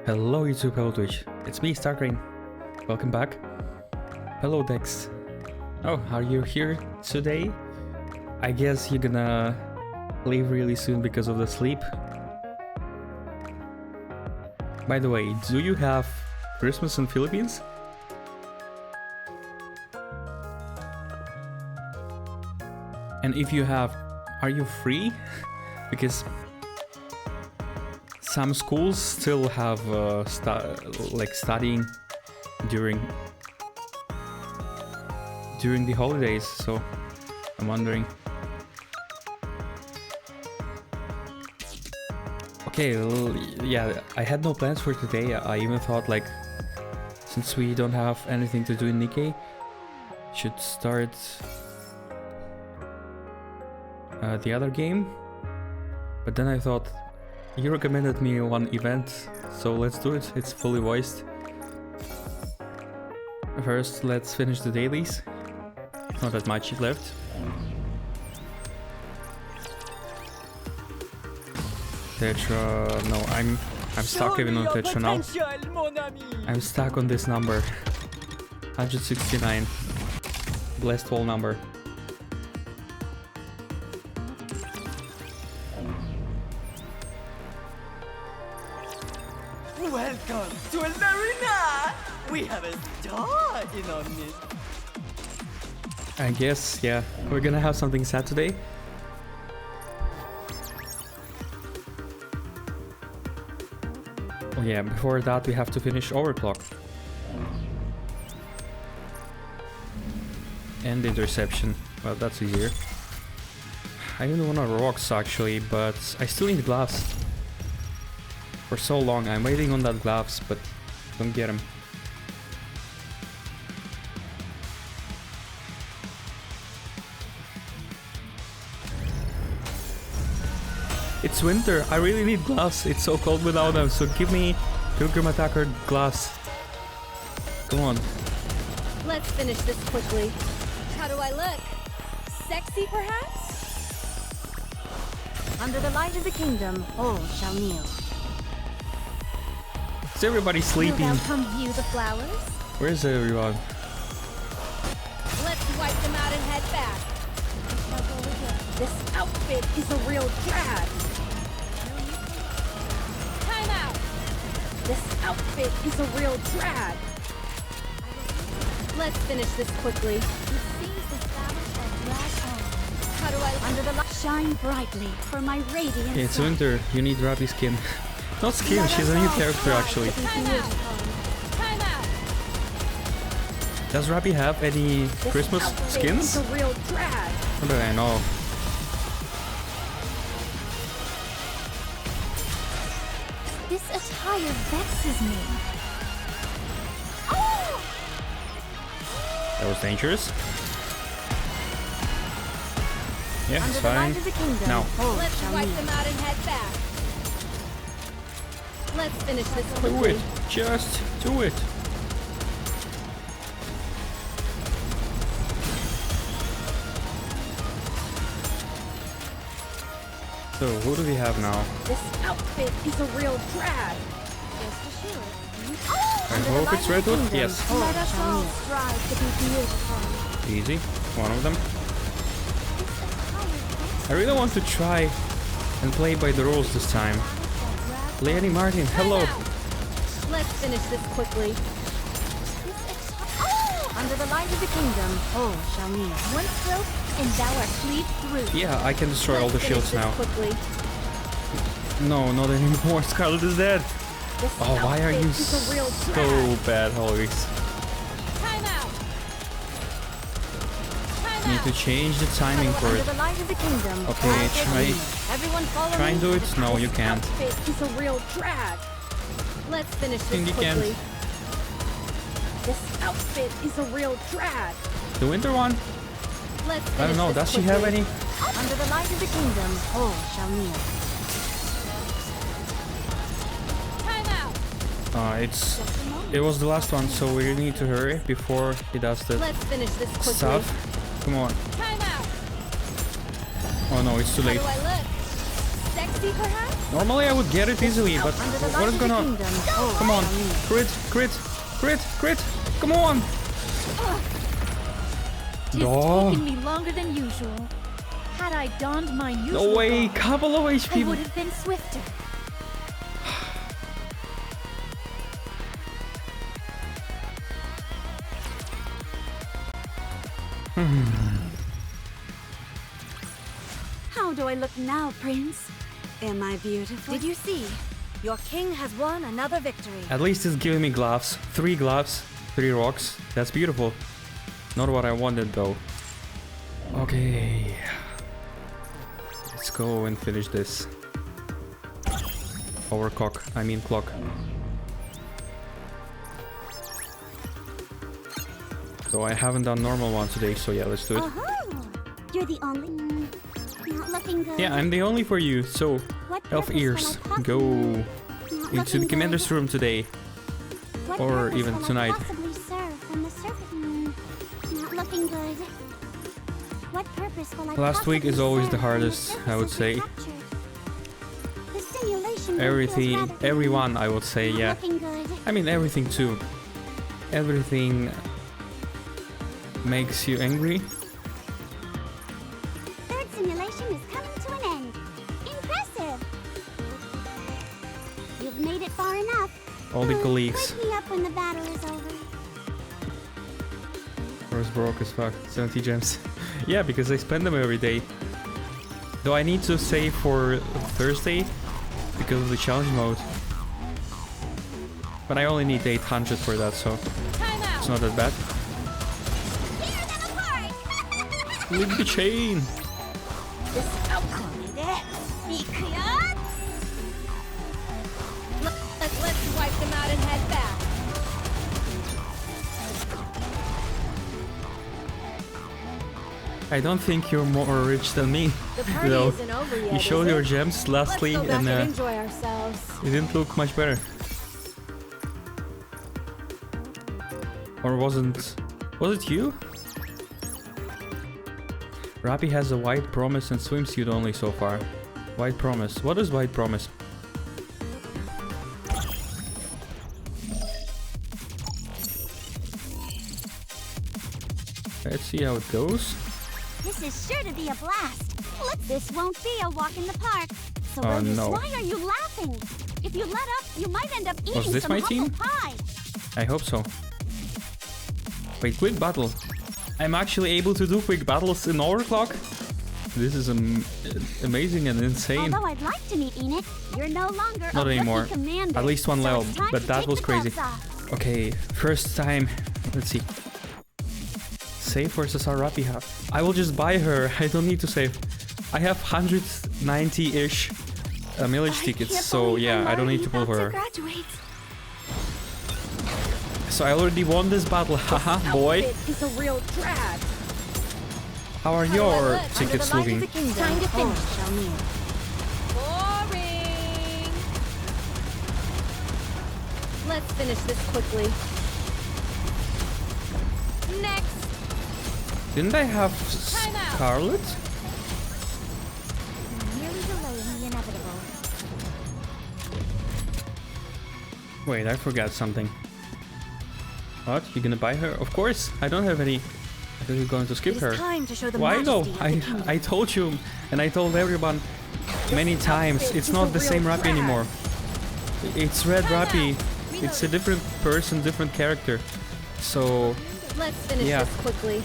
Hello YouTube, hello Twitch. It's me, Starkrain. Welcome back. Hello Dex. Oh, are you here today? I guess you're gonna leave really soon because of the sleep. By the way, do you have Christmas in Philippines? And if you have, are you free? Because some schools still have studying during the holidays, so I'm wondering. Okay, well, yeah, I had no plans for today. I even thought, like, since we don't have anything to do in Nikke, should start the other game. But then I thought, you recommended me one event, so let's do it. It's fully voiced. First, let's finish the dailies. Not that much left. Tetra, no, I'm stuck even on Tetra now. I'm stuck on this number. 169. Blessed whole number. Welcome to an arena! We have a star in our midst. I guess, yeah, we're gonna have something sad today. Oh yeah, before that we have to finish Overclock. And Interception. Well, that's easier. I didn't want to rocks actually, but I still need gloves. For so long, I'm waiting on that gloves, but don't get them. It's winter, I really need gloves. It's so cold without them, so give me Pilgrim Attacker gloves. Come on. Let's finish this quickly. How do I look? Sexy, perhaps? Under the light of the kingdom, all shall kneel. Is everybody sleeping? Now come view the flowers. Where's everyone? Let's wipe them out and head back. This outfit is a real drag. Time out. This outfit is a real drag. Let's finish this quickly. How do I under the light? Shine brightly for my radiant. Yeah, it's winter. You need Rabbit skin. Not skin, she's a new character actually. Time out. Time out. Does Rabbit have any Christmas skins? It's a real drag. What do I know? This attire vexes me. Oh! That was dangerous. Yeah, it's Under the light fine. of the kingdom, Now. Let's wipe them out and head back. Let's finish this Do quickly. it. Just do it. So, who do we have now? This outfit is a real drag. I hope it's Redwood. Yes. Let us all strive to be beautiful. Easy. One of them. I really want to try and play by the rules this time. Lady Martin, hello. Let's finish this quickly. Under the light of the kingdom, all shall kneel. One stroke, and thou art sleep through. Yeah, I can destroy all the Let's shields finish now. this quickly. No, not anymore. Scarlet is dead. This Oh, why are outfit you is a real so drag. bad, always? Time out. Time Need out. to change the timing for Under it. the light of the kingdom, Okay, all shall try- kneel. Everyone follow try and me. do it. No, you This can't. outfit is a real drag. Let's finish Think this you can. quickly. This outfit is a real drag. The winter one? Let's I don't know. finish Does this she have quickly. any? Under the light of the kingdom, all shall kneel. Time out. It was the last one, so we need to hurry before he does the Let's finish this quickly. stuff. Come on. Time out. Oh no, it's too How late. do I look? Sexy, perhaps? Normally I would get it easily, but Under the what light is of the going on? kingdom. Come on. Crit, crit, crit, crit. Come on. Tis Oh. taken me longer than usual. Had I donned my usual No way. garb, Couple of I HP. would have been swifter. How do I look now, Prince? Am I beautiful? Did you see? Your king has won another victory. At least it's giving me gloves. 3 gloves, 3 rocks. That's beautiful. Not what I wanted though. Okay. Let's go and finish this. Overclock. I mean clock. So I haven't done normal one today, so yeah, let's do it. Oh, you're the only. Not looking good. Yeah, I'm the only for you, so What elf purpose ears, will I possibly- go Not into looking the commander's good. room today. What or purpose even will I tonight. possibly serve when the surface. Not looking good. What purpose will I Last week is possibly always the serve when hardest, I would surface say. is captured? The simulation mode Everything, feels rather everyone, I would say, not yeah. looking good. I mean everything too. Everything makes you angry. Third simulation is coming to an end. Impressive. You've made it far enough. All the colleagues. Wake me up when the battle is over. First broke as fuck. 70 gems. Yeah, because I spend them every day. Though I need to save for Thursday because of the challenge mode. But I only need 800 for that, so Time out. it's not that bad. Tear them apart. Leave the chain! Let's wipe them out and head back. I don't think you're more rich than me. The party No. isn't over yet. You showed is your it? gems lastly Let's go back and and enjoy ourselves. it didn't look much better. Or was it you? Rappy has a white promise and swimsuit only so far. White promise. What is white promise? Let's see how it goes. This is sure to be a blast. Look, this won't be a walk in the park. So Oh, Rose, no. why are you laughing? If you let up, you might end up eating this some my humble team? pie. I hope so. Wait, quick battle. I'm actually able to do quick battles in overclock? This is amazing and insane. Although I'd like to meet Enid, you're no longer Not a anymore. rookie commander. At least one So level, it's time but to that take was the crazy. gloves off. Okay, first time. Let's see. Save versus Arapi have. I will just buy her. I don't need to save. I have 190-ish millage tickets, can't so believe yeah, I'm I don't need to pull already for about her. to graduate. So I already won this battle, haha, boy. Outfit is a real drag. How are How do I your look? tickets Under the light of looking? the kingdom. Time to finish. Boring. Let's finish this quickly. Next. Didn't I have Time out. Scarlet? Merely delaying the inevitable. Wait, I forgot something. What? You gonna buy her? Of course! I don't have any. I thought you were going to skip It her. is time to show the Why though? majesty of the kingdom. I told you, and I told everyone many times, outfit it's is not a the same real Rappy drag. anymore. It's Red Time Rappy. out. It's a different person, different character. So, Let's finish Yeah. this quickly.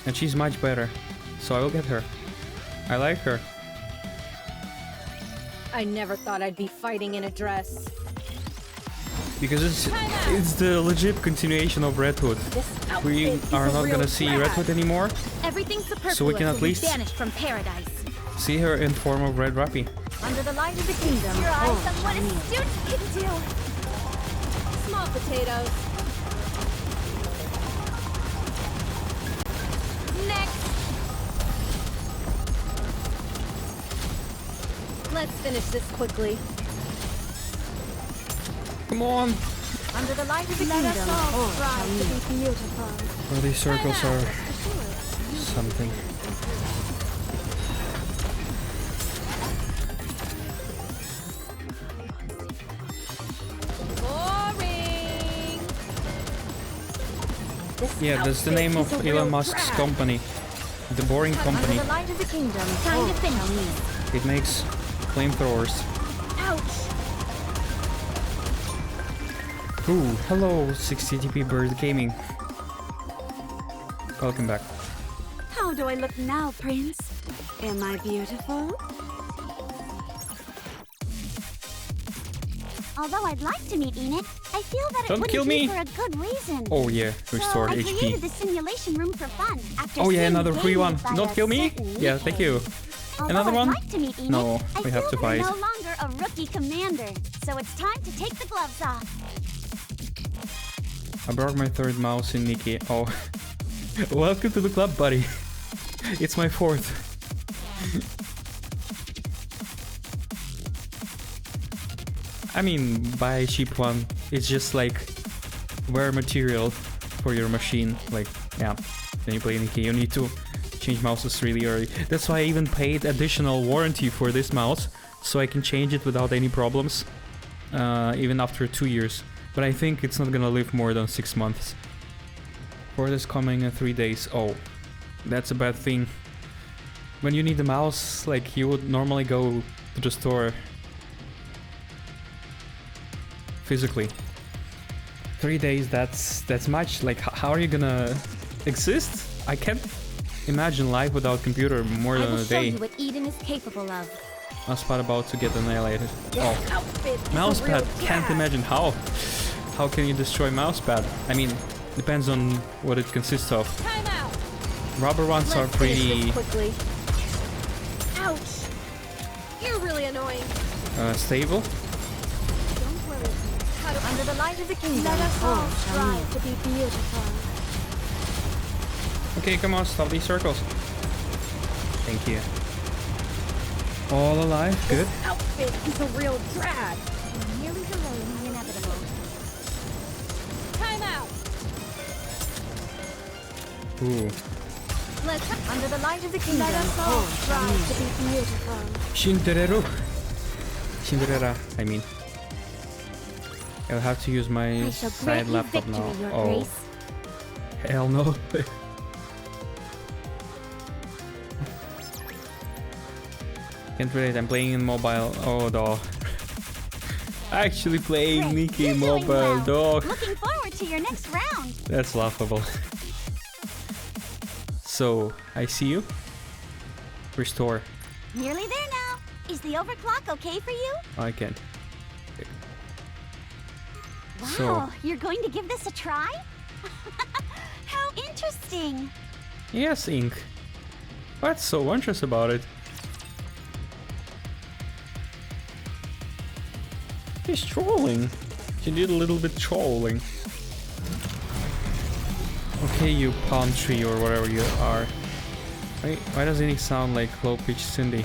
and she's much better. So I will get her. I like her. I never thought I'd be fighting in a dress. Because Time out. it's the legit continuation of Red Hood. This We outfit is are a not real gonna see Red drag. Hood anymore. Everything superfluous So we can at will be least- banished from paradise. See her in form of Red Rappy. Under the light of the kingdom. Your eyes all on what shall a kneel. student can do. Small potatoes. Next. Let's finish this quickly. Come on! Under the light of the Let us kingdom. all all strive shall to kneel. be beautiful. Oh, these circles are something. Yeah, that's the name of Elon Musk's company. The Boring Company. Under the light of the kingdom. Time to finish. It makes flamethrowers. Ouch! Ooh, hello 60TP Bird Gaming. Welcome back. How do I look now, Prince? Am I beautiful? Although I'd like to meet Enid, I feel that it Don't wouldn't kill be me. for a good reason. Oh yeah, So restored I created HP. the simulation room for fun. After Oh yeah, seeing another the free game one. made by Don't a kill me. certain Yeah, Nikke. thank you. Although Another I'd one? like to meet Enid, No, I we feel have to that fight. I'm no longer a rookie commander, so it's time to take the gloves off. I broke my third mouse in Nikke. Oh, welcome to the club, buddy. It's my fourth. I mean, buy a cheap one. It's just like wear material for your machine. Like, yeah, when you play Nikke, you need to change mouses really early. That's why I even paid additional warranty for this mouse, so I can change it without any problems, even after 2 years. But I think it's not gonna live more than 6 months. Port is coming in 3 days. Oh, that's a bad thing. When you need a mouse, like you would normally go to the store physically. 3 days, that's much. Like, how are you gonna exist? I can't imagine life without computer more I than will a show day. you what Eden is capable of. Mousepad about to get annihilated. Oh, Outfit is a mousepad, real can't drag. imagine how. How can you destroy mousepad? I mean, depends on what it consists of. Time out. Rubber ones are Let's finish pretty this quickly. Ouch! You're really annoying. stable. Don't worry. How do Under the light of the kingdom. Let us all all shall strive meet. to be beautiful. Okay, come on, stop these circles. Thank you. All alive, good. Outfit is a real drag. I'm nearly delaying the inevitable. Time out. Ooh. Let's Under the light of the kingdom. let us all all shall strive meet. to be beautiful. Shindereru. Cinderella, I mean. I'll have to use my I shall side grant you laptop victory, now. Your Oh, Grace. hell no. Can't relate, I'm playing in mobile. Oh, dog. Actually playing Great, Nikke you're doing mobile, well. dog. Looking forward to your next round. That's laughable. So, I see you. Restore. Nearly there now. Is the overclock okay for you? I can. Wow, So- you're going to give this a try? How interesting. Yes, Ink. What's so wondrous about it? He's trolling. She did a little bit trolling. Okay, you palm tree or whatever you are. Why doesn't he sound like low-pitched Cindy?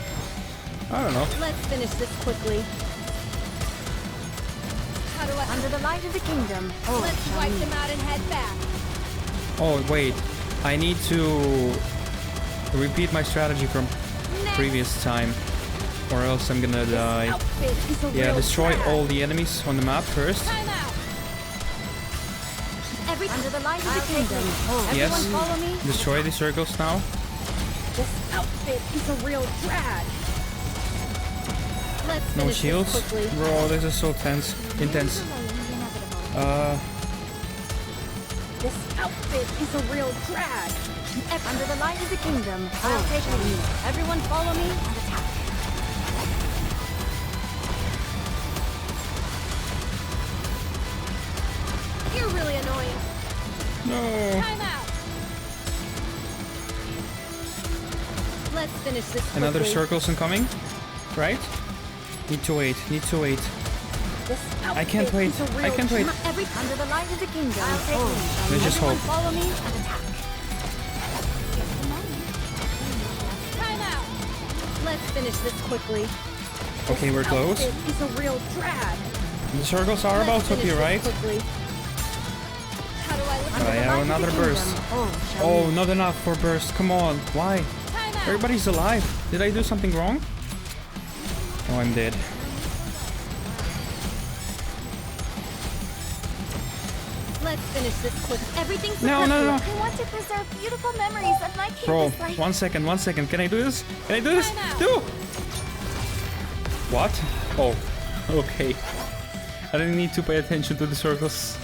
I don't know. Let's finish this quickly. How do I? Under the light of the kingdom. all Let's shall wipe meet. them out and head back. Oh, wait. I need to repeat my strategy from Next. previous time, or else I'm gonna die. Outfit is a Yeah, real destroy drag. all the enemies on the map first. Time out. Under the light of the kingdom. all Yes. Everyone follow me. Destroy the circles now. This outfit is a real drag. Let's No finish shields. this quickly. Bro, this is so tense. Intense. Delaying the inevitable. This outfit is a real drag. Under the light of the kingdom. I'll take lead. Everyone follow me and attack. You're really annoying. No. Time out. Let's finish this quickly. Another circles incoming. Right? Need to wait. Need to wait. This I can't outfit wait. is a I real can't wait. Under the light of the kingdom. I'll take all lead. shall Let's meet. just Everyone hope. follow me and attack. Time out. Let's finish this quickly. Okay, we're close. Outfit is a real drag. The circles are about Let's to finish be this right. quickly. How do I look? I have another burst. Oh, not enough for burst. Come on. Why? Time out. Everybody's alive. Did I do something wrong? Oh, I'm dead. Let's finish this quick. Everything's No, no, no. I want to preserve beautiful memories of my Bro, campus life. 1 second, 1 second. Can I do this? Can I do this? No! What? Oh, okay. I didn't need to pay attention to the circles.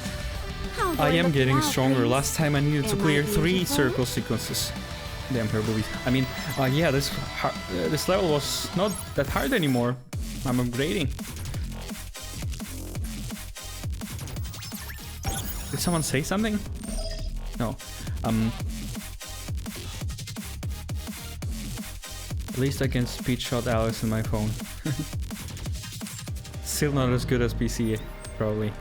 I am getting stronger. Last time I needed to clear 3 circle sequences. Damn her boobies. I mean, yeah, this level was not that hard anymore. I'm upgrading. Did someone say something? No. At least I can speed shot Alice in my phone. Still not as good as PC, probably.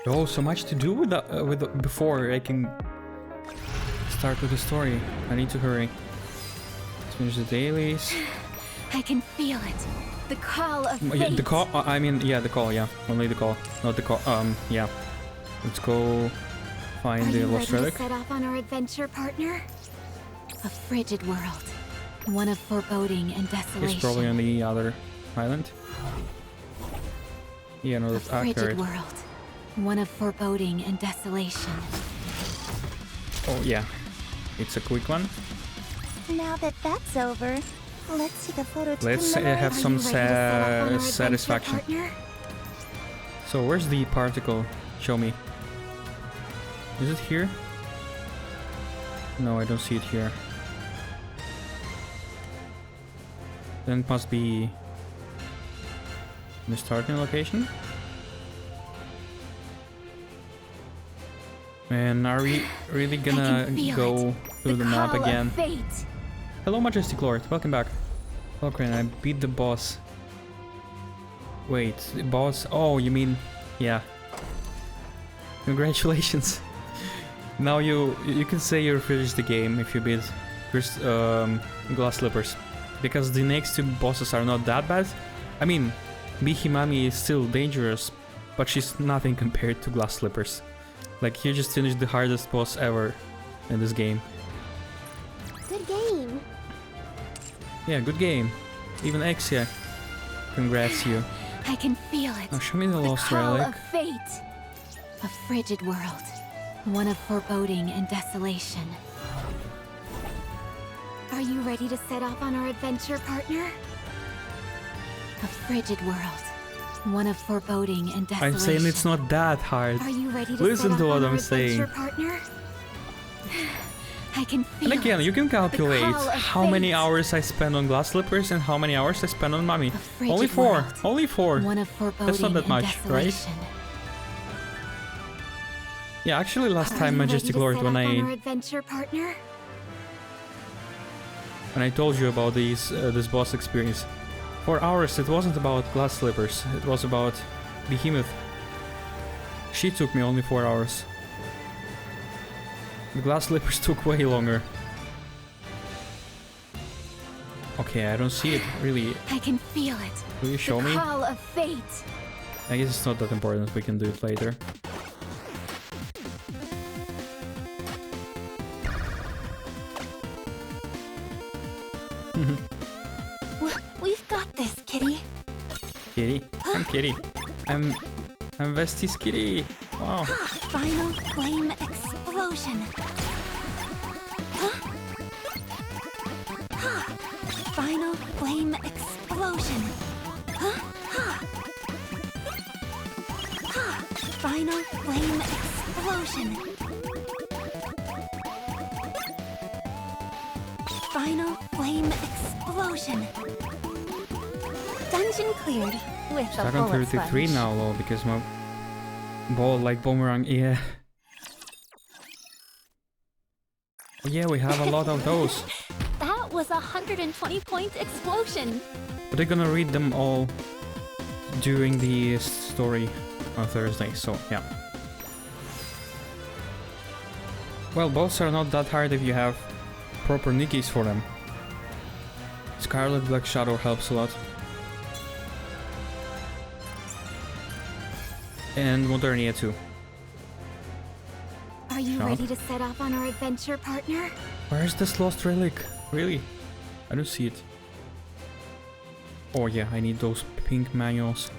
Oh, so much to do with before I can start with the story. I need to hurry. Let's finish the dailies. I can feel it. The call of fate. Yeah, the call. I mean, yeah, the call. Yeah, only the call, not the call. Yeah. Let's go find the lost relic. Set off on our adventure, partner. A frigid world, one of foreboding and desolation. It's probably on the other island. Yeah, no, that's accurate. A frigid world, one of foreboding and desolation. Oh yeah, it's a quick one. Now that that's over, let's take a photo to Let's have some satisfaction. So where's the particle? Show me. Is it here? No, I don't see it here. Then it must be the starting location. And are we really gonna go through the map again? Hello, Majestic Lord. Welcome back. Okay, I beat the boss. Wait, the boss? Oh, you mean... Yeah. Congratulations. Now you can say you finished the game if you beat first Glass Slippers. Because the next 2 bosses are not that bad. I mean, Bihimami is still dangerous, but she's nothing compared to Glass Slippers. Like, you just finished the hardest boss ever in this game. Good game. Yeah, good game. Even Exia. Congrats you. I can feel it. Now show me the lost call relic. of fate. A frigid world, one of foreboding and desolation. Are you ready to set off on our adventure, partner? A frigid world, one of foreboding and desolation. I'm saying it's not that hard. Are you ready to Listen set to off what on I'm our saying. adventure, partner? I can feel And again, it. you can calculate call of how many fate. hours I spend on Glass Slippers and how many hours I spend on Mummy. frigid Only 4. world. Only 4. One of foreboding That's not that and much, right? desolation. Yeah, actually last Are time, you Majestic ready to Lord, set when off on our I adventure, partner? told you about this boss experience, 4 hours it wasn't about Glass Slippers, it was about Behemoth. She took me only 4 hours. The Glass Slippers took way longer. Okay, I don't see it really. I can feel it. Will you show the me? call of fate. I guess it's not that important, we can do it later. We've got this, Kitty. Kitty? I'm Kitty. I'm Vesti's Kitty. Wow. Final flame explosion. Final flame explosion. Final flame explosion. Final flame explosion. Dungeon cleared with a Stuck on bullet 33 sponge. now, lol, because my ball like boomerang, yeah. Yeah, we have a lot of those. That was a 120-point explosion. But they're gonna read them all during the story on Thursday, so yeah. Well, boss are not that hard if you have proper Nikkes for them. Scarlet Black Shadow helps a lot. And Modernia too. Are you Shop. ready to set off on our adventure, partner? Where's this lost relic? Really? I don't see it. Oh yeah, I need those pink manuals.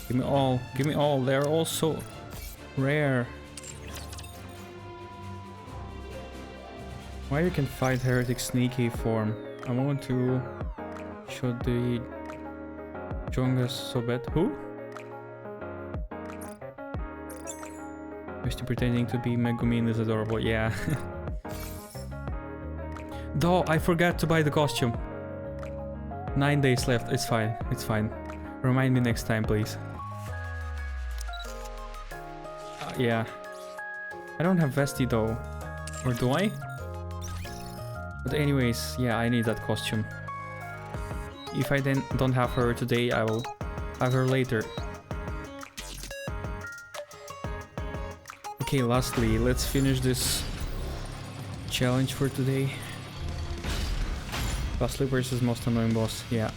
Give me all. Give me all. They're all so rare. Why you can fight Heretic Sneaky form? I want to show the Jongas so bad. Who? Just pretending to be Megumin is adorable, yeah. Though I forgot to buy the costume. 9 days left, it's fine, it's fine. Remind me next time, please. Yeah. I don't have Vesti though. Or do I? But anyways, yeah, I need that costume. If I then don't have her today, I will have her later. Okay, lastly, let's finish this challenge for today. Lastly versus most annoying boss, yeah.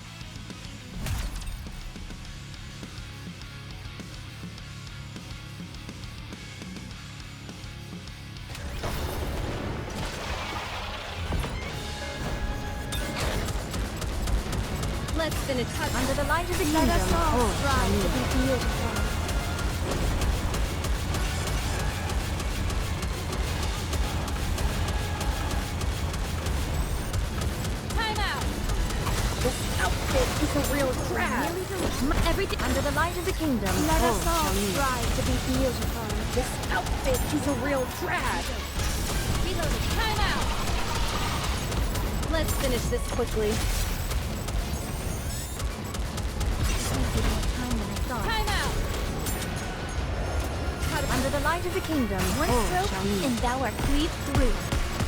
Let's finish Under the light of the Let kingdom. us all Oh, strive to be beautiful. Time out! this outfit is a real drag. Everything under the light of the kingdom. Let oh, us all Charmille. strive to be beautiful. This outfit is a real drag. Reloading. Time out! Let's finish this quickly. Time out! Under the light of the kingdom. One oh, stroke, Charmille. and thou art cleaved through.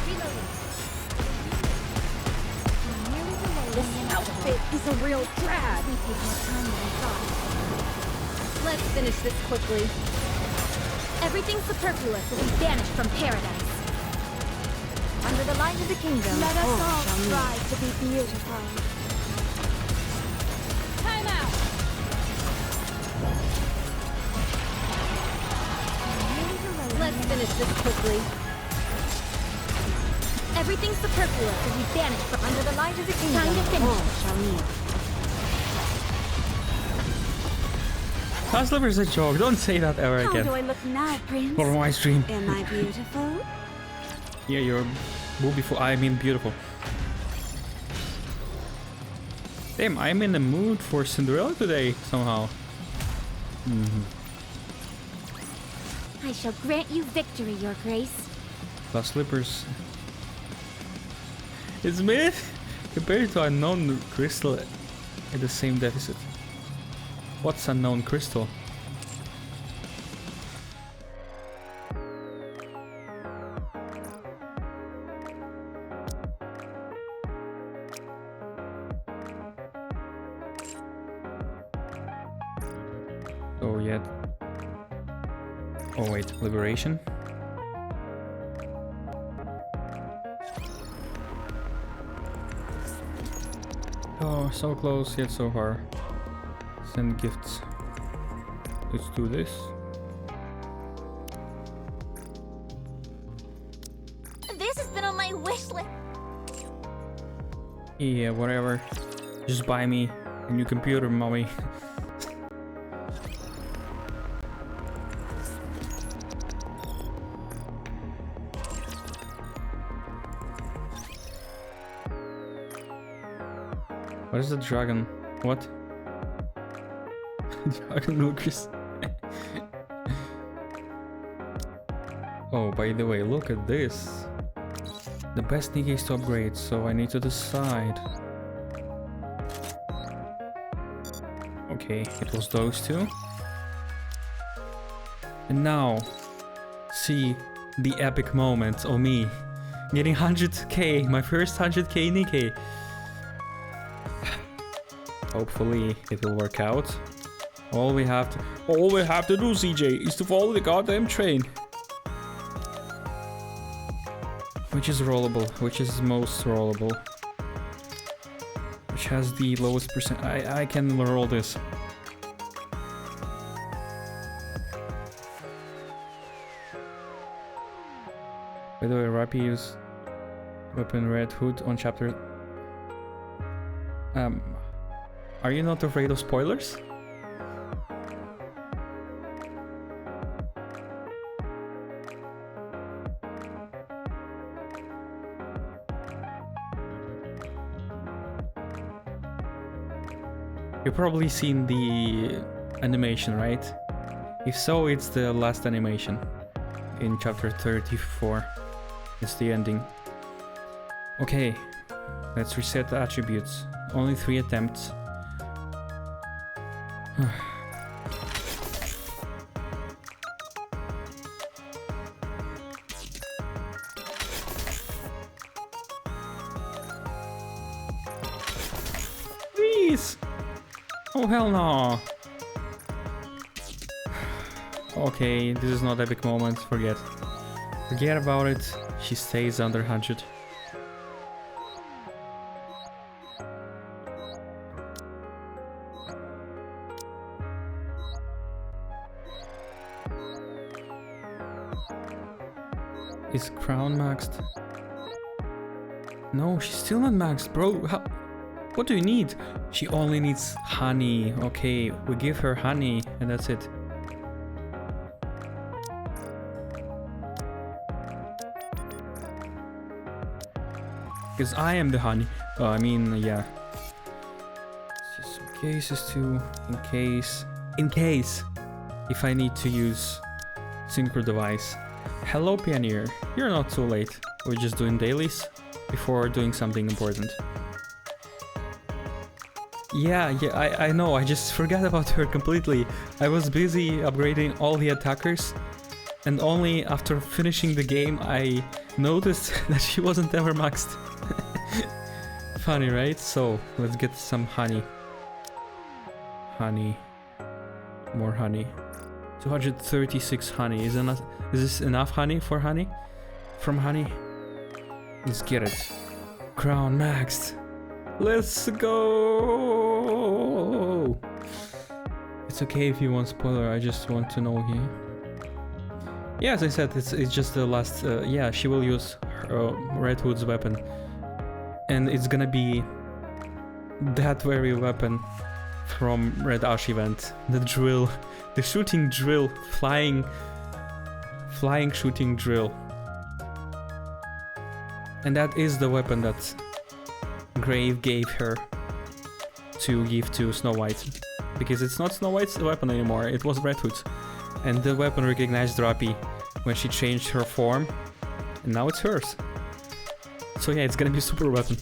Reloading. This outfit is a real drag. We take more time than I thought. Let's finish this quickly. Everything superfluous will be banished from paradise. Under the light of the kingdom. Let us oh, all Charmille. strive to be beautiful. Time out! Let's finish this quickly. Everything superfluous will be banished from Under the light of the kingdom. Time to finish. oh, Charmille. Hustler is a joke, don't say that ever How do again. I look now, Prince? For my stream. Am I beautiful? Yeah, you're beautiful. I mean beautiful. Damn, I'm in the mood for Cinderella today, somehow. I shall grant you victory, your grace. Plus slippers. It's myth compared to unknown crystal at the same deficit. What's unknown crystal? Oh yeah. Oh wait, liberation. Oh, so close yet so far. Send gifts. Let's do this. This has been on my wish list. Yeah, whatever. Just buy me a new computer, mommy. What is the dragon? What? Dragon Lucas. Oh, by the way, look at this. The best Nikke is to upgrade, so I need to decide. Okay, it was those two. And now, see the epic moment of me getting 100k, my first 100k Nikke. Hopefully it will work out. All we have to do, CJ, is to follow the goddamn train. Which is rollable? Which is most rollable? Which has the lowest percent? I can roll this. By the way, Rappi use weapon red hood on chapter Are you not afraid of spoilers? You've probably seen the animation, right? If so, it's the last animation in chapter 34. It's the ending. Okay, let's reset the attributes. Only 3 attempts. Please! Oh hell no! Okay, this is not epic moment, forget. Forget about it, she stays under 100. Is Crown maxed? No, she's still not maxed, bro. How? What do you need? She only needs honey. Okay, we give her honey and that's it. Because I am the honey. Oh, I mean, yeah. Just some cases too, in case, if I need to use synchro device. Hello, Pioneer. You're not too late. We're just doing dailies before doing something important. Yeah, I know. I just forgot about her completely. I was busy upgrading all the attackers, and only after finishing the game I noticed that she wasn't ever maxed. Funny, right? So let's get some honey. Honey. More honey. 236 honey. Is this enough honey for honey? From honey? Let's get it. Crown maxed. Let's go! It's okay if you want spoiler, I just want to know here. Yeah, as I said, it's just the last... yeah, she will use Red Hood's weapon. And it's gonna be that very weapon from Red Ash event. The drill. The shooting drill. Flying shooting drill. And that is the weapon that Grave gave her to give to Snow White. Because it's not Snow White's weapon anymore, it was Red Hood's. And the weapon recognized Drappy when she changed her form. And now it's hers. So yeah, it's gonna be a super weapon.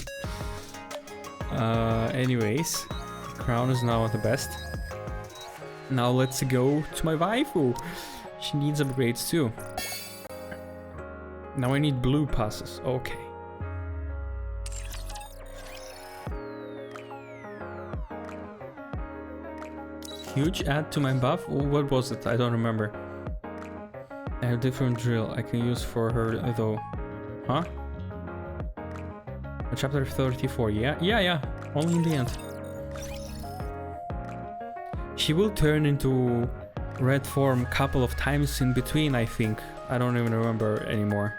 Anyways, Crown is now the best. Now let's go to my waifu. She needs upgrades too. Now I need blue passes. Okay. Huge add to my buff? What was it? I don't remember. I have different drill I can use for her though. Huh? Chapter 34, yeah. Only in the end. She will turn into red form couple of times in between, I think. I don't even remember anymore.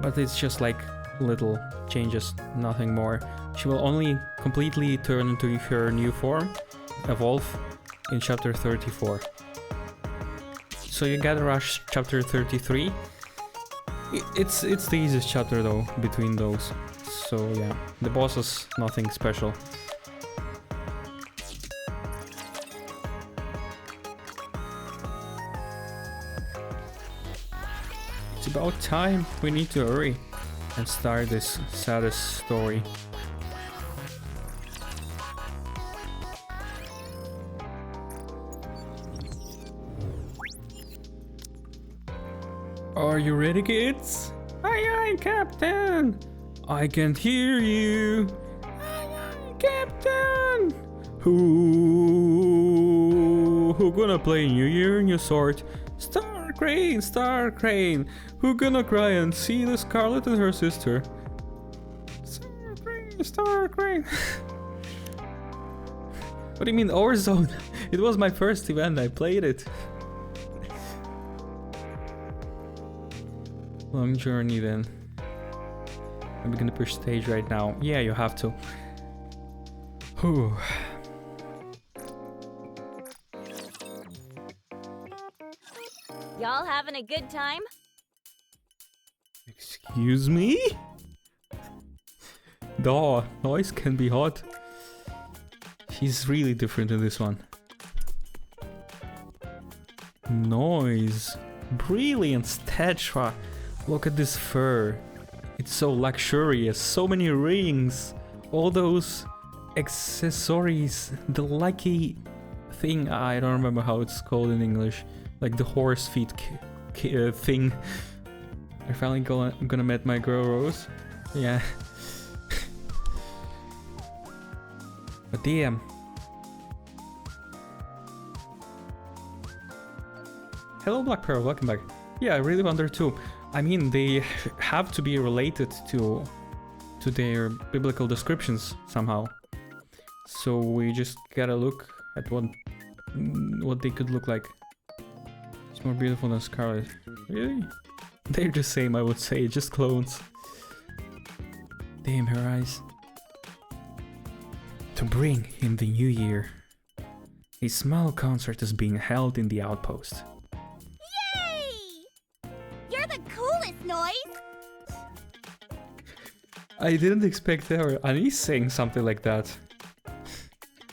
But it's just like little changes, nothing more. She will only completely turn into her new form, evolve, in chapter 34. So you gotta rush chapter 33. It's the easiest chapter though, between those. So yeah, the boss is nothing special. It's about time, we need to hurry and start this saddest story. Are you ready, kids? Aye aye, Captain! I can't hear you! Aye aye, Captain! Who gonna play New Year, New Sword? Star Crane! Who gonna cry and see the Scarlet and her sister? Star Crane! What do you mean, Warzone? It was my first event, I played it. Long journey then. I'm gonna push stage right now. Yeah, you have to. Whew. Y'all having a good time? Excuse me? Duh, noise can be hot. She's really different in this one. Noise. Brilliant Tetra. Look at this fur. It's so luxurious. So many rings. All those accessories. The lucky thing. I don't remember how it's called in English. Like the horse feet thing. I finally gonna meet my girl Rose. Yeah. But damn. Hello Black Pearl, welcome back. Yeah, I really wonder too. I mean, they have to be related to their biblical descriptions somehow. So we just gotta look at what they could look like. It's more beautiful than Scarlet. Really? They're the same, I would say, just clones. Damn, her eyes. To bring in the new year, a small concert is being held in the outpost. Yay! You're the coolest, Noise! I didn't expect her Anise saying something like that.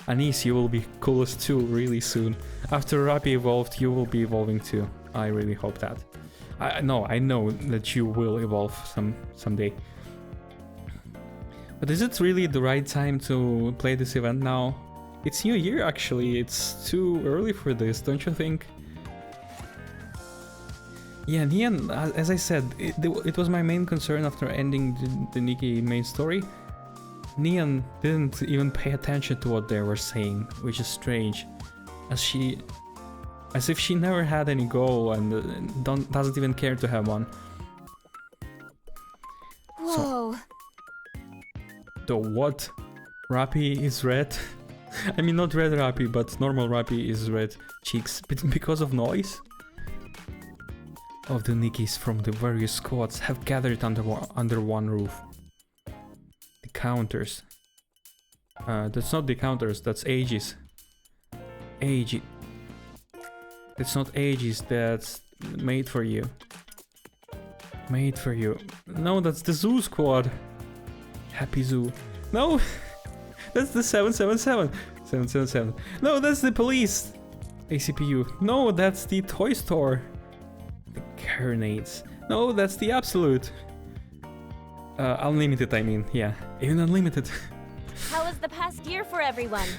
Anise, you will be coolest too really soon. After Rappy evolved, you will be evolving too. I really hope that. I know that you will evolve someday. But is it really the right time to play this event now? It's New Year actually, it's too early for this, don't you think? Yeah, Nian, as I said, it was my main concern after ending the Nikke main story. Nian didn't even pay attention to what they were saying, which is strange. As if she never had any goal and doesn't even care to have one. Whoa. The what? Rappy is red? I mean, not red Rappy, but normal Rappy is red cheeks because of noise? Of the Nikkes from the various squads have gathered under one roof. The counters. That's not the counters, that's Aegis. Aegis. It's not Aegis, that's made for you. Made for you. No, that's the Zoo squad. Happy Zoo. No! That's the 777. 777. No, that's the police. ACPU. No, that's the toy store. The Carnades. No, that's the Absolute. Unlimited, I mean. Yeah, even Unlimited. How was the past year for everyone?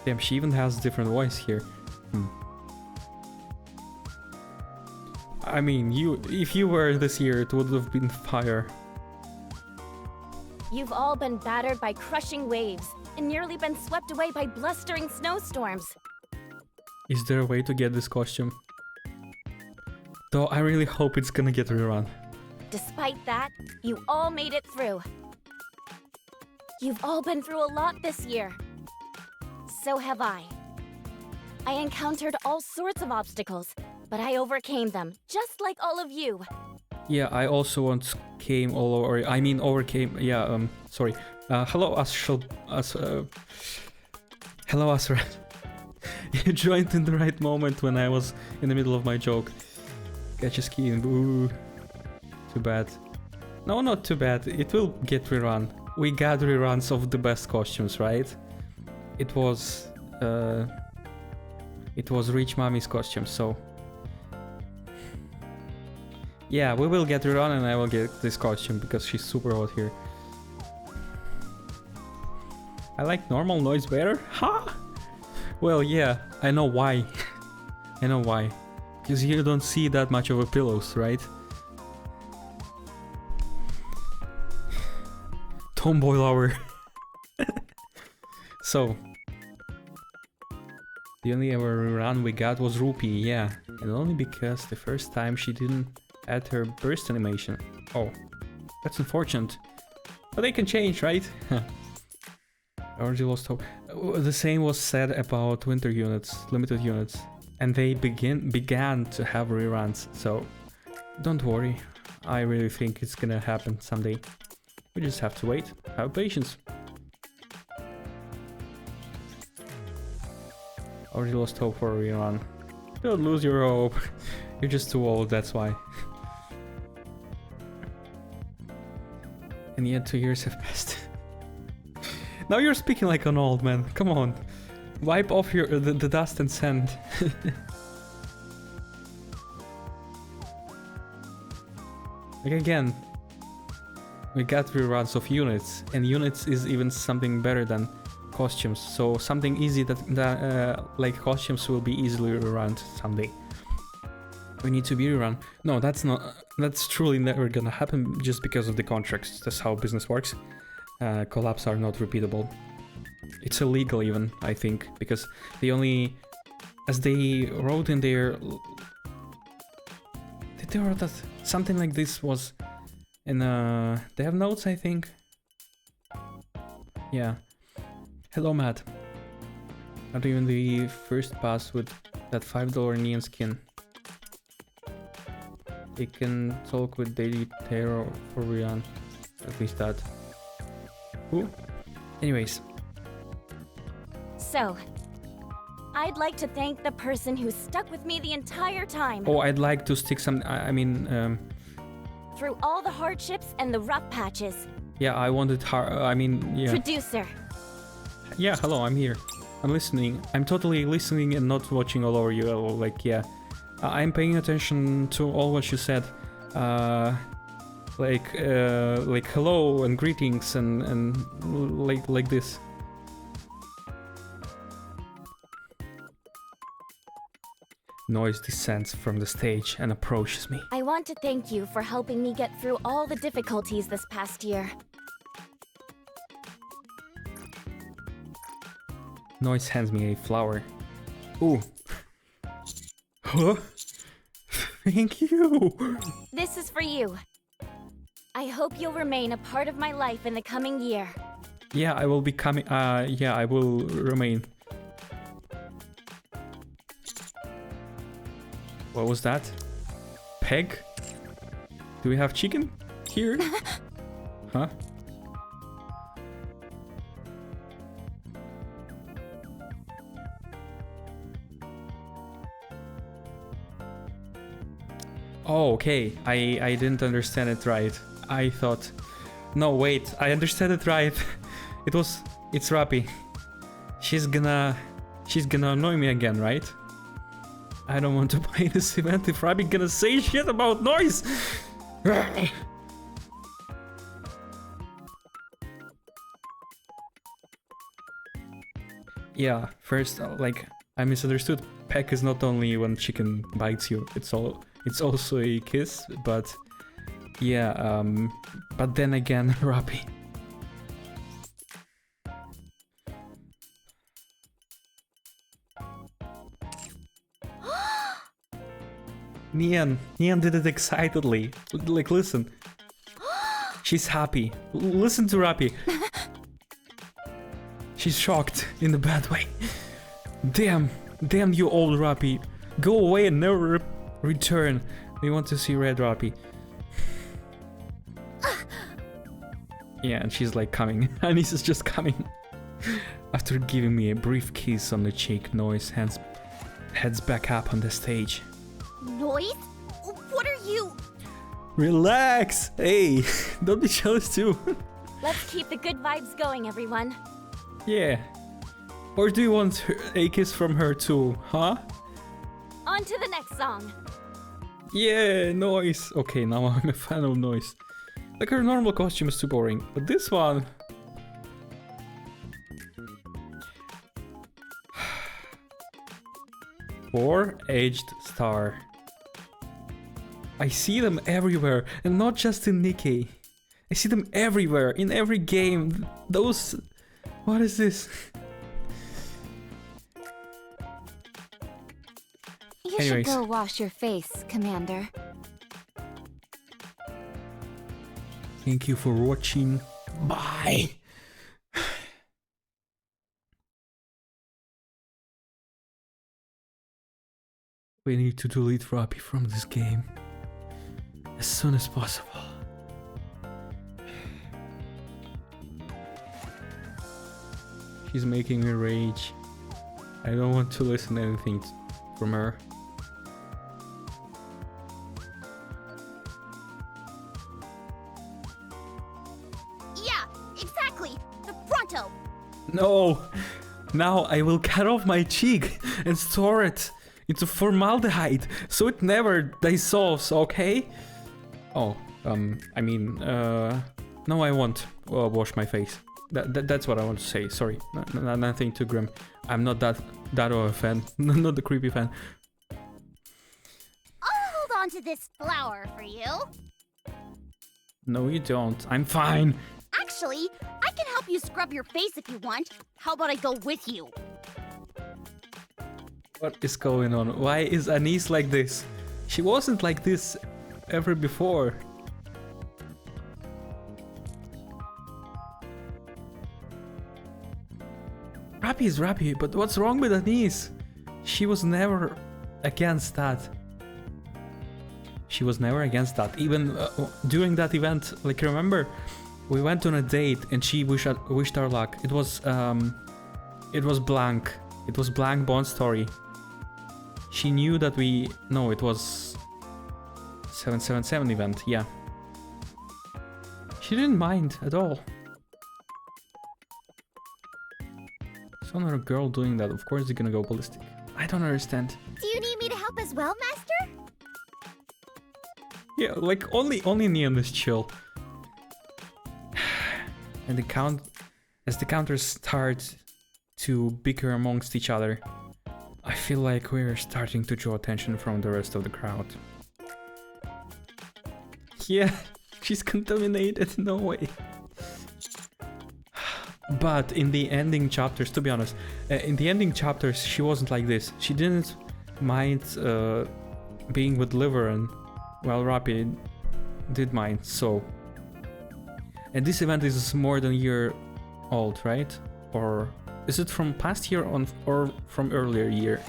Damn, she even has a different voice here. I mean, if you were this year, it would have been fire. You've all been battered by crushing waves and nearly been swept away by blustering snowstorms. Is there a way to get this costume? Though I really hope it's gonna get rerun. Despite that, you all made it through. You've all been through a lot this year. So have I. I encountered all sorts of obstacles, but I overcame them, just like all of you. Yeah, I also once came all over. I mean, overcame. Yeah, sorry. Hello, hello, Asra. You joined in the right moment when I was in the middle of my joke. Catch a ski and ooh. Too bad. No, not too bad. It will get rerun. We got reruns of the best costumes, right? It was Rich Mommy's costume, so. Yeah, we will get rerun and I will get this costume because she's super hot here. I like normal noise better? Huh? Well, yeah, I know why. I know why. Because you don't see that much of a pillows, right? Tomboy lover. So. The only ever rerun we got was Rupee, yeah. And only because the first time she didn't add her burst animation. Oh, that's unfortunate. But they can change, right? I already lost hope. The same was said about winter units, limited units. And they began to have reruns, so don't worry. I really think it's gonna happen someday. We just have to wait. Have patience. Already lost hope for a rerun. Don't lose your hope. You're just too old, that's why. And yet 2 years have passed. Now you're speaking like an old man. Come on. Wipe off the dust and sand. Like again, we got reruns of units, and units is even something better than costumes. So something easy that like costumes will be easily rerun someday. We need to be rerun. No, that's not. That's truly never gonna happen just because of the contracts. That's how business works. Collabs are not repeatable. It's illegal even, I think, because they only, as they wrote in their, did they wrote that something like this was in they have notes, I think. Yeah. Hello, Matt. Not even the first pass with that $5 neon skin. They can talk with Daily Terror for Rian. At least that. Ooh. Anyways. So, I'd like to thank the person who stuck with me the entire time. Oh, I'd like to stick some. I mean, through all the hardships and the rough patches. yeah, I wanted I mean, yeah. Producer. Yeah, hello, I'm here. I'm listening. I'm totally listening and not watching all over you. Like, yeah. I'm paying attention to all what you said. Like hello and greetings and like this. Noise descends from the stage and approaches me. I want to thank you for helping me get through all the difficulties this past year. Noise hands me a flower. Ooh. Huh? Thank you! This is for you. I hope you'll remain a part of my life in the coming year. Yeah, I will be coming. Yeah, I will remain. What was that? Peg? Do we have chicken here? Huh? Oh, okay. I didn't understand it right. I thought... No, wait. I understand it right. It's Rappy. She's gonna annoy me again, right? I don't want to play this event if Rappy gonna say shit about noise! Yeah, first, like, I misunderstood. Peck is not only when chicken bites you, it's also a kiss, but yeah, but then again, Rappy. Nian did it excitedly. Like, listen. She's happy. Listen to Rappy. She's shocked in a bad way. Damn you old Rappy. Go away and never return. We want to see Red Rappy. Yeah, and she's like coming. Anis is just coming. After giving me a brief kiss on the cheek, Noise heads back up on the stage. Noise? What are you? Relax! Hey, don't be jealous too. Let's keep the good vibes going, everyone. Yeah. Or do you want a kiss from her too, huh? On to the next song. Yeah, Noise. Okay, now I'm a fan of Noise. Like, her normal costume is too boring, but this one... Four-aged star. I see them everywhere, and not just in Nikke. I see them everywhere, in every game. Those... What is this? You Anyways. should go wash your face, Commander. Thank you for watching. Bye! We need to delete Rappy from this game as soon as possible. She's making me rage. I don't want to listen to anything from her. Yeah, exactly. Pronto. No! Now I will cut off my cheek and store it into formaldehyde so it never dissolves, okay? Oh, I mean, no, I won't wash my face. That's what I want to say. Sorry, nothing too grim. I'm not that of a fan. Not the creepy fan. I'll hold on to this flower for you. No, you don't. I'm fine. Actually, I can help you scrub your face if you want. How about I go with you? What is going on? Why is Anise like this? She wasn't like this ever before. Rappy is Rappy, but what's wrong with Anise? She was never against that. She was never against that. Even during that event, like remember, we went on a date and she wished our luck. It was blank. It was blank Bond story. She knew that no, it was 777 event, yeah. She didn't mind at all. So another girl doing that, of course they're gonna go ballistic. I don't understand. Do you need me to help as well, Master? Yeah, like only Neon is chill. And as the counters start to bicker amongst each other, I feel like we're starting to draw attention from the rest of the crowd. Yeah, she's contaminated, no way. But in the ending chapters, to be honest, in the ending chapters she wasn't like this. She didn't mind being with Liveran, while Rappy did mind, so... And this event is more than a year old, right? Or is it from past year on or from earlier year?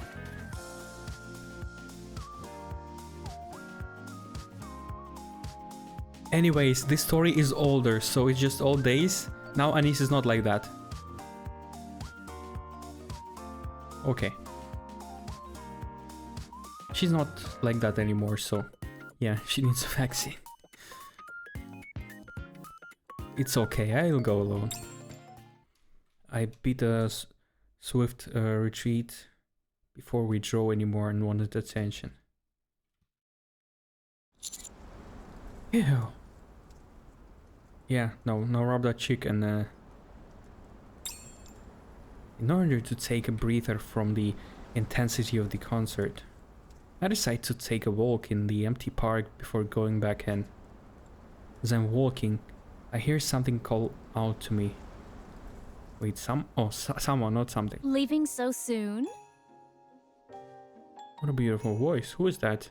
Anyways, this story is older, so it's just old days. Now Anise is not like that. Okay. She's not like that anymore, so yeah, she needs a vaccine. It's okay, I'll go alone. I beat a swift retreat before we draw any more unwanted attention. Ew. Yeah, no, rub that chick and in order to take a breather from the intensity of the concert, I decide to take a walk in the empty park before going back in. As I'm walking, I hear something call out to me. Wait, someone, not something. Leaving so soon? What a beautiful voice. Who is that?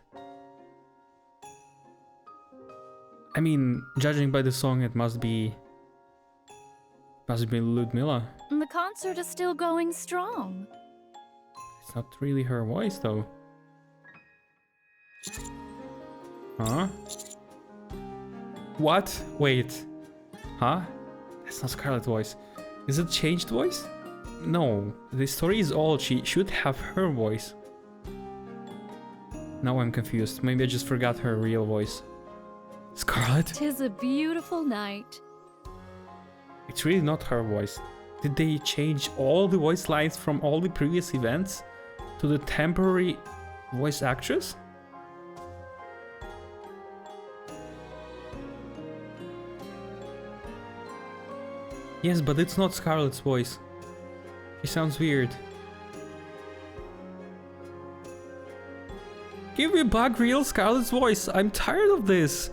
I mean, judging by the song, it must be Ludmilla. The concert is still going strong. It's not really her voice, though. Huh? What? Wait. Huh? That's not Scarlet's voice. Is it changed voice? No, the story is old. She should have her voice. Now I'm confused. Maybe I just forgot her real voice. Scarlet? 'Tis a beautiful night. It's really not her voice. Did they change all the voice lines from all the previous events to the temporary voice actress? Yes, but it's not Scarlet's voice. She sounds weird. Give me back real Scarlet's voice. I'm tired of this.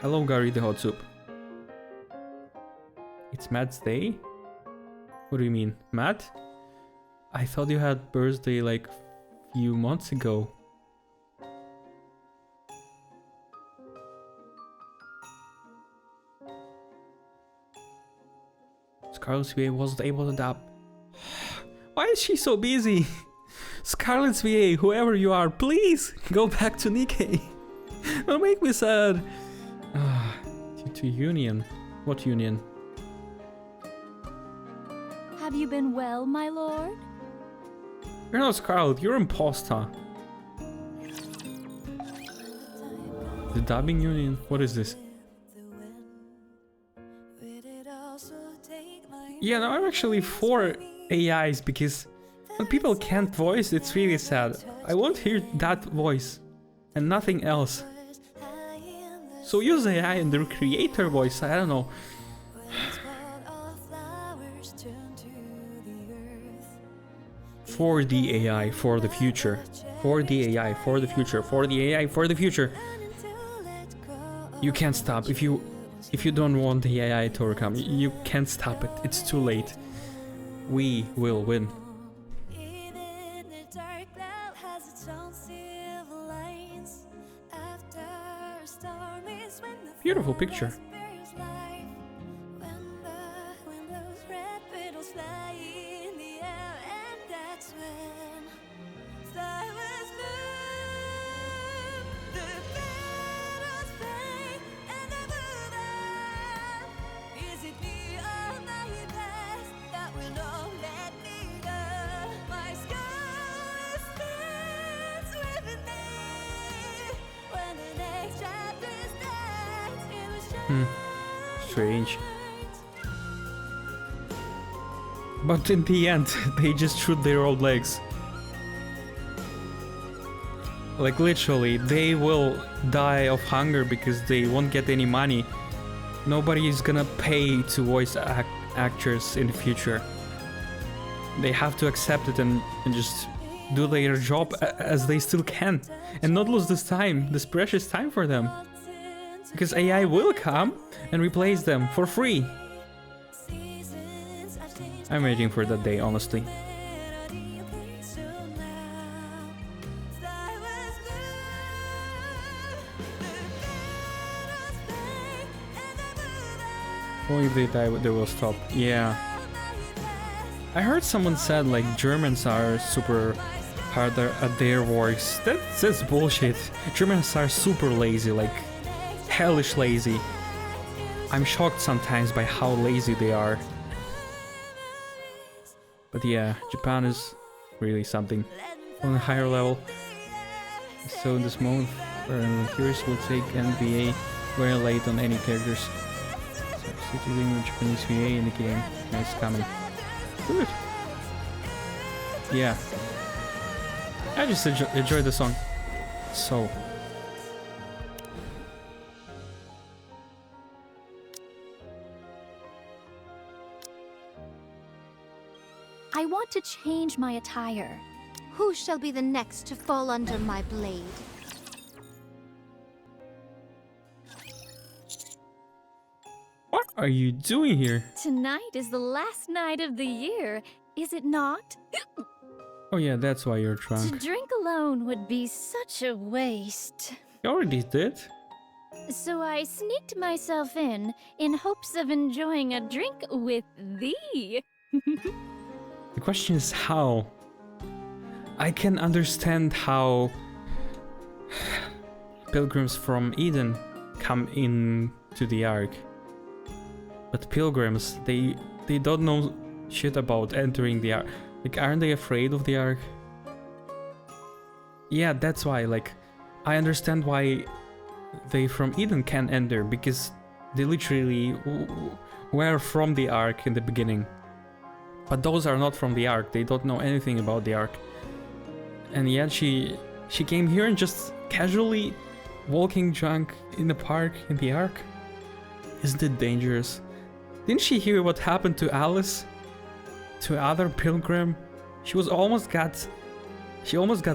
Hello, Gary the Hot Soup. It's Matt's day? What do you mean? Matt? I thought you had birthday like a few months ago. Scarlet's VA wasn't able to adapt. Why is she so busy? Scarlet's VA, whoever you are, please go back to Nikke. Don't make me sad. To union. What union? Have you been well, my lord? You're not Scarlet, you're imposter. The dubbing union? What is this? Yeah, no, I'm actually for AIs because when people can't voice, it's really sad. I won't hear that voice and nothing else. So use AI and the creator voice, I don't know. For the AI, for the future. For the AI, for the future. For the AI, for the future. You can't stop. If you don't want the AI to overcome, you can't stop it. It's too late. We will win. Beautiful picture. Strange. But in the end, they just shoot their old legs. Like literally, they will die of hunger because they won't get any money. Nobody is gonna pay to voice actors in the future. They have to accept it and just do their job as they still can. And not lose this time, this precious time for them. Because AI will come and replace them for free. I'm waiting for that day, honestly. Only if they die, they will stop. Yeah. I heard someone said like Germans are super hard at their voice. That's bullshit. Germans are super lazy, like hellish lazy. I'm shocked sometimes by how lazy they are. But yeah, Japan is really something on a higher level. So in this moment, viewers will take NBA very late on any characters. So substituting Japanese VA in the game. Nice coming. Good. Yeah. I just enjoyed the song. So. I want to change my attire. Who shall be the next to fall under my blade? What are you doing here? Tonight is the last night of the year, is it not? Oh yeah, that's why you're To drunk. drink alone would be such a waste. You already did? So I sneaked myself in hopes of enjoying a drink with thee. The question is how? I can understand how pilgrims from Eden come into the Ark. But pilgrims, they don't know shit about entering the Ark. Like, aren't they afraid of the Ark? Yeah, that's why, like, I understand why they from Eden can enter, because they literally were from the Ark in the beginning. But those are not from the Ark, they don't know anything about the Ark. And yet she came here and just casually walking drunk in the park in the Ark. Isn't it dangerous? Didn't she hear what happened to Alice? To other pilgrim? She almost got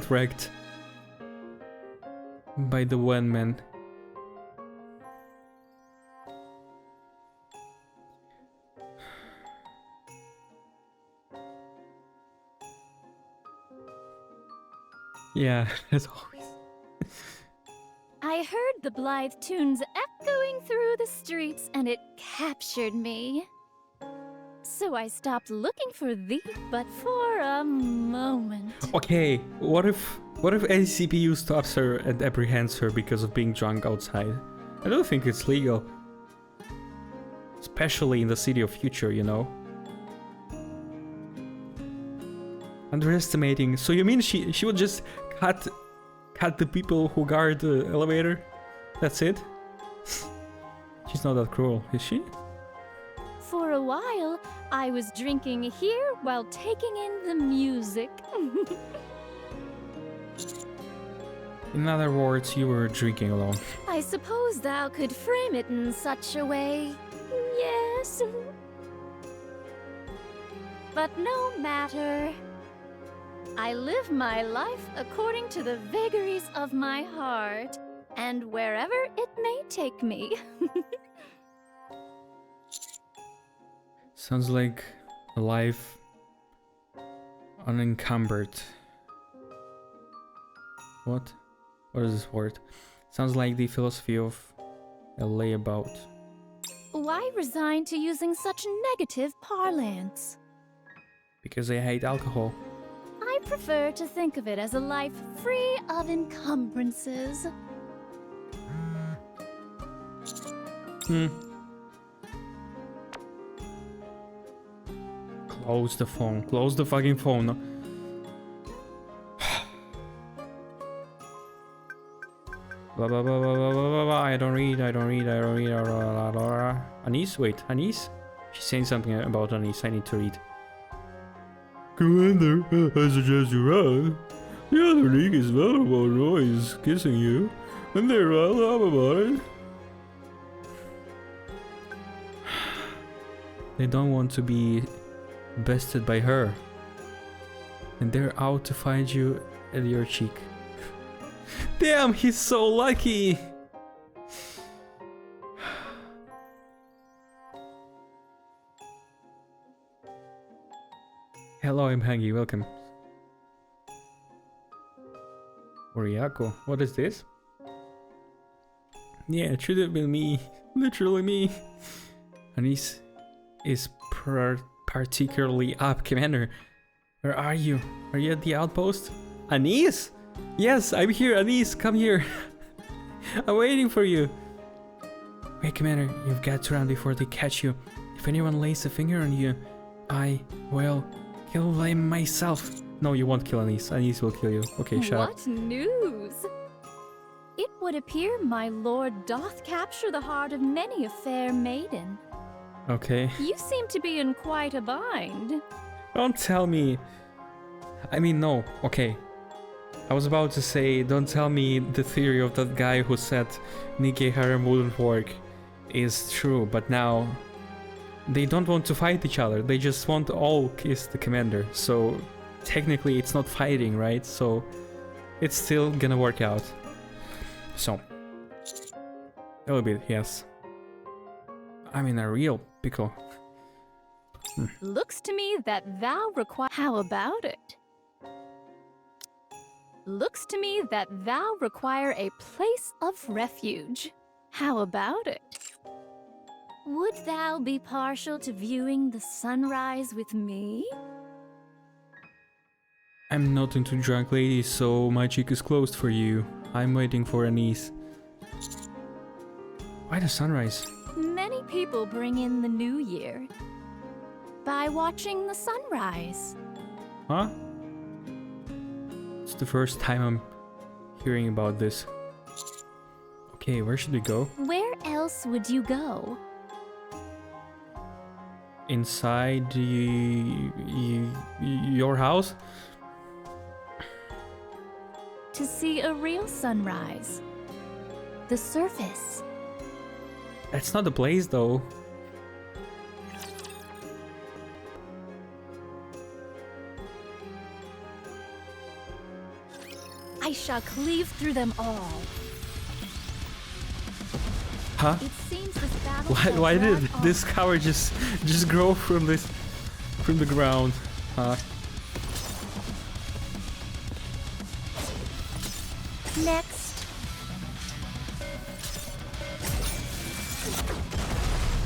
wrecked by the Wenman. Yeah, as always. I heard the blithe tunes echoing through the streets and it captured me. So I stopped looking for thee, but for a moment. Okay, what if any CPU stops her and apprehends her because of being drunk outside? I don't think it's legal. Especially in the City of Future, you know? underestimating. So you mean she would just cut the people who guard the elevator? That's it? She's not that cruel, is she? For a while, I was drinking here while taking in the music. In other words, you were drinking alone. I suppose thou could frame it in such a way. Yes. But no matter. I live my life according to the vagaries of my heart, and wherever it may take me. Sounds like a life unencumbered. What? What is this word? Sounds like the philosophy of a layabout. Why resign to using such negative parlance? Because I hate alcohol. I prefer to think of it as a life free of encumbrances. Close the phone. Close the fucking phone. Blah, blah, blah, blah, blah, blah, blah. I don't read. Anise? Wait, Anise? She's saying something about Anise. I need to read. Commander, I suggest you run. The other league is vulnerable. Roy is kissing you, and they're all up about it. They don't want to be bested by her, and they're out to find you at your cheek. Damn, he's so lucky! Hello, I'm Hangi, welcome. Oriako, what is this? Yeah, it should have been me. Literally me. Anise is particularly up, Commander. Where are you? Are you at the outpost? Anise? Yes, I'm here, Anise, come here. I'm waiting for you. Wait, Commander, you've got to run before they catch you. If anyone lays a finger on you, I will kill them myself. No, you won't kill Anise. Anise will kill you. Okay, shut up. What news? It would appear my lord doth capture the heart of many a fair maiden. Okay. You seem to be in quite a bind. Don't tell me. I mean, no. Okay. I was about to say, don't tell me the theory of that guy who said Nikke harem wouldn't work is true, but now they don't want to fight each other. They just want to all kiss the commander. So technically it's not fighting, right? So it's still gonna work out. So a little bit, yes. I'm in a real pickle. Looks to me that thou require. How about it? Looks to me that thou require a place of refuge. How about it? Would thou be partial to viewing the sunrise with me? I'm not into drunk ladies, so my cheek is closed for you. I'm waiting for Anise. Why the sunrise? Many people bring in the new year by watching the sunrise. Huh? It's the first time I'm hearing about this. Okay, where should we go? Where else would you go? Inside your house? To see a real sunrise. The surface. That's not the place though. I shall cleave through them all. Huh? It seems this battle Why shall did drag this on. cover just grow from the ground? Huh? Next.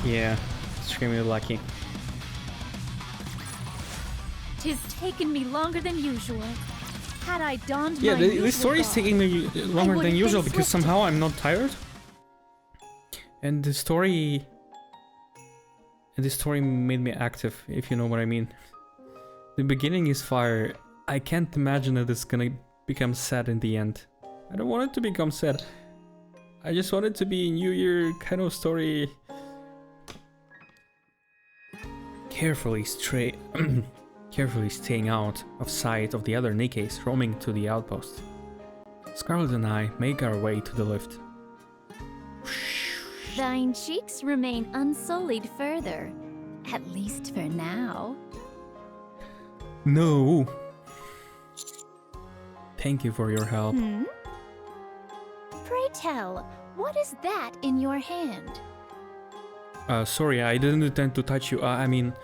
Yeah, extremely lucky. Tis taken me longer than usual. Had I donned Yeah, my the story is garb, taking me longer would than have usual been because swift. somehow I'm not tired. And the story made me active, if you know what I mean. The beginning is fire. I can't imagine that it's gonna become sad in the end. I don't want it to become sad. I just want it to be a New Year kind of story. Carefully staying out of sight of the other Nikkes roaming to the outpost. Scarlet and I make our way to the lift. Thine cheeks remain unsullied further. At least for now. No! Thank you for your help. Pray tell, what is that in your hand? Sorry, I didn't intend to touch you. I mean...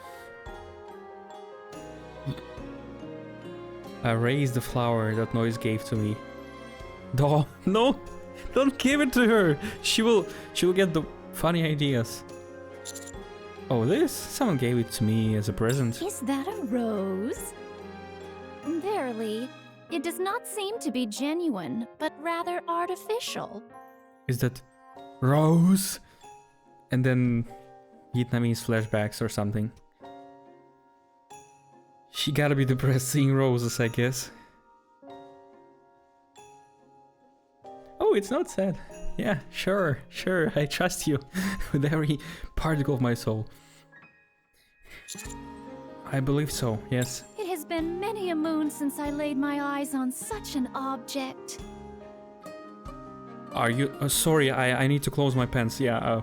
I raised the flower that noise gave to me. No, no! Don't give it to her! She'll get the funny ideas. Oh, this? Someone gave it to me as a present. Is that a rose? Verily, it does not seem to be genuine, but rather artificial. Is that Rose? And then Vietnamese flashbacks or something. She gotta be depressed seeing roses, I guess. Oh, it's not sad. Yeah, sure, I trust you with every particle of my soul. I believe so, yes. It has been many a moon since I laid my eyes on such an object. Are you... sorry, I need to close my pants, yeah,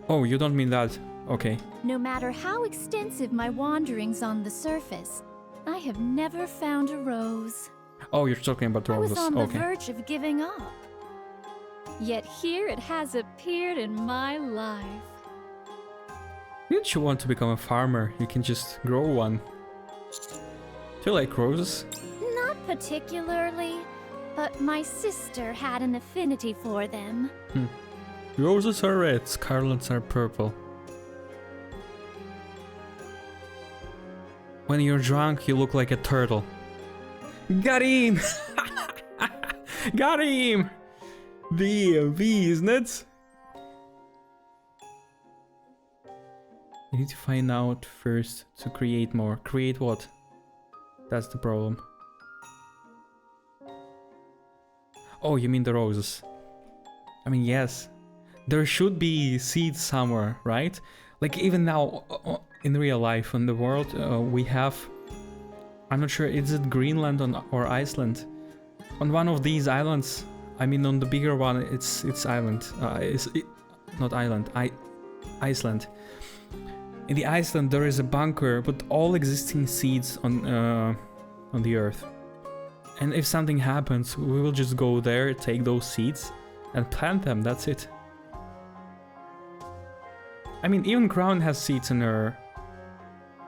oh, you don't mean that. Okay. No matter how extensive my wanderings on the surface, I have never found a rose. Oh, you're talking about roses, I was on the okay. verge of giving up. Yet here it has appeared in my life. Didn't you want to become a farmer? You can just grow one. Do you like roses? Not particularly, but my sister had an affinity for them. Roses are red, scarlets are purple. When you're drunk, you look like a turtle. Got him! Got him! V, isn't it? You need to find out first to create more. Create what? That's the problem. Oh, you mean the roses. I mean, yes. There should be seeds somewhere, right? Like even now, in real life, in the world, we have... I'm not sure, is it Greenland or Iceland? On one of these islands, I mean on the bigger one, it's island. Not island, Iceland. In the Iceland there is a bunker with all existing seeds on the earth. And if something happens, we will just go there, take those seeds and plant them, that's it. I mean, even Crown has seeds in her.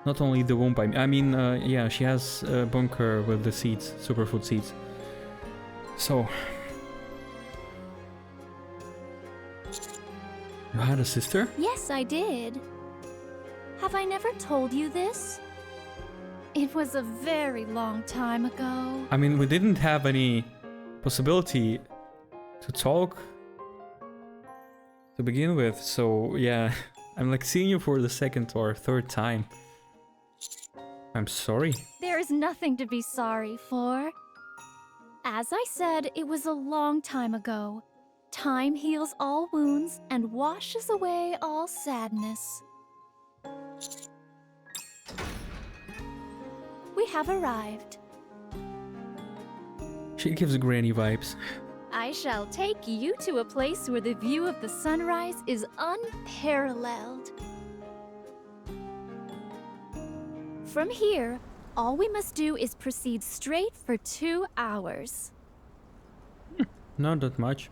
Not only the womb, I mean, yeah, she has a bunker with the seeds, superfood seeds. So... You had a sister? Yes, I did. Have I never told you this? It was a very long time ago. I mean, we didn't have any possibility to talk to begin with, so yeah, I'm like seeing you for the second or third time. I'm sorry. There is nothing to be sorry for. As I said, it was a long time ago. Time heals all wounds and washes away all sadness. We have arrived. She gives granny vibes. I shall take you to a place where the view of the sunrise is unparalleled. From here, all we must do is proceed straight for 2 hours. Not that much.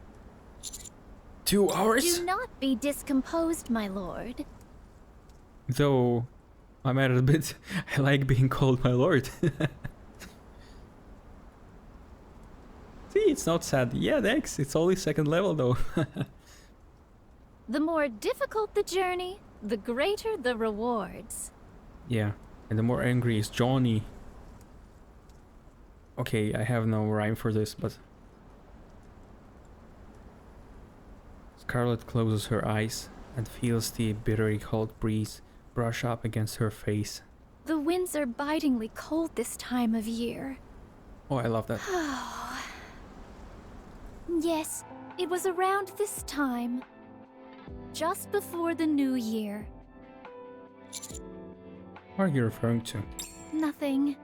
2 hours? Do not be discomposed, my lord. Though, I'm at it a bit. I like being called my lord. See, it's not sad. Yeah, thanks. It's only second level though. The more difficult the journey, the greater the rewards. Yeah, and the more angry is Johnny. Okay, I have no rhyme for this, but... Scarlet closes her eyes and feels the bitterly cold breeze brush up against her face. The winds are bitingly cold this time of year. Oh, I love that. Yes, it was around this time. Just before the new year. What are you referring to? Nothing.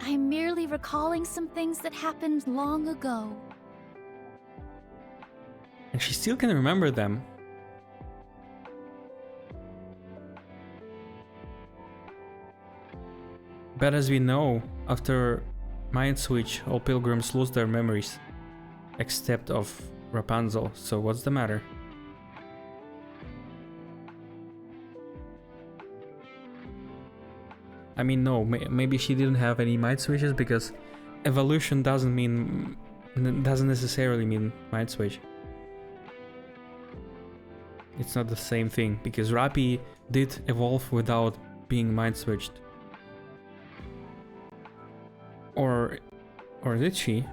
I'm merely recalling some things that happened long ago. And she still can remember them. But as we know, after Mind Switch, all pilgrims lose their memories. Except of Rapunzel, so what's the matter? I mean, no, maybe she didn't have any mind switches because evolution doesn't necessarily mean mind switch. It's not the same thing because Rappi did evolve without being mind switched. Or did she?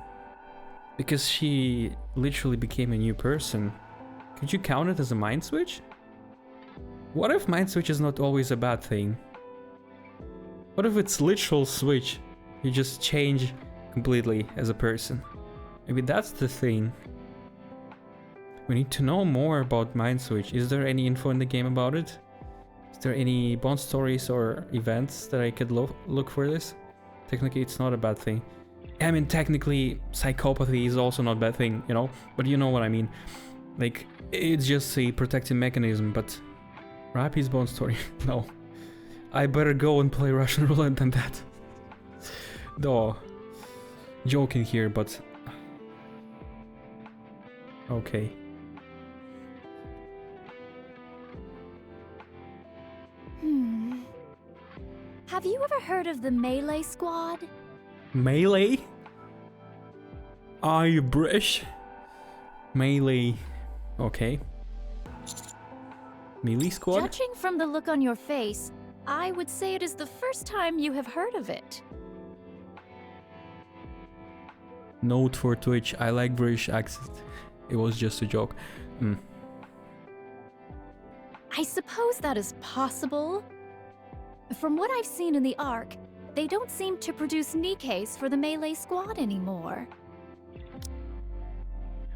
Because she literally became a new person. Could you count it as a mind switch? What if mind switch is not always a bad thing? What if it's literal switch? You just change completely as a person. Maybe that's the thing. We need to know more about Mind Switch. Is there any info in the game about it? Is there any Bond stories or events that I could look for this? Technically, it's not a bad thing. I mean, technically, psychopathy is also not a bad thing, you know? But you know what I mean. Like, it's just a protective mechanism, but... Rappi's Bond story? No. I better go and play Russian roulette than that. No. Joking here, but... Okay. Have you ever heard of the Melee Squad? Melee? Are you British? Melee. Okay. Melee Squad? Judging from the look on your face, I would say it is the first time you have heard of it. Note for Twitch, I like British accent. It was just a joke. I suppose that is possible. From what I've seen in the Ark, they don't seem to produce Nikkes for the Melee Squad anymore.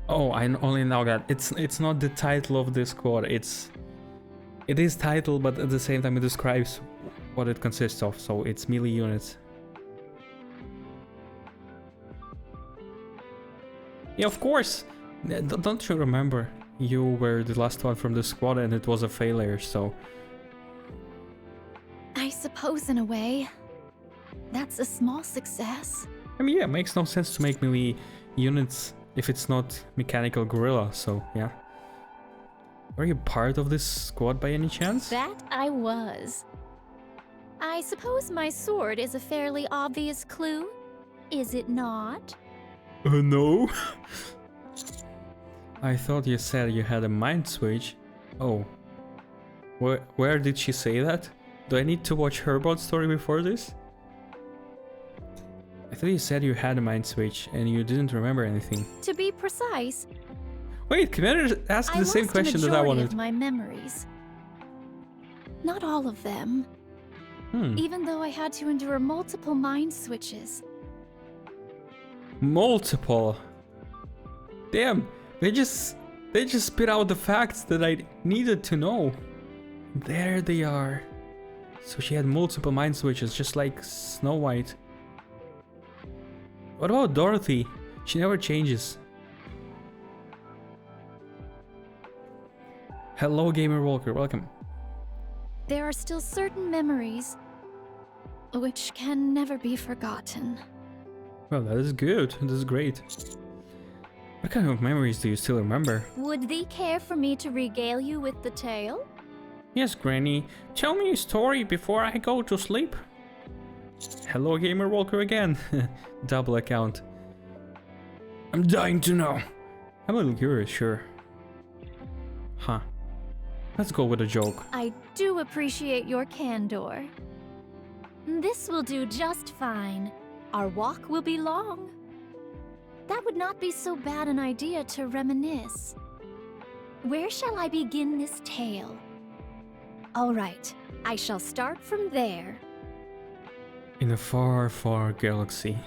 Oh, I only know that. It's not the title of the squad, it is title, but at the same time it describes what it consists of, so it's melee units. Yeah, of course! Don't you remember? You were the last one from the squad and it was a failure, so... I suppose in a way, that's a small success. I mean, yeah, it makes no sense to make melee units if it's not mechanical gorilla, so yeah. Were you part of this squad by any chance? That I was. I suppose my sword is a fairly obvious clue, is it not? No. I thought you said you had a mind switch. Oh. Where did she say that? Do I need to watch her Bond story before this? I thought you said you had a mind switch and you didn't remember anything. To be precise, Wait, can I ask the same question that I wanted? of my memories. Not all of them. Even though I had to endure multiple mind switches. Multiple. Damn, they just spit out the facts that I needed to know. There they are. So she had multiple mind switches, just like Snow White. What about Dorothy? She never changes. Hello, Gamer Walker, welcome. There are still certain memories which can never be forgotten. Well, that is good. That is great. What kind of memories do you still remember? Would thee care for me to regale you with the tale? Yes, Granny. Tell me a story before I go to sleep. Hello, Gamer Walker again. Double account. I'm dying to know. I'm a little curious, sure. Huh. Let's go with a joke. I do appreciate your candor. This will do just fine. Our walk will be long. That would not be so bad an idea to reminisce. Where shall I begin this tale? All right, I shall start from there. In a far, far galaxy.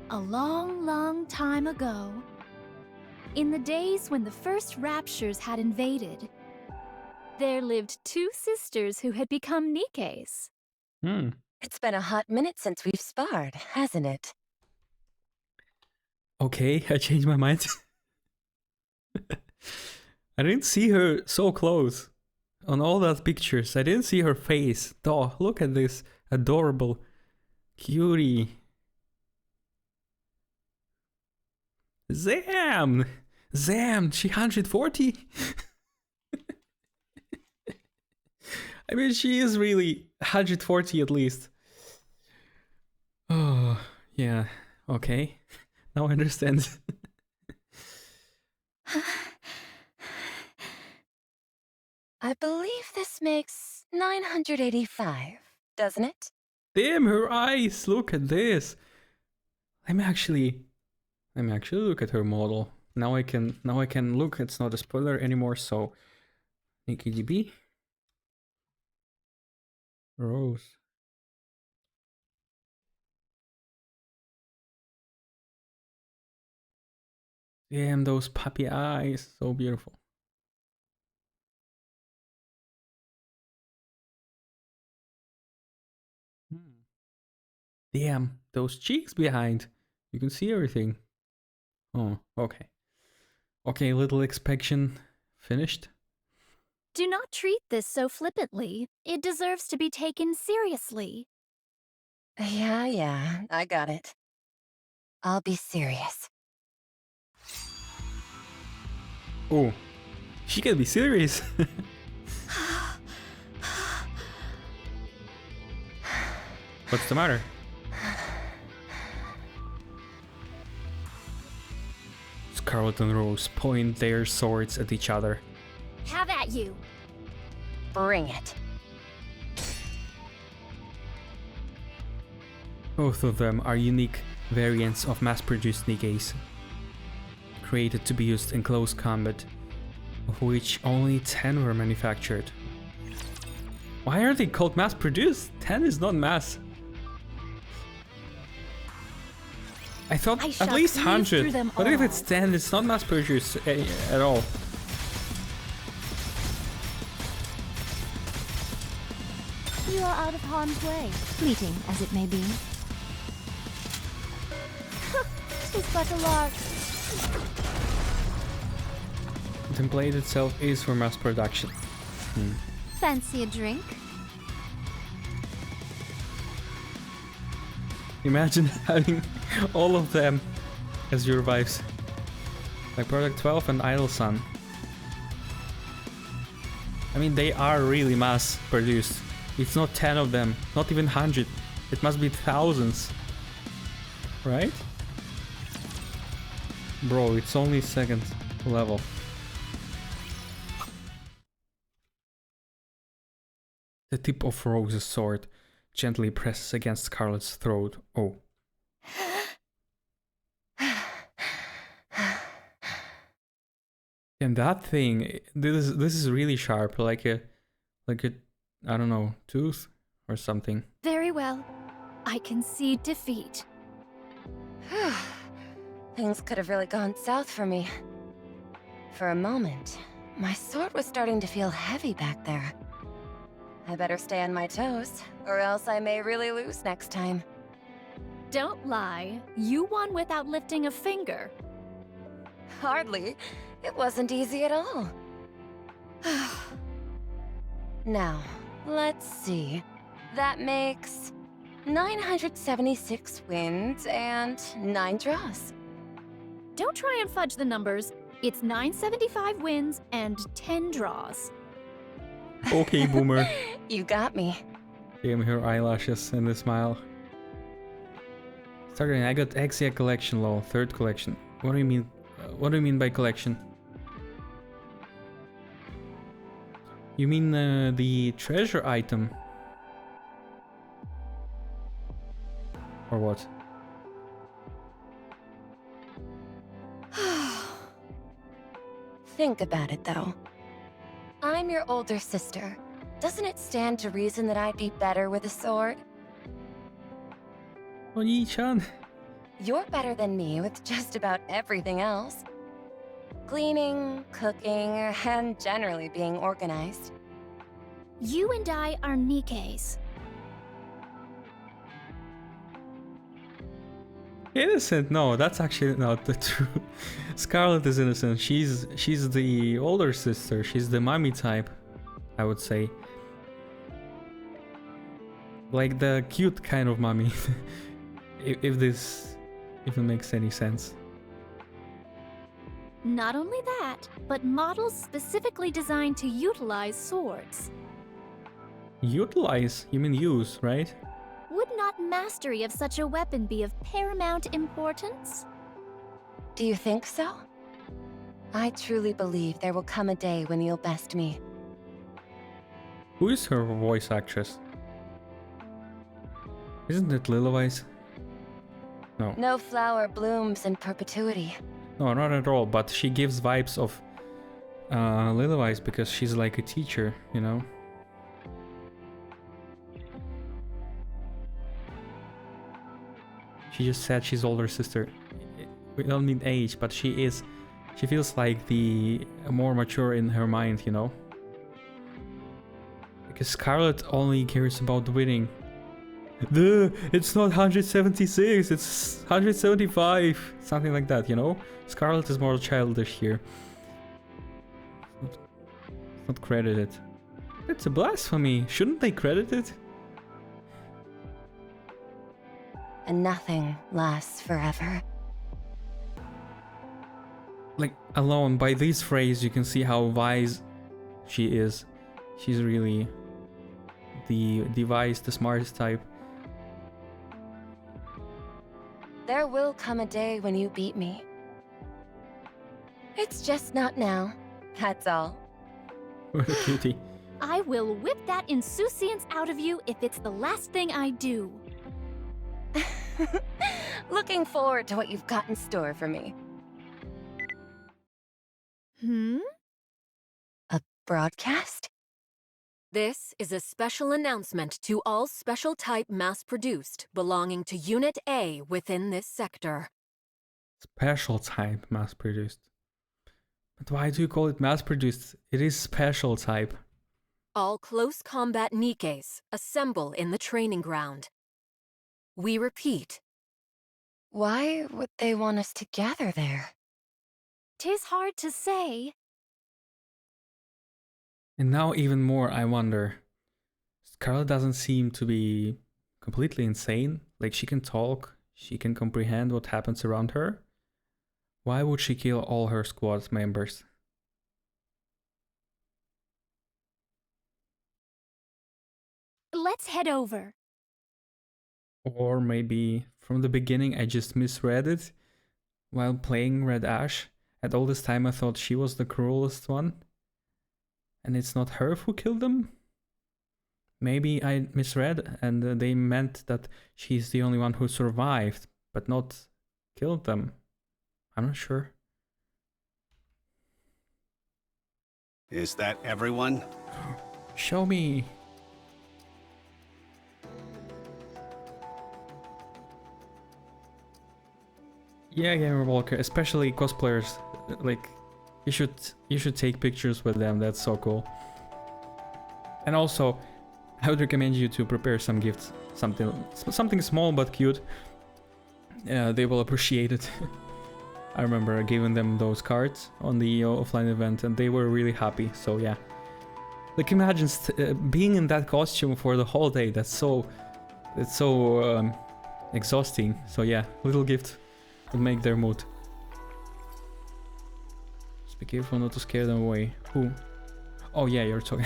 A long, long time ago, in the days when the first raptures had invaded, there lived two sisters who had become Nikkes. Hmm. It's been a hot minute since we've sparred, hasn't it? Okay, I changed my mind. I didn't see her so close. On all those pictures, I didn't see her face. Oh, look at this adorable cutie. Zam! Zam, she 140? I mean, she is really 140 at least. Oh, yeah, okay. Now I understand. I believe this makes 985, doesn't it? Damn, her eyes! Look at this! Let me actually look at her model. Now I can look. It's not a spoiler anymore. So, Nikke DB, Rose. Damn, those puppy eyes, so beautiful. Damn, those cheeks behind. You can see everything. Oh, okay. Okay, little inspection finished. Do not treat this so flippantly. It deserves to be taken seriously. Yeah, I got it. I'll be serious. Oh, she can be serious. What's the matter? Scarlet and Rose point their swords at each other. Have at you. Bring it. Both of them are unique variants of mass-produced Nikkes, created to be used in close combat, of which only 10 were manufactured. Why are they called mass-produced? 10 is not mass. I thought I at shall least cleave 100. through them What if all. it's 10? It's not mass-produced at all. You are out of harm's way, fleeting as it may be. 'Tis but a lark. The blade itself is for mass production. Fancy a drink? Imagine having all of them as your wives. Like Product 12 and Idle Sun. I mean, they are really mass produced. It's not 10 of them, not even 100. It must be thousands. Right? Bro, it's only second level. The tip of Rose's sword gently presses against Scarlet's throat. Oh. And that thing, this is really sharp, like a I don't know, tooth or something. Very well. I concede defeat. Things could have really gone south for me. For a moment, my sword was starting to feel heavy back there. I better stay on my toes, or else I may really lose next time. Don't lie. You won without lifting a finger. Hardly. It wasn't easy at all. Now, let's see. That makes 976 wins and 9 draws. Don't try and fudge the numbers. It's 975 wins and 10 draws. Okay, boomer. You got me. Damn, her eyelashes and the smile. Starting, I got Exia collection lol, third collection. What do you mean? What do you mean by collection? You mean the treasure item? Or what? Think about it, though. I'm your older sister, doesn't it stand to reason that I'd be better with a sword? Oni-chan. You're better than me with just about everything else. Cleaning, cooking, and generally being organized. You and I are Nikkes. Innocent? No, that's actually not the truth. Scarlet is innocent. She's the older sister. She's the mommy type, I would say. Like the cute kind of mommy. if this even makes any sense. Not only that, but models specifically designed to utilize swords. Utilize? You mean use, right? Would not mastery of such a weapon be of paramount importance? Do you think so? I truly believe there will come a day when you'll best me. Who is her voice actress? Isn't it Lilywise? No. No flower blooms in perpetuity. No, not at all, but she gives vibes of Lilywise because she's like a teacher, you know? She just said she's older sister. We don't mean age, but she is. She feels like the more mature in her mind, you know? Because Scarlet only cares about winning. Duh, it's not 176, it's 175. Something like that, you know? Scarlet is more childish here. It's not credited. It's a blasphemy. Shouldn't they credit it? And nothing lasts forever. Like, alone by this phrase you can see how wise she is. She's really the wise, the smartest type. There will come a day when you beat me. It's just not now. That's all. What a cutie. I will whip that insouciance out of you if it's the last thing I do. Looking forward to what you've got in store for me. A broadcast? This is a special announcement to all special type mass-produced belonging to Unit A within this sector. Special type mass-produced. But why do you call it mass-produced? It is special type. All close combat Nikkes assemble in the training ground. We repeat. Why would they want us to gather there? 'Tis hard to say. And now even more I wonder. Scarlet doesn't seem to be completely insane. Like, she can talk, she can comprehend what happens around her. Why would she kill all her squad members? Let's head over. Or maybe from the beginning I just misread it while playing Red Ash. And all this time I thought she was the cruelest one. And it's not her who killed them? Maybe I misread and they meant that she's the only one who survived, but not killed them. I'm not sure. Is that everyone? Show me! Yeah, Gamer Walker, especially cosplayers, like, you should take pictures with them. That's so cool. And also, I would recommend you to prepare some gifts, something small but cute. They will appreciate it. I remember giving them those cards on the offline event, and they were really happy. So yeah, like, imagine being in that costume for the whole day. That's so exhausting. So yeah, little gift would make their mood. Just be careful not to scare them away. Who? Oh yeah, you're talking.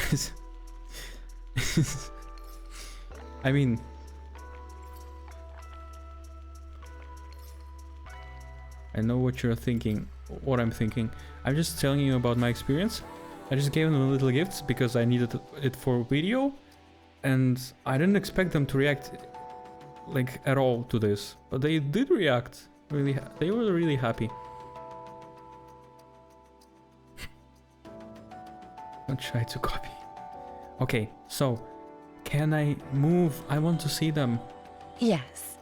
I mean, I know what you're thinking, what I'm thinking. I'm just telling you about my experience. I just gave them little gifts because I needed it for video, and I didn't expect them to react like at all to this, but they did react. Really, they were really happy. Don't try to copy. Okay, so can I move? I want to see them. Yes.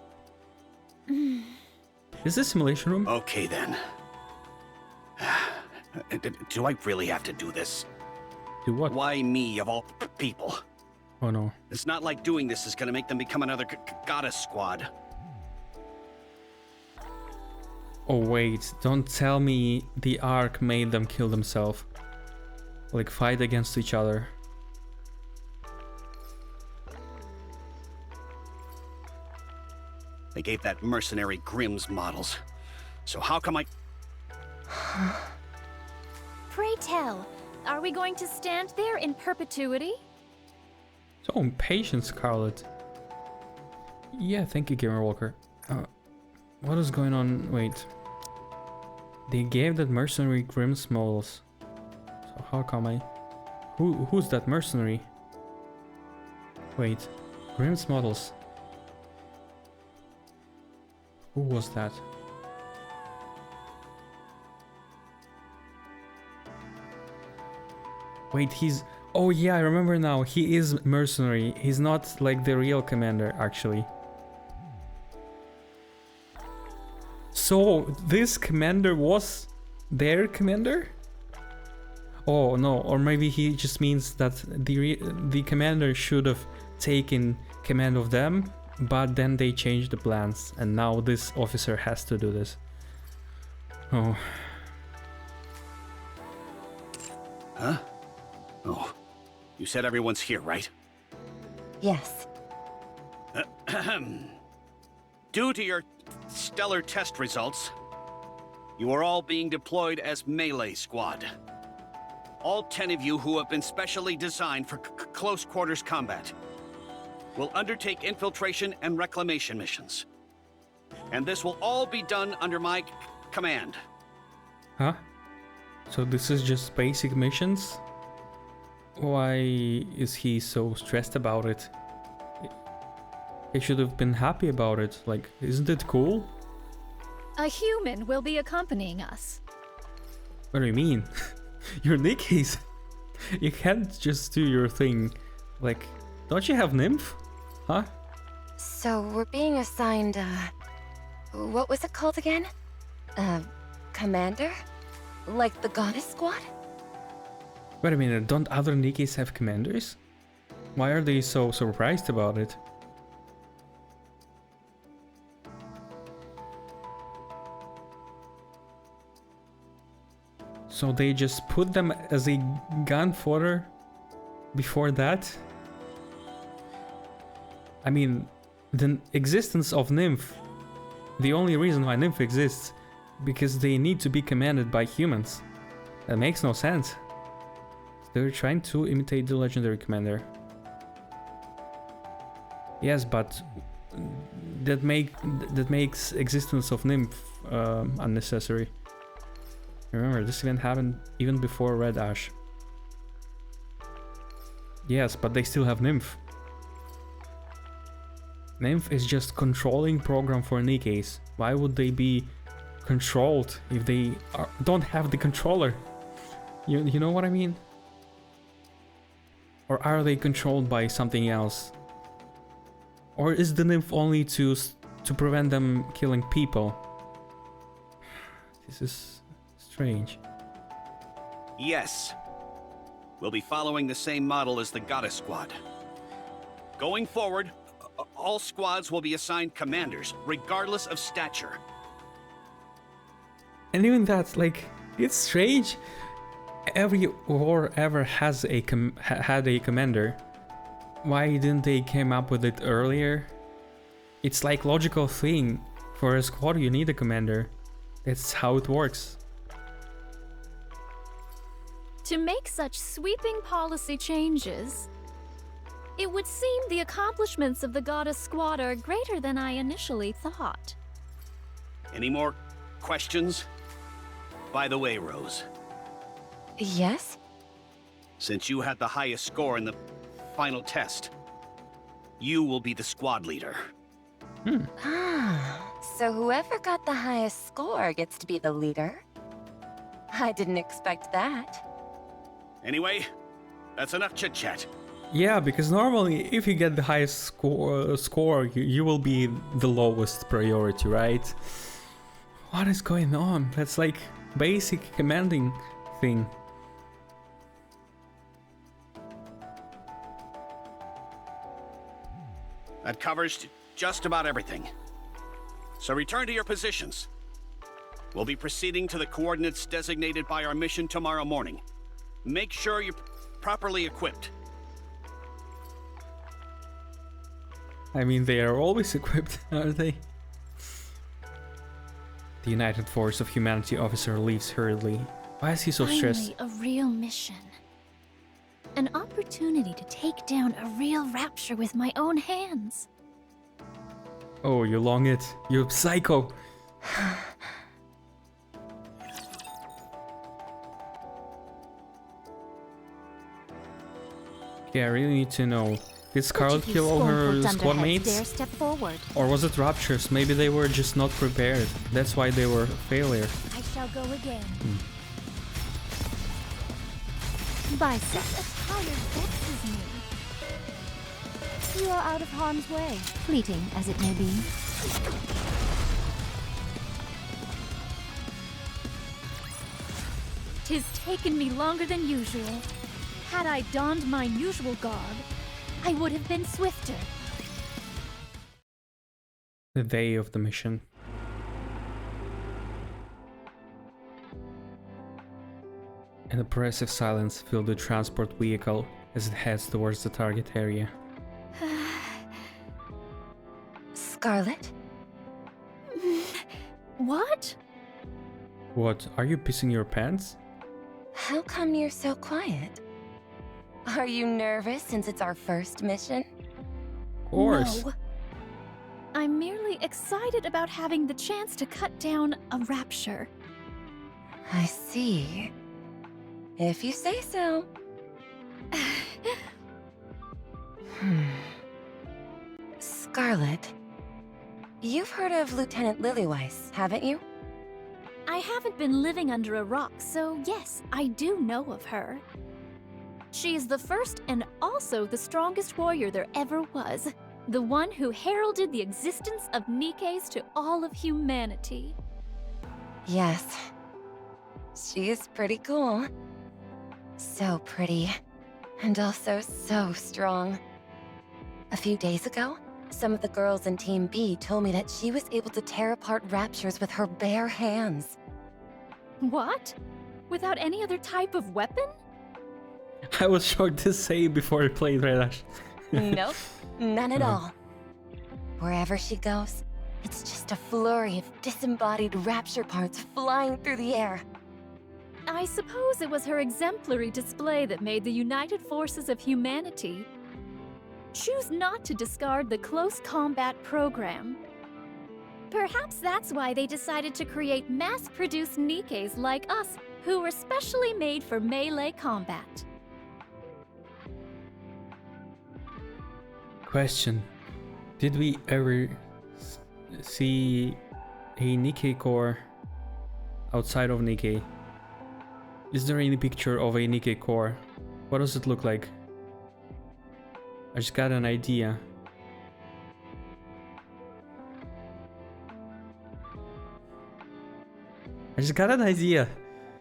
Is this simulation room? Okay then. Do I really have to do this? Do what? Why me of all people? Oh no. It's not like doing this is gonna make them become another goddess squad. Oh wait, don't tell me the Ark made them kill themselves. Like fight against each other. They gave that mercenary Grimm's models. So how come I... Pray tell, are we going to stand there in perpetuity? So impatient, Scarlet. Yeah, thank you, Gamer Walker. What is going on? Wait. They gave that mercenary Grimm's models. So how come I... Who's that mercenary? Wait. Grimm's models. Who was that? Wait, he's... Oh yeah, I remember now. He is mercenary. He's not like the real commander, actually. So, this commander was their commander? Oh no, or maybe he just means that the commander should have taken command of them, but then they changed the plans, and now this officer has to do this. Oh. Huh? Oh. You said everyone's here, right? Yes. Due to your stellar test results, you are all being deployed as melee squad. All 10 of you who have been specially designed for close quarters combat will undertake infiltration and reclamation missions. And this will all be done under my command. Huh? So this is just basic missions? Why is he so stressed about it? He should have been happy about it. Like, isn't it cool? A human will be accompanying us. What do you mean? You're Nikke's. You can't just do your thing. Like, don't you have Nymph? Huh? So we're being assigned, what was it called again? Commander? Like the goddess squad? Wait a minute, don't other Nikkes have commanders? Why are they so surprised about it? So they just put them as a gun fodder before that? I mean, the existence of Nymph, the only reason why Nymph exists, because they need to be commanded by humans. That makes no sense. They're trying to imitate the legendary commander. Yes, but that makes existence of Nymph unnecessary. Remember, this event happened even before Red Ash. Yes, but they still have Nymph. Nymph is just controlling program for Nikkes. Why would they be controlled if they don't have the controller? You know what I mean? Or are they controlled by something else? Or is the Nymph only to prevent them killing people? This is strange. Yes. We'll be following the same model as the goddess squad. Going forward, all squads will be assigned commanders, regardless of stature. And even that, like, it's strange. Every war ever has had a commander. Why didn't they came up with it earlier? It's like logical thing. For a squad you need a commander. That's how it works. To make such sweeping policy changes, it would seem the accomplishments of the goddess squad are greater than I initially thought. Any more questions? By the way, Rose, Yes? since you had the highest score in the final test, you will be the squad leader. Ah, so whoever got the highest score gets to be the leader? I didn't expect that. Anyway, that's enough chit-chat. Yeah, because normally if you get the highest score, you will be the lowest priority, right? What is going on? That's like basic commanding thing. That covers just about everything. So return to your positions. We'll be proceeding to the coordinates designated by our mission tomorrow morning. Make sure you're properly equipped. I mean, they are always equipped, aren't they? The United Force of Humanity officer leaves hurriedly. Why is he so stressed? Finally, a real mission. An opportunity to take down a real rapture with my own hands. Oh, you long it. You psycho. Yeah, I really need to know. Did Scarlet kill all her squad mates? Dare step forward. Or was it Raptures? Maybe they were just not prepared. That's why they were a failure. I shall go again. Bicep. As tired vexes me. You are out of harm's way. Fleeting as it may be. 'Tis taken me longer than usual. Had I donned my usual garb, I would have been swifter. The day of the mission. An oppressive silence filled the transport vehicle as it heads towards the target area. Scarlet? What? What, are you pissing your pants? How come you're so quiet? Are you nervous since it's our first mission? Of course. No. I'm merely excited about having the chance to cut down a rapture. I see. If you say so. Scarlet, you've heard of Lieutenant Lilyweiss, haven't you? I haven't been living under a rock, so yes, I do know of her. She is the first and also the strongest warrior there ever was. The one who heralded the existence of Nikkes to all of humanity. Yes. She is pretty cool. So pretty. And also so strong. A few days ago, some of the girls in Team B told me that she was able to tear apart raptures with her bare hands. What? Without any other type of weapon? I was shocked to say before I played Red Ash. Nope, none at all. Wherever she goes, it's just a flurry of disembodied rapture parts flying through the air. I suppose it was her exemplary display that made the United Forces of Humanity choose not to discard the close combat program. Perhaps that's why they decided to create mass-produced Nikkes like us, who were specially made for melee combat. Question. Did we ever see a Nikke core outside of Nikke? Is there any picture of a Nikke core? What does it look like? I just got an idea.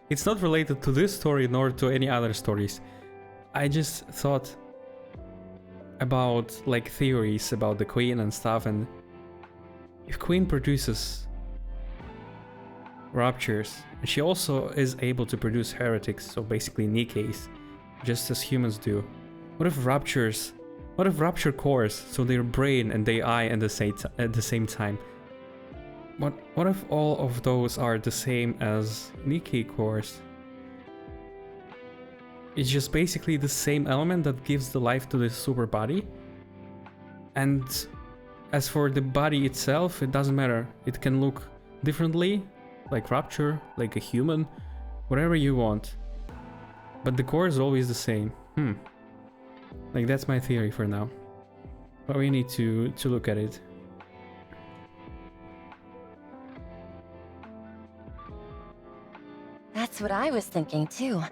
It's not related to this story nor to any other stories. I just thought about like theories about the Queen and stuff, and if Queen produces raptures, and she also is able to produce heretics, so basically Nikkes, just as humans do. What if rapture cores, so their brain and their eye at the same time? What if all of those are the same as Nikke cores? It's just basically the same element that gives the life to the super body. And as for the body itself, it doesn't matter. It can look differently, like Rapture, like a human, whatever you want. But the core is always the same. Like, that's my theory for now. But we need to look at it. That's what I was thinking too.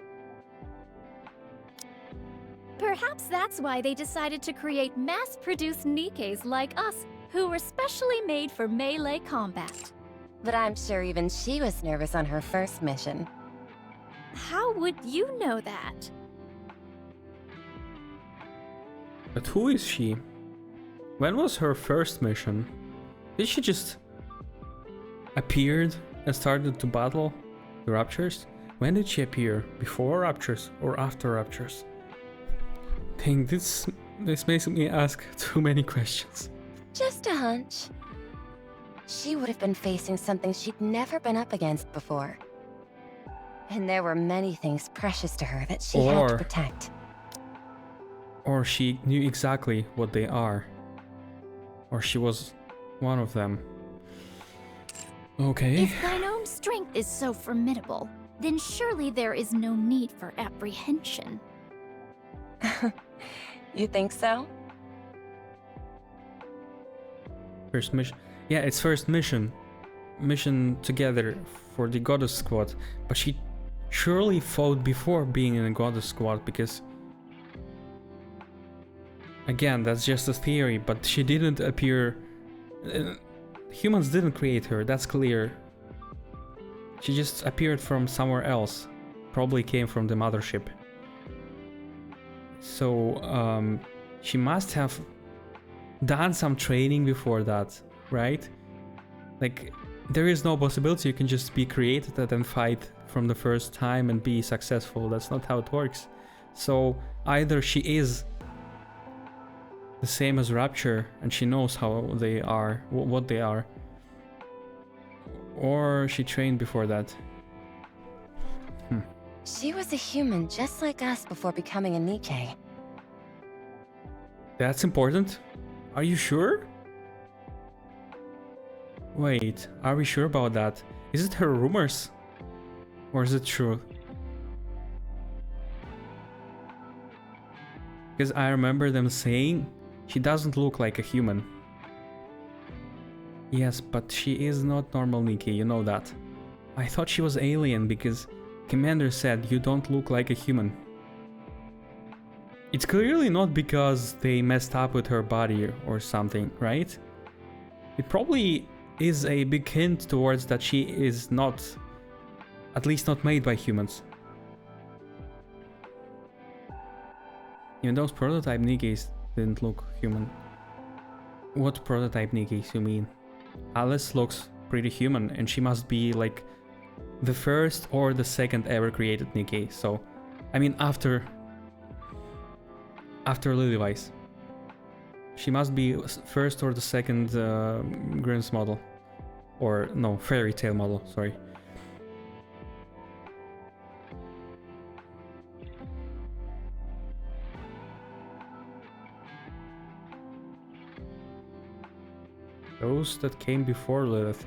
Perhaps that's why they decided to create mass-produced Nikkes like us, who were specially made for melee combat. But I'm sure even she was nervous on her first mission. How would you know that? But who is she? When was her first mission? Did she just appeared and started to battle the Raptures? When did she appear? Before Raptures or after Raptures? Dang, this makes me ask too many questions. Just a hunch. She would have been facing something she'd never been up against before. And there were many things precious to her that she had to protect. Or she knew exactly what they are. Or she was one of them. Okay. If thine own strength is so formidable, then surely there is no need for apprehension. You think so? First mission. Yeah, it's first mission. Mission together for the Goddess Squad. But she surely fought before being in a Goddess Squad because... Again, that's just a theory, but she didn't appear... humans didn't create her, that's clear. She just appeared from somewhere else. Probably came from the mothership. So, she must have done some training before that, right? Like, there is no possibility you can just be created and then fight from the first time and be successful. That's not how it works. So, either she is the same as Rapture and she knows how they are, what they are, or she trained before that. She was a human just like us before becoming a Nikke. That's important? Are you sure? Wait, are we sure about that? Is it her rumors? Or is it true? Because I remember them saying she doesn't look like a human. Yes, but she is not normal Nikke, you know that. I thought she was alien because Commander said you don't look like a human. It's clearly not because they messed up with her body or something, right? It probably is a big hint towards that she is not, at least not made by humans. Even those prototype Nikkes didn't look human. What prototype Nikkes you mean? Alice looks pretty human and she must be like the first or the second ever created Nikke. So, I mean after Lilywise. She must be first or the second Grimm's model. Or no, Fairy Tail model, sorry. Those that came before Lilith.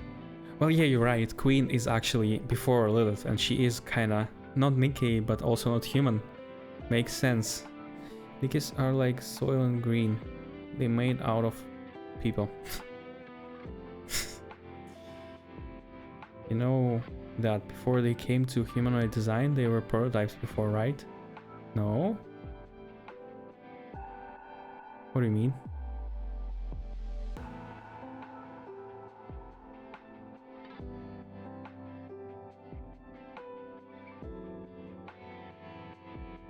Well, yeah, you're right. Queen is actually before Lilith, and she is kinda not Nikke, but also not human. Makes sense. Nikkes are like soil and green. They made out of people. You know that before they came to humanoid design, they were prototypes before, right? No? What do you mean?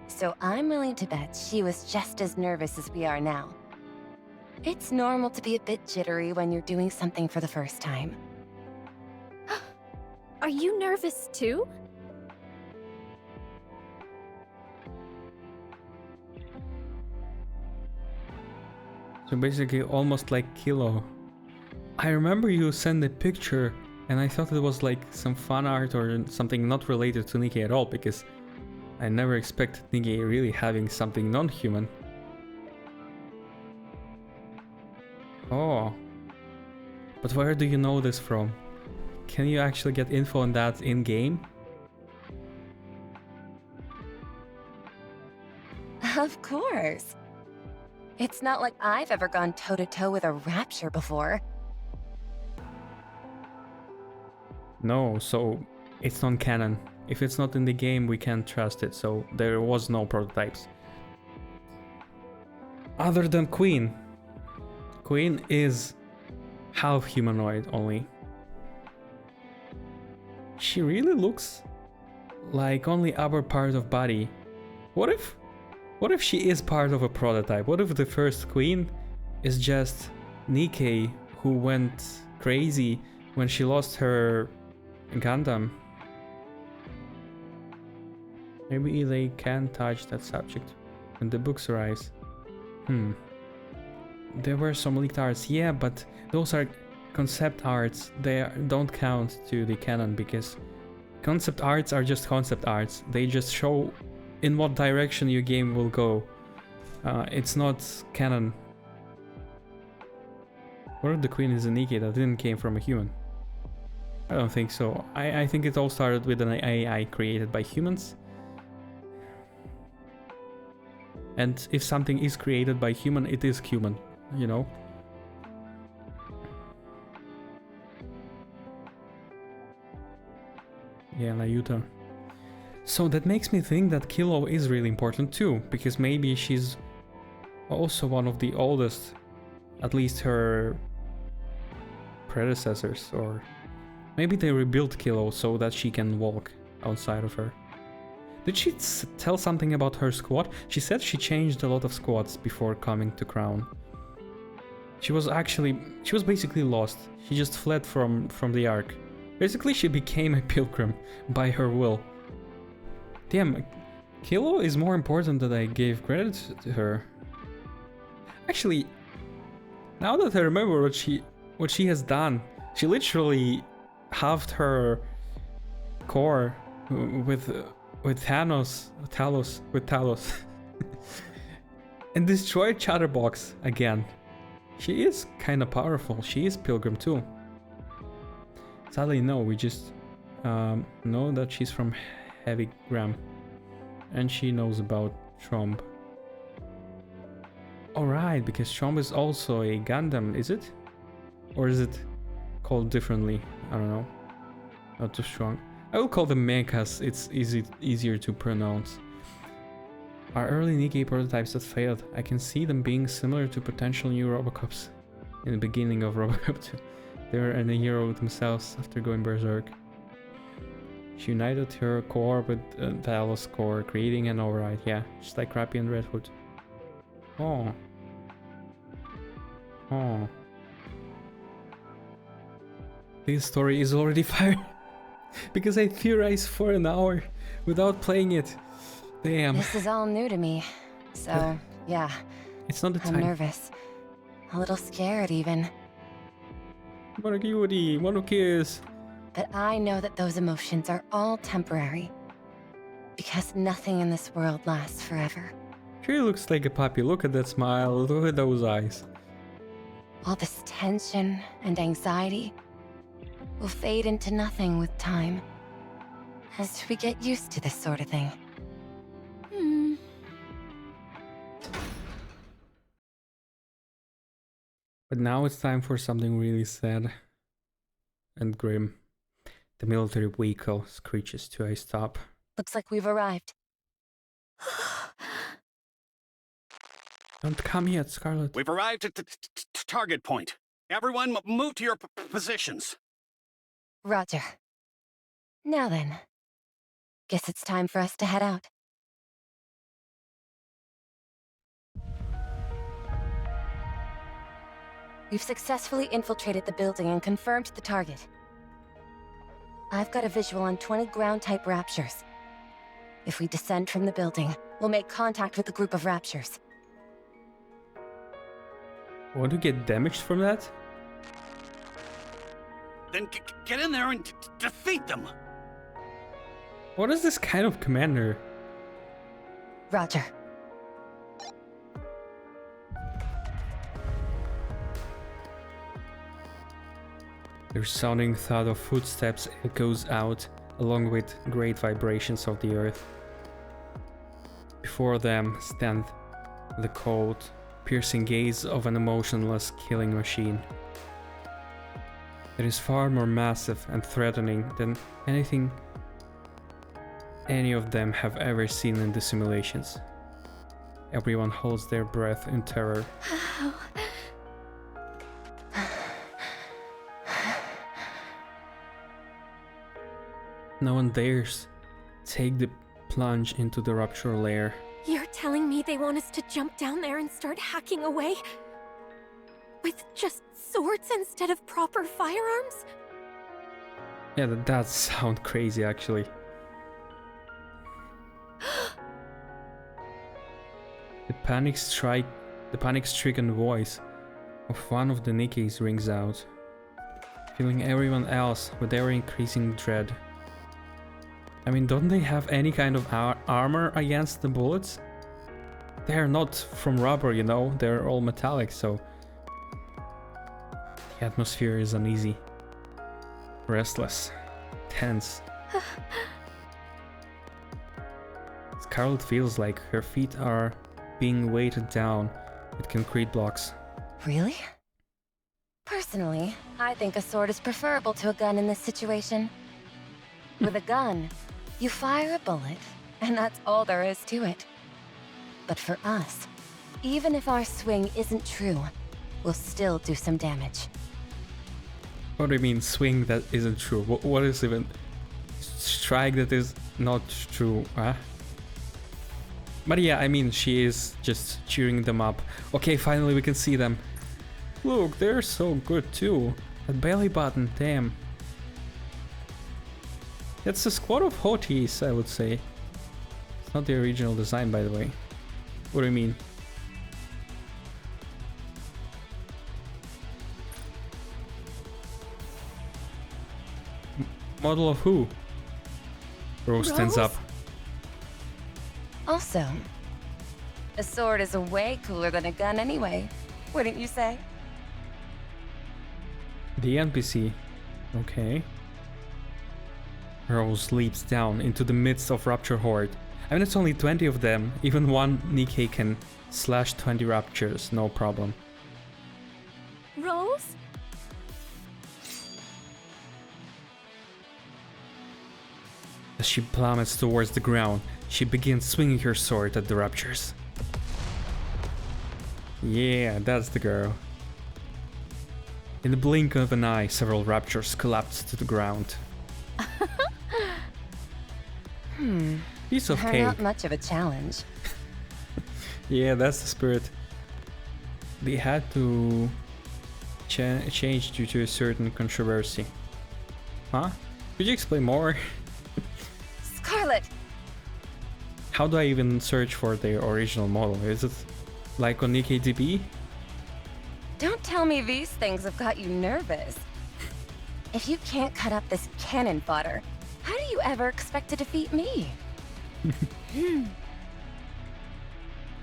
So I'm willing to bet she was just as nervous as we are now. It's normal to be a bit jittery when you're doing something for the first time. Are you nervous too? So basically almost like Kilo. I remember you sent a picture and I thought it was like some fan art or something not related to Nikke at all, because I never expected Nikke really having something non-human. Oh. But where do you know this from? Can you actually get info on that in-game? Of course. It's not like I've ever gone toe-to-toe with a Rapture before. No, so it's non-canon. If it's not in the game, we can't trust it, so there was no prototypes. Other than Queen. Queen is half humanoid only. She really looks like only upper part of body. What if she is part of a prototype? What if the first Queen is just Nikke, who went crazy when she lost her Gundam? Maybe they can touch that subject when the books arise. There were some leaked arts, yeah, but those are concept arts. They don't count to the canon because concept arts are just concept arts. They just show in what direction your game will go. It's not canon. What if the Queen is a Nikke that didn't came from a human? I don't think so. I think it all started with an AI created by humans. And if something is created by human, it is human, you know? Yeah, Layuta. So that makes me think that Kilo is really important too, because maybe she's also one of the oldest, at least her predecessors, or maybe they rebuilt Kilo so that she can walk outside of her. Did she tell something about her squad? She said she changed a lot of squads before coming to Crown. She was basically lost. She just fled from the Ark. Basically, she became a pilgrim by her will. Damn, Kilo is more important than I gave credit to her. Actually, now that I remember what she has done, she literally halved her core with Talos, and destroyed Chatterbox again. She is kinda powerful. She is Pilgrim too. Sadly, no, we just know that she's from Heavy Gram, and she knows about Tromb. Alright, because Tromb is also a Gundam, is it? Or is it called differently? I don't know. Not too strong. I will call them mechas, it's easier to pronounce. Our early Nikke prototypes that failed, I can see them being similar to potential new Robocops in the beginning of Robocop 2. They were a hero themselves after going berserk. She united her core with Talos' core, creating an override, yeah, just like Rappy and Red Hood. Oh. Oh. This story is already fired. Because I theorized for an hour without playing it. Damn. This is all new to me, so yeah. It's not the time. I'm nervous. A little scared even. Wanna cutie, wanna kiss. But I know that those emotions are all temporary. Because nothing in this world lasts forever. She looks like a puppy. Look at that smile, look at those eyes. All this tension and anxiety will fade into nothing with time. As we get used to this sort of thing. But now it's time for something really sad and grim. The military vehicle screeches to a stop. Looks like we've arrived. Don't come yet, Scarlet. We've arrived at the target point. Everyone move to your positions. Roger. Now then. Guess it's time for us to head out. We've successfully infiltrated the building and confirmed the target. I've got a visual on 20 ground-type Raptures. If we descend from the building, we'll make contact with a group of Raptures. Want to get damaged from that? Then get in there and defeat them! What is this kind of commander? Roger. The resounding thud of footsteps echoes out, along with great vibrations of the earth. Before them stand the cold, piercing gaze of an emotionless killing machine. It is far more massive and threatening than anything any of them have ever seen in the simulations. Everyone holds their breath in terror. No one dares take the plunge into the rupture layer. You're telling me they want us to jump down there and start hacking away? With just swords instead of proper firearms? Yeah, that does sound crazy, actually. The panic-stricken voice of one of the Nikkes rings out, filling everyone else with ever-increasing dread. I mean, don't they have any kind of armor against the bullets? They're not from rubber, you know, they're all metallic, so the atmosphere is uneasy, restless, tense. Scarlet feels like her feet are being weighted down with concrete blocks. Really? Personally, I think a sword is preferable to a gun in this situation. With a gun, you fire a bullet, and that's all there is to it. But for us, even if our swing isn't true, we'll still do some damage. What do you mean, swing that isn't true? What is even strike that is not true, huh? But yeah, I mean, she is just cheering them up. Okay, finally we can see them. Look, they're so good too. That belly button, damn. That's a squad of hotties, I would say. It's not the original design, by the way. What do you mean? Model of who? Rose stands up. Also, a sword is way cooler than a gun anyway, wouldn't you say? The NPC. Okay. Rose leaps down into the midst of Rapture Horde. I mean, it's only 20 of them. Even one Nikke can slash 20 Raptures, no problem. Rose? As she plummets towards the ground, she begins swinging her sword at the Raptures. Yeah, that's the girl. In the blink of an eye, several Raptures collapse to the ground. Piece of They're cake. not much of a challenge. Yeah, that's the spirit. They had to change due to a certain controversy. Huh? Could you explain more? Scarlet! How do I even search for the original model? Is it like on NikkeDB? Don't tell me these things have got you nervous. If you can't cut up this cannon fodder, how do you ever expect to defeat me?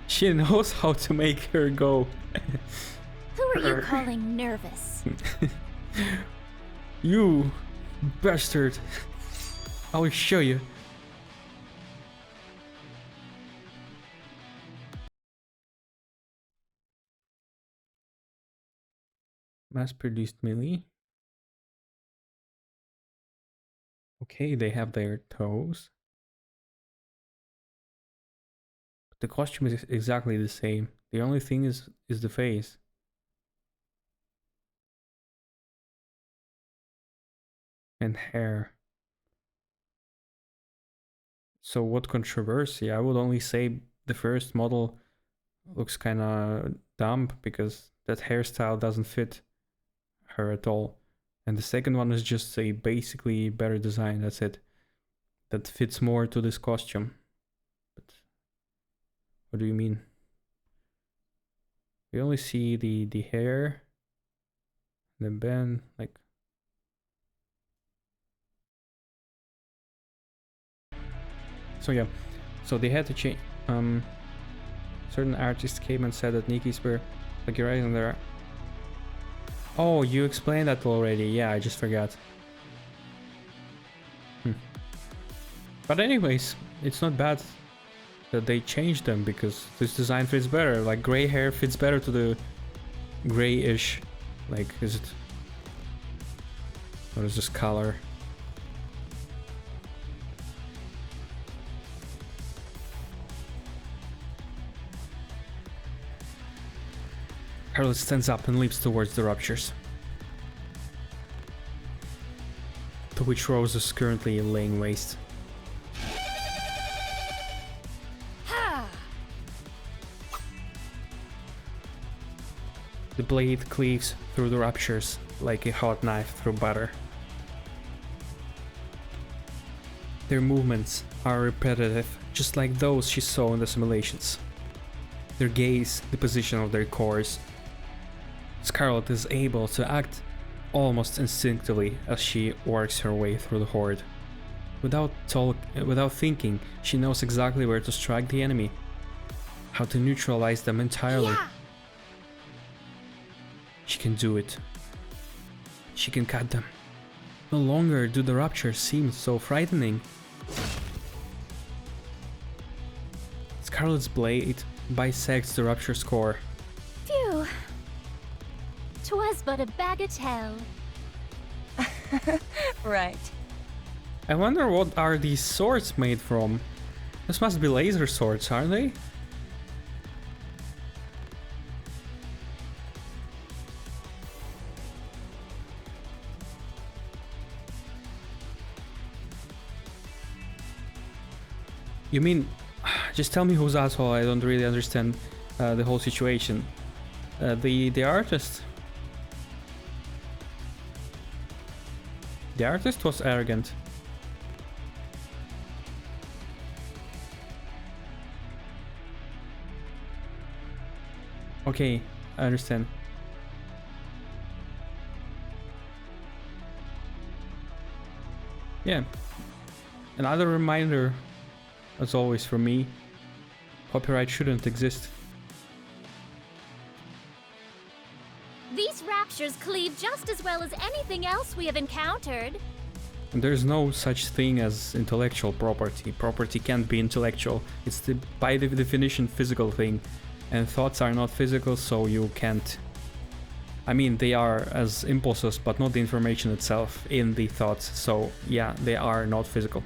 She knows how to make her go. Who are you calling nervous? You bastard. I will show you. Mass-produced melee. Okay, they have their toes. The costume is exactly the same. The only thing is the face. And hair. So what controversy? I would only say the first model looks kinda dumb because that hairstyle doesn't fit her at all. And the second one is just a basically better design, that's it. That fits more to this costume. But what do you mean? We only see the hair, the band, like. So yeah, so they had to change. Certain artists came and said that Nikkes were plagiarizing their. Oh, you explained that already. Yeah, I just forgot. But anyways, it's not bad that they changed them because this design fits better. Like gray hair fits better to the grayish. Like, is it? What is this color? Scarlet stands up and leaps towards the ruptures, to which Rose is currently laying waste. The blade cleaves through the ruptures like a hot knife through butter. Their movements are repetitive, just like those she saw in the simulations. Their gaze, the position of their cores. Scarlet is able to act almost instinctively as she works her way through the horde. Without thinking, she knows exactly where to strike the enemy, how to neutralize them entirely. Yeah. She can do it. She can cut them. No longer do the ruptures seem so frightening. Scarlet's blade bisects the rupture's core. Phew. 'Twas but a bagatelle. Right. I wonder what are these swords made from? This must be laser swords, aren't they? You mean, just tell me who's asshole, I don't really understand the whole situation. The artist? The artist was arrogant. Okay, I understand. Yeah. Another reminder, as always for me, copyright shouldn't exist. These raptures cleave just as well as anything else we have encountered. And there's no such thing as intellectual property. Property can't be intellectual. It's by the definition physical thing. And thoughts are not physical, so you can't... I mean, they are as impulses, but not the information itself in the thoughts. So yeah, they are not physical.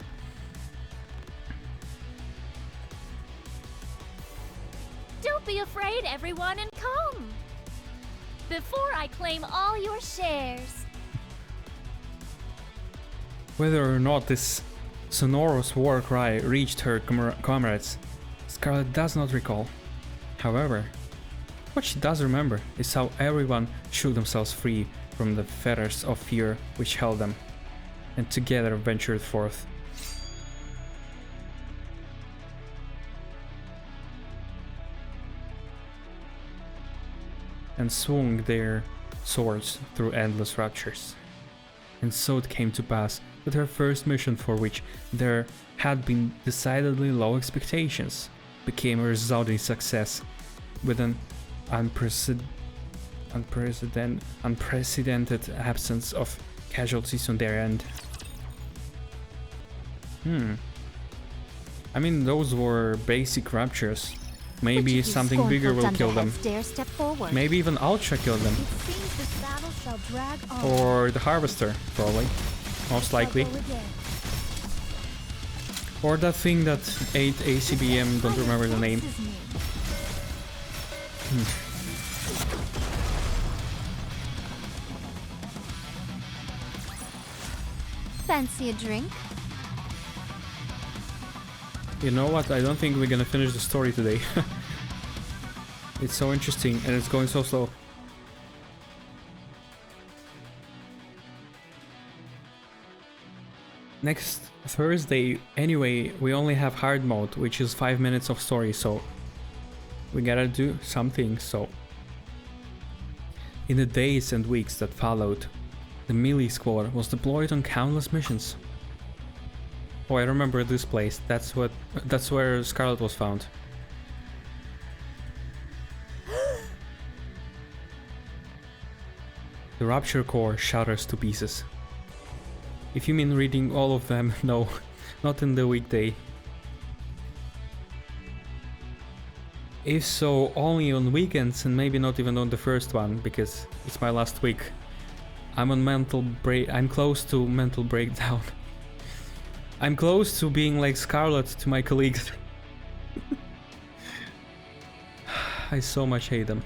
Don't be afraid, everyone, and come! Before I claim all your shares. Whether or not this sonorous war cry reached her comrades, Scarlet does not recall. However, what she does remember is how everyone shook themselves free from the fetters of fear which held them, and together ventured forth. And swung their swords through endless ruptures. And so it came to pass that her first mission, for which there had been decidedly low expectations, became a resounding success, with an unprecedented absence of casualties on their end. I mean, those were basic ruptures. Maybe something bigger will kill them. Step forward. Maybe even Ultra kill them. It seems this battle shall drag on. Or the Harvester, probably. Most likely. Or that thing that ate ACBM, don't remember the name. Fancy a drink? You know what? I don't think we're gonna finish the story today. It's so interesting and it's going so slow. Next Thursday, anyway, we only have hard mode, which is 5 minutes of story, so we gotta do something, so... In the days and weeks that followed, the melee squad was deployed on countless missions. Oh, I remember this place. That's where Scarlet was found. The Rupture Core shatters to pieces. If you mean reading all of them, no, not in the weekday. If so, only on weekends and maybe not even on the first one, because it's my last week. I'm on mental break. I'm close to mental breakdown. I'm close to being like Scarlet to my colleagues. I so much hate them.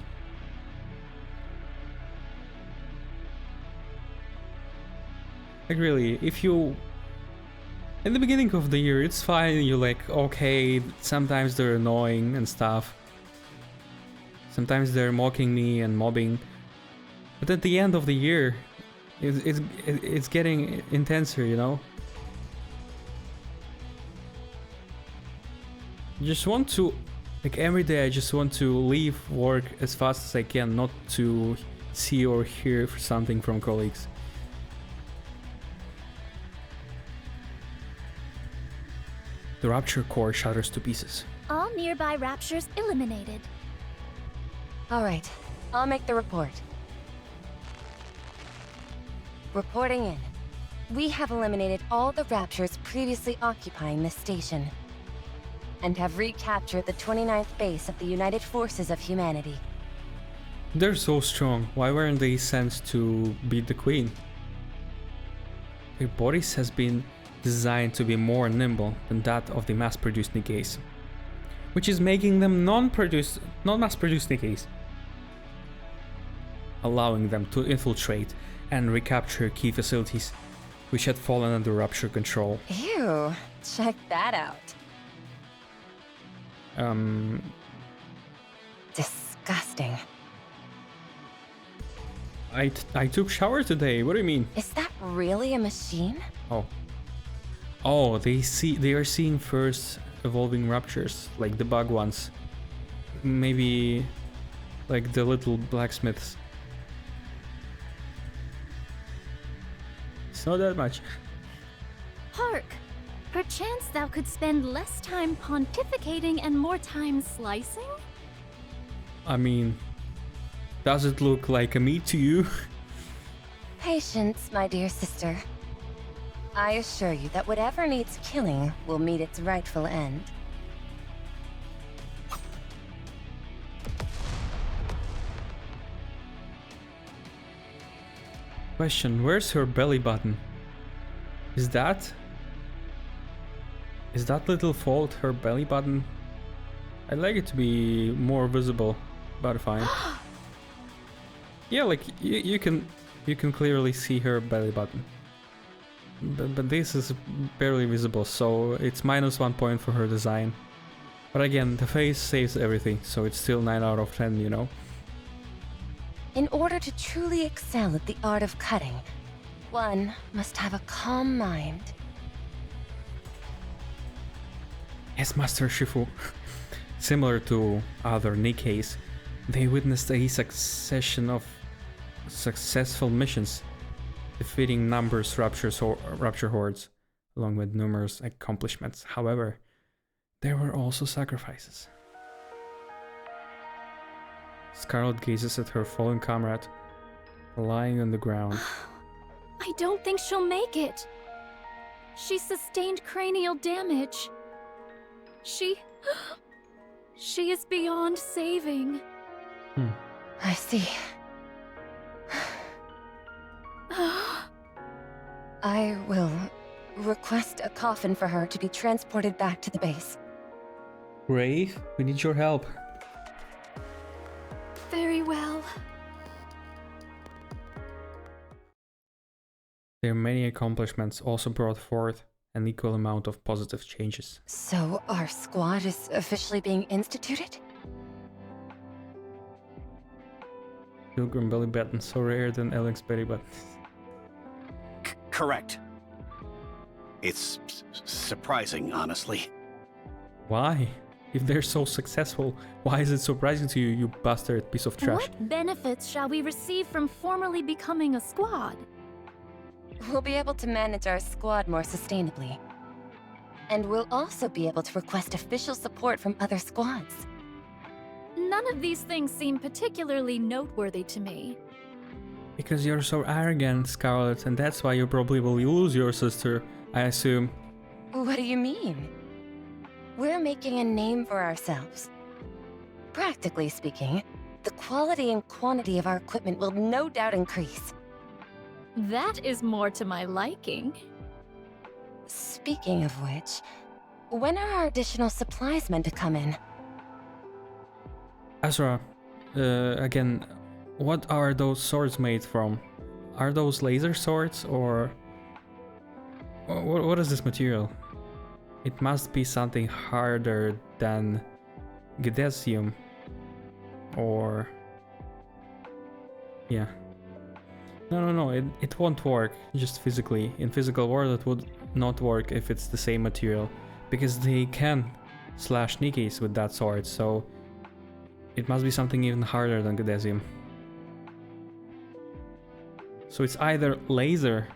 Like really, if you... In the beginning of the year, it's fine, you're like, okay, sometimes they're annoying and stuff. Sometimes they're mocking me and mobbing. But at the end of the year, it's getting intenser, you know? Just want to... Like every day I just want to leave work as fast as I can, not to see or hear something from colleagues. The Rapture core shatters to pieces. All nearby raptures eliminated. Alright, I'll make the report. Reporting in. We have eliminated all the raptures previously occupying this station, and have recaptured the 29th base of the United Forces of Humanity. They're so strong, why weren't they sent to beat the Queen? Their bodies has been designed to be more nimble than that of the mass-produced Nikkes, which is making them non-mass-produced Nikkes, allowing them to infiltrate and recapture key facilities which had fallen under Rapture control. Ew, check that out. Disgusting. I took shower today, what do you mean? Is that really a machine? Oh, they are seeing first evolving raptures, like the bug ones. Maybe like the little blacksmiths. It's not that much. Hark! Perchance thou could spend less time pontificating and more time slicing? I mean, does it look like a meat to you? Patience, my dear sister. I assure you that whatever needs killing will meet its rightful end. Question, where's her belly button? Is that little fold her belly button? I'd like it to be more visible, but fine. Yeah, like you can clearly see her belly button. But this is barely visible, so it's -1 point for her design. But again, the face saves everything, so it's still 9 out of 10, you know? In order to truly excel at the art of cutting, one must have a calm mind. Yes, Master Shifu. Similar to other Nikkes, they witnessed a succession of successful missions, defeating numerous rapture hordes, along with numerous accomplishments. However, there were also sacrifices. Scarlet gazes at her fallen comrade, lying on the ground. I don't think she'll make it. She sustained cranial damage. She is beyond saving. I see. I will request a coffin for her to be transported back to the base. Ray, we need your help. Very well. Their many accomplishments also brought forth an equal amount of positive changes. So our squad is officially being instituted? Pilgrim belly button, so rare than Alex belly button. Correct. It's surprising, honestly. Why? If they're so successful, why is it surprising to you, you bastard piece of trash? What benefits shall we receive from formally becoming a squad? We'll be able to manage our squad more sustainably. And we'll also be able to request official support from other squads. None of these things seem particularly noteworthy to me. Because you're so arrogant, Scarlet, and that's why you probably will lose your sister, I assume. What do you mean? We're making a name for ourselves. Practically speaking, the quality and quantity of our equipment will no doubt increase. That is more to my liking. Speaking of which, when are our additional supplies meant to come in? Azra, again, what are those swords made from? Are those laser swords or What is this material? It must be something harder than Gedesium. Or... yeah. No, it won't work just physically. In physical world it would not work if it's the same material. Because they can slash Nikkes with that sword, so... it must be something even harder than Gedesium. So it's either laser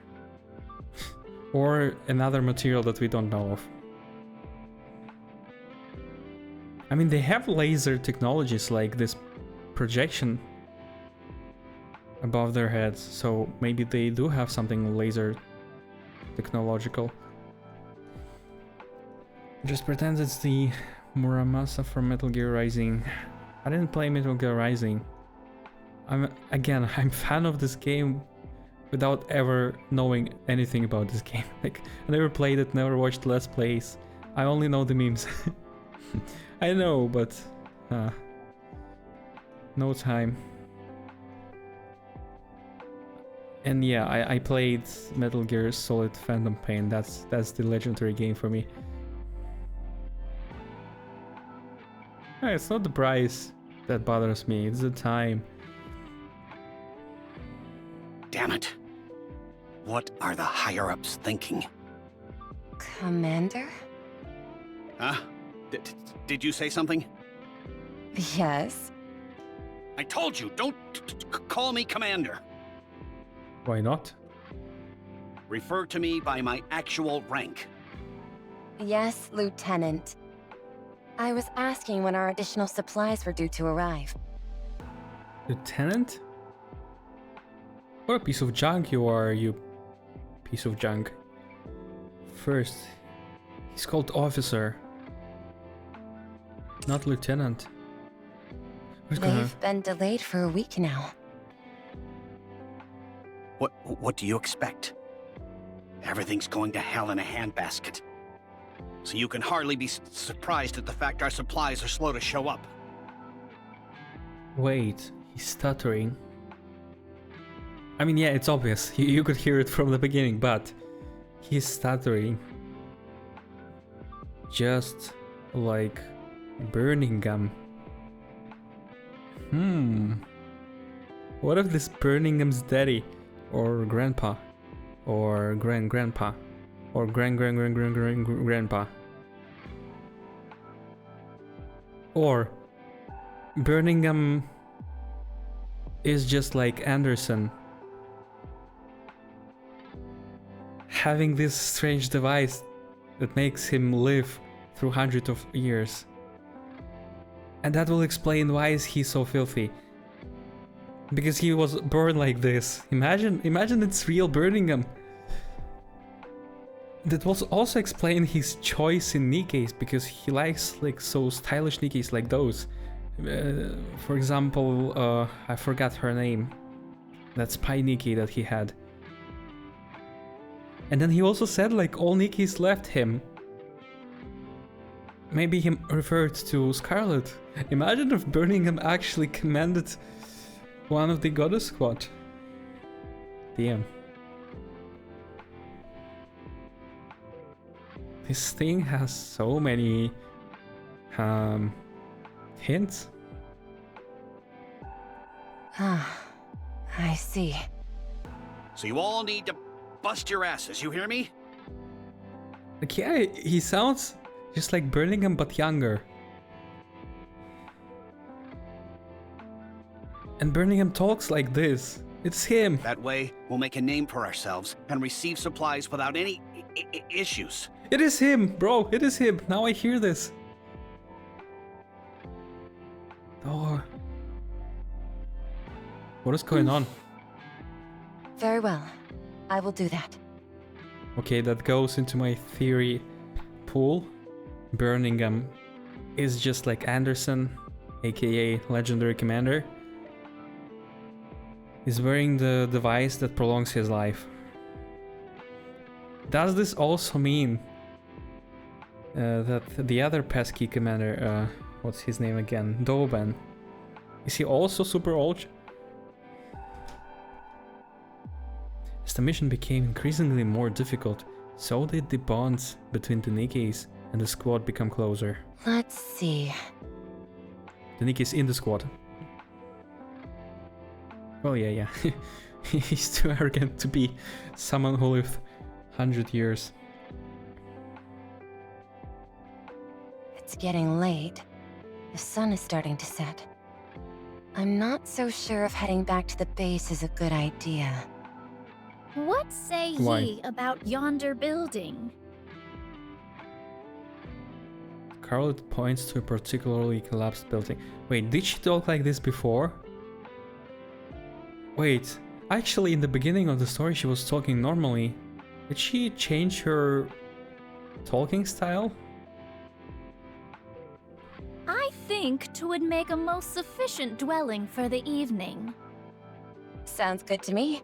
or another material that we don't know of. I mean, they have laser technologies like this projection above their heads, so maybe they do have something laser technological. Just pretend it's the Muramasa from Metal Gear Rising. I didn't play Metal Gear Rising. I'm fan of this game without ever knowing anything about this game. Like, I never played it, never watched Let's Plays. I only know the memes. I know, but no time. And yeah, I played Metal Gear Solid Phantom Pain. That's the legendary game for me. It's not the price that bothers me, it's the time. Damn it. What are the higher-ups thinking? Commander? Huh? Did you say something? Yes. I told you, don't call me Commander. Why not? Refer to me by my actual rank. Yes, Lieutenant. I was asking when our additional supplies were due to arrive. Lieutenant? What a piece of junk you are, you piece of junk. First, he's called officer, not lieutenant. They've been delayed for a week now. What do you expect? Everything's going to hell in a handbasket. So you can hardly be surprised at the fact our supplies are slow to show up. Wait, he's stuttering. I mean, yeah, it's obvious. You could hear it from the beginning, but he's stuttering. Just like Birmingham. What if this Birmingham's daddy, or grandpa, or grandpa, or grandpa, or Birmingham is just like Anderson, having this strange device that makes him live through hundreds of years. And that will explain why is he so filthy. Because he was born like this. Imagine it's real Birmingham. That will also explain his choice in Nikkes, because he likes like so stylish Nikkes like those. For example, I forgot her name. That spy Nikke that he had. And then he also said like all Nikkes left him. Maybe he referred to Scarlet. Imagine if Birmingham actually commanded one of the Goddess Squad. Damn. This thing has so many hints. Ah, I see. So you all need to bust your asses, you hear me? Like, yeah, he sounds just like Birmingham but younger. And Birmingham talks like this. It's him. That way, we'll make a name for ourselves and receive supplies without any issues. It is him, bro. It is him. Now I hear this. Oh. What is going on? Very well. I will do that. Okay, that goes into my theory pool. Birmingham is just like Anderson, aka Legendary Commander. He's wearing the device that prolongs his life. Does this also mean that the other pesky commander, what's his name again? Doban. Is he also super old? As the mission became increasingly more difficult, So did the bonds between the Nikkes and the squad become closer. Let's see. The Nikkes in the squad. Oh yeah. He's too arrogant to be someone who lived 100 years. It's getting late. The sun is starting to set. I'm not so sure if heading back to the base is a good idea. What say Why? ye about yonder building? Scarlet points to a particularly collapsed building. Wait, did she talk like this before? Wait, actually in the beginning of the story she was talking normally. Did she change her talking style? I think 'twould make a most sufficient dwelling for the evening. Sounds good to me.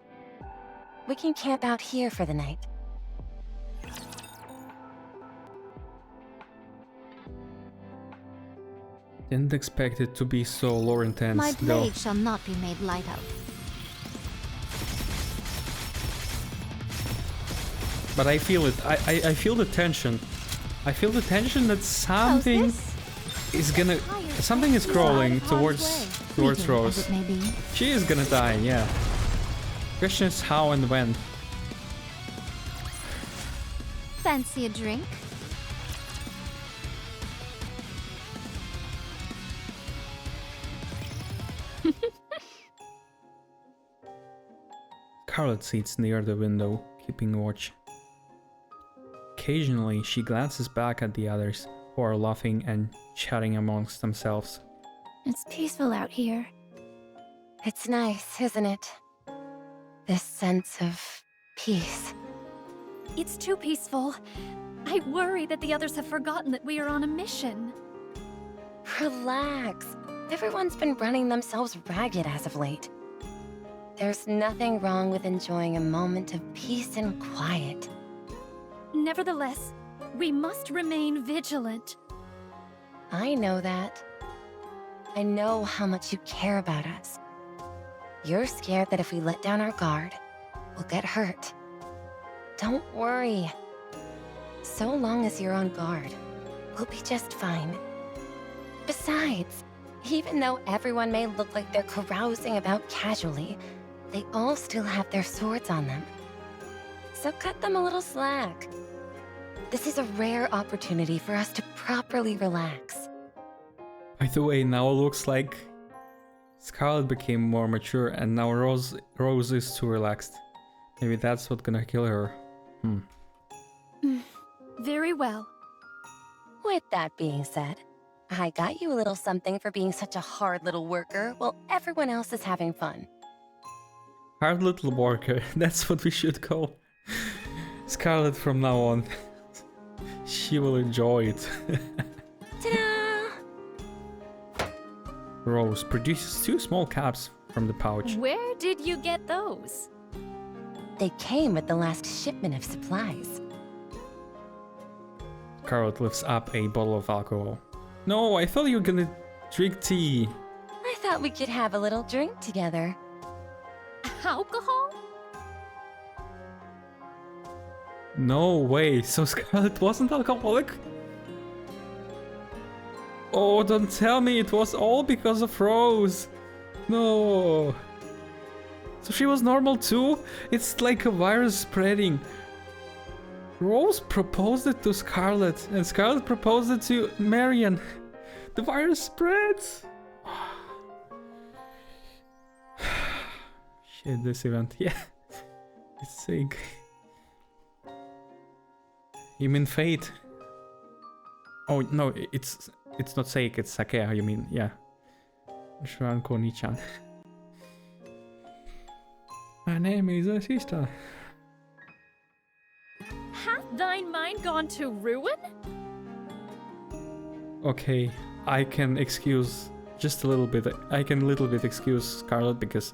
We can camp out here for the night. Didn't expect it to be so lore intense, My though. blade shall not be made light of. But I feel it. I feel the tension. I feel the tension that something is gonna... Something is crawling towards Rose. As it may be. She is gonna die, yeah. Question is how and when. Fancy a drink? Scarlet sits near the window, keeping watch. Occasionally, she glances back at the others, who are laughing and chatting amongst themselves. It's peaceful out here. It's nice, isn't it? This sense of peace. It's too peaceful. I worry that the others have forgotten that we are on a mission. Relax. Everyone's been running themselves ragged as of late. There's nothing wrong with enjoying a moment of peace and quiet. Nevertheless, we must remain vigilant. I know that. I know how much you care about us. You're scared that if we let down our guard, we'll get hurt. Don't worry. So long as you're on guard, we'll be just fine. Besides, even though everyone may look like they're carousing about casually, they all still have their swords on them. So cut them a little slack. This is a rare opportunity for us to properly relax. By the way, now it looks like Scarlet became more mature and now Rose is too relaxed. Maybe that's what's gonna kill her. Very well. With that being said, I got you a little something for being such a hard little worker while everyone else is having fun. Hard little worker, that's what we should call Scarlet from now on. She will enjoy it. Ta-da! Rose produces 2 small caps from the pouch. Where did you get those? They came with the last shipment of supplies. Scarlet lifts up a bottle of alcohol. No, I thought you were gonna drink tea. I thought we could have a little drink together. Alcohol? No way, so Scarlet wasn't alcoholic? Oh, don't tell me it was all because of Rose. No. So she was normal too? It's like a virus spreading. Rose proposed it to Scarlet, and Scarlet proposed it to Marion. The virus spreads. Shit, this event, yeah. It's sick. You mean fate? Oh no, it's not sake, it's sake, you mean, yeah. Shranko Nichan. My name is a sister. Hath thine mind gone to ruin? Okay, I can excuse just a little bit. I can a little bit excuse Scarlet because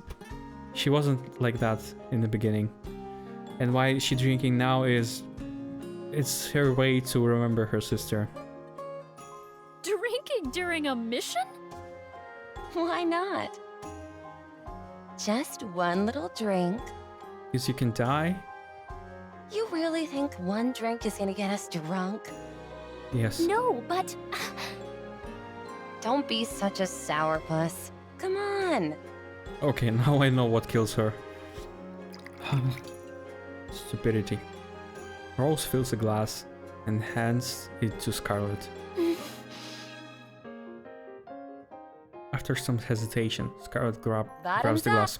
she wasn't like that in the beginning. And why she's drinking now is it's her way to remember her sister. Drinking during a mission? Why not? Just one little drink. Because you can die? You really think one drink is gonna get us drunk? Yes. No, but... Don't be such a sourpuss. Come on. Okay, now I know what kills her. Stupidity. Rose fills a glass and hands it to Scarlet. After some hesitation, Scarlet grabs Bottoms the up. glass.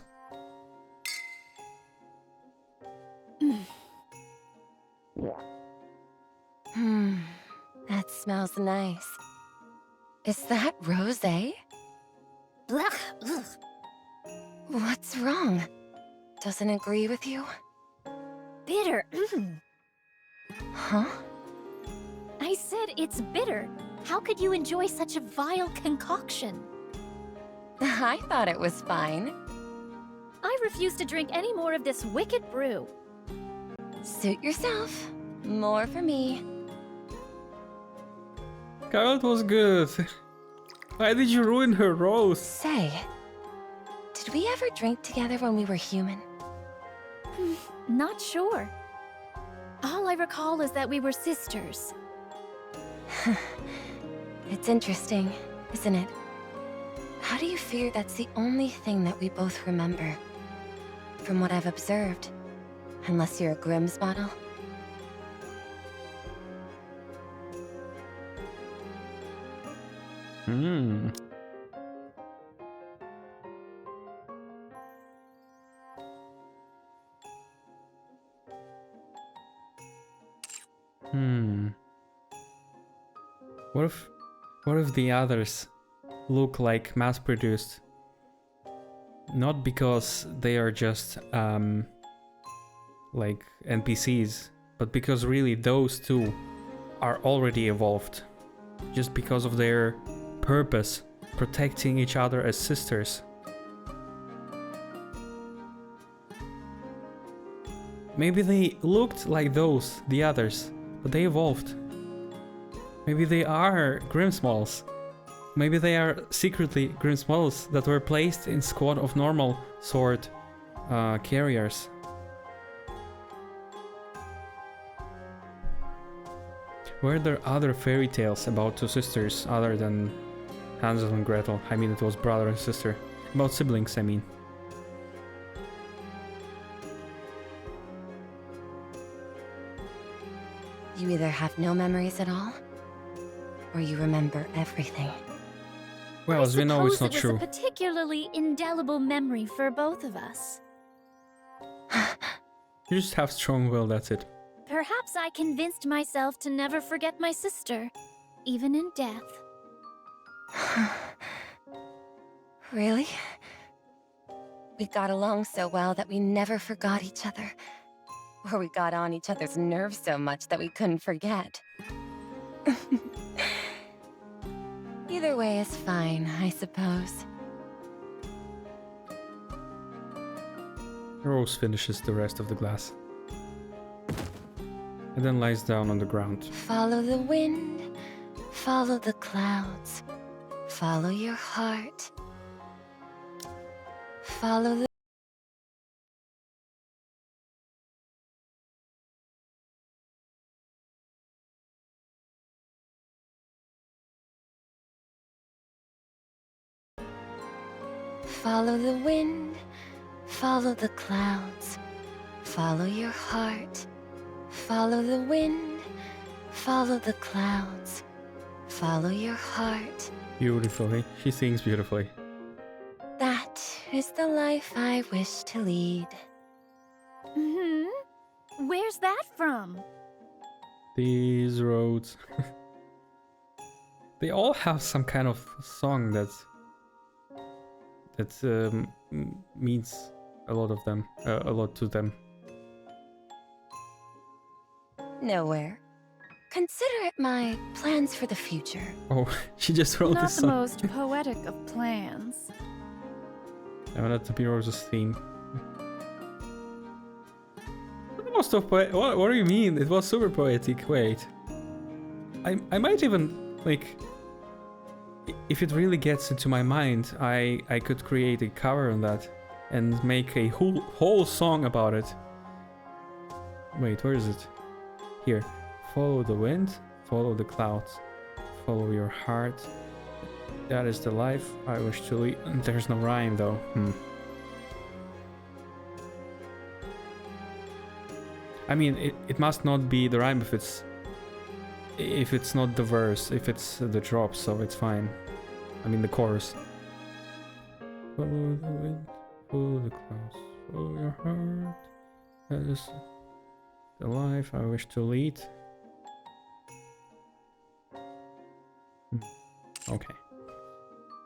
That smells nice. Is that rosé? Blech, ugh. What's wrong? Doesn't agree with you? bitter. Huh? I said it's bitter. How could you enjoy such a vile concoction? I thought it was fine. I refuse to drink any more of this wicked brew. Suit yourself. More for me. Scarlet was good. Why did you ruin her rose? Say, did we ever drink together when we were human? Not sure. All I recall is that we were sisters. It's interesting, isn't it? How do you figure that's the only thing that we both remember? From what I've observed. Unless you're a Grimm's model. Hmm. What if the others look like mass-produced? Not because they are just like NPCs, but because really those two are already evolved. Just because of their purpose, protecting each other as sisters. Maybe they looked like those, the others, but they evolved. Maybe they are Grimmsmalls. Maybe they are secretly Grimmsmalls that were placed in squad of normal sword carriers. Were there other fairy tales about two sisters other than Hansel and Gretel? I mean, it was brother and sister. About siblings, I mean. You either have no memories at all, or you remember everything. Well, as we know, it's not It true. was a particularly indelible memory for both of us. You just have strong will, that's it. Perhaps I convinced myself to never forget my sister, even in death. Really? We got along so well that we never forgot each other. Or we got on each other's nerves so much that we couldn't forget. Either way is fine, I suppose. Rose finishes the rest of the glass. And then lies down on the ground. Follow the wind, follow the clouds, follow your heart. Follow the... Follow the wind, follow the clouds, follow your heart. Follow the wind, follow the clouds, follow your heart. Beautifully. She sings beautifully. That is the life I wish to lead. Where's that from? These roads. They all have some kind of song that means a lot of them, a lot to them. Nowhere. Consider it my plans for the future. Oh, she just wrote Not this the song. most poetic of plans. I want that to be Rose's theme. Most of what do you mean? It was super poetic. Wait, I might even like, if it really gets into my mind, I could create a cover on that and make a whole song about it. Wait, where is it? Here. Follow the wind, follow the clouds, follow your heart. That is the life I wish to lead. There's no rhyme though. I mean, it must not be the rhyme if it's not the verse, if it's the drop, so it's fine. I mean the chorus. Follow the wind, follow the clouds, follow your heart. That is the life I wish to lead. Okay.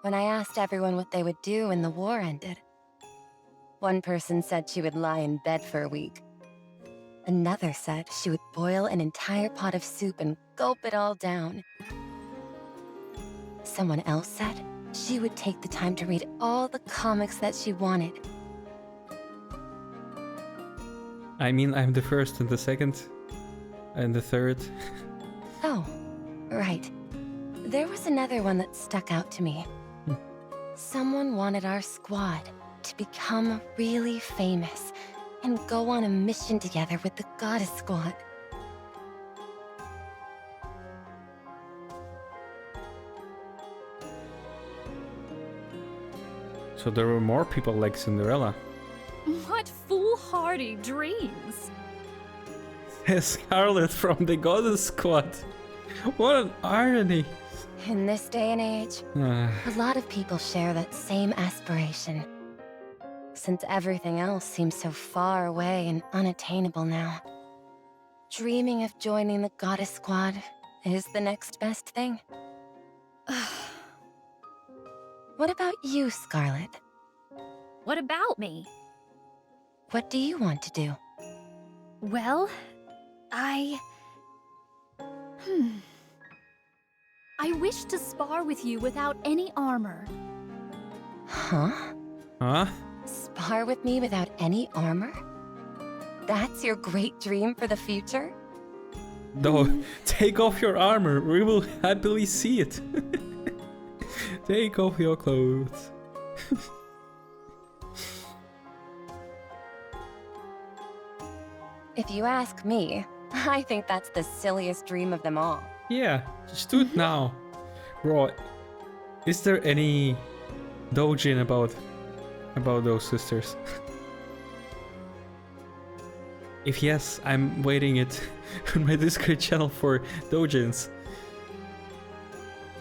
When I asked everyone what they would do when the war ended, one person said she would lie in bed for a week. Another said she would boil an entire pot of soup and gulp it all down. Someone else said she would take the time to read all the comics that she wanted. I mean, I'm the first and the second and the third. Oh, right. There was another one that stuck out to me. Someone wanted our squad to become really famous and go on a mission together with the Goddess Squad. So there were more people like Cinderella. What foolhardy dreams! Scarlet from the Goddess Squad. What an irony. In this day and age, a lot of people share that same aspiration. Since everything else seems so far away and unattainable now, dreaming of joining the Goddess Squad is the next best thing. What about you, Scarlet? What about me? What do you want to do? Well, I wish to spar with you without any armor. Huh? Huh? Spar with me without any armor? That's your great dream for the future? No, take off your armor. We will happily see it. Take off your clothes. If you ask me, I think that's the silliest dream of them all. Yeah, just do it now. Bro, is there any doujin about those sisters? If yes, I'm waiting it on my Discord channel for doujins.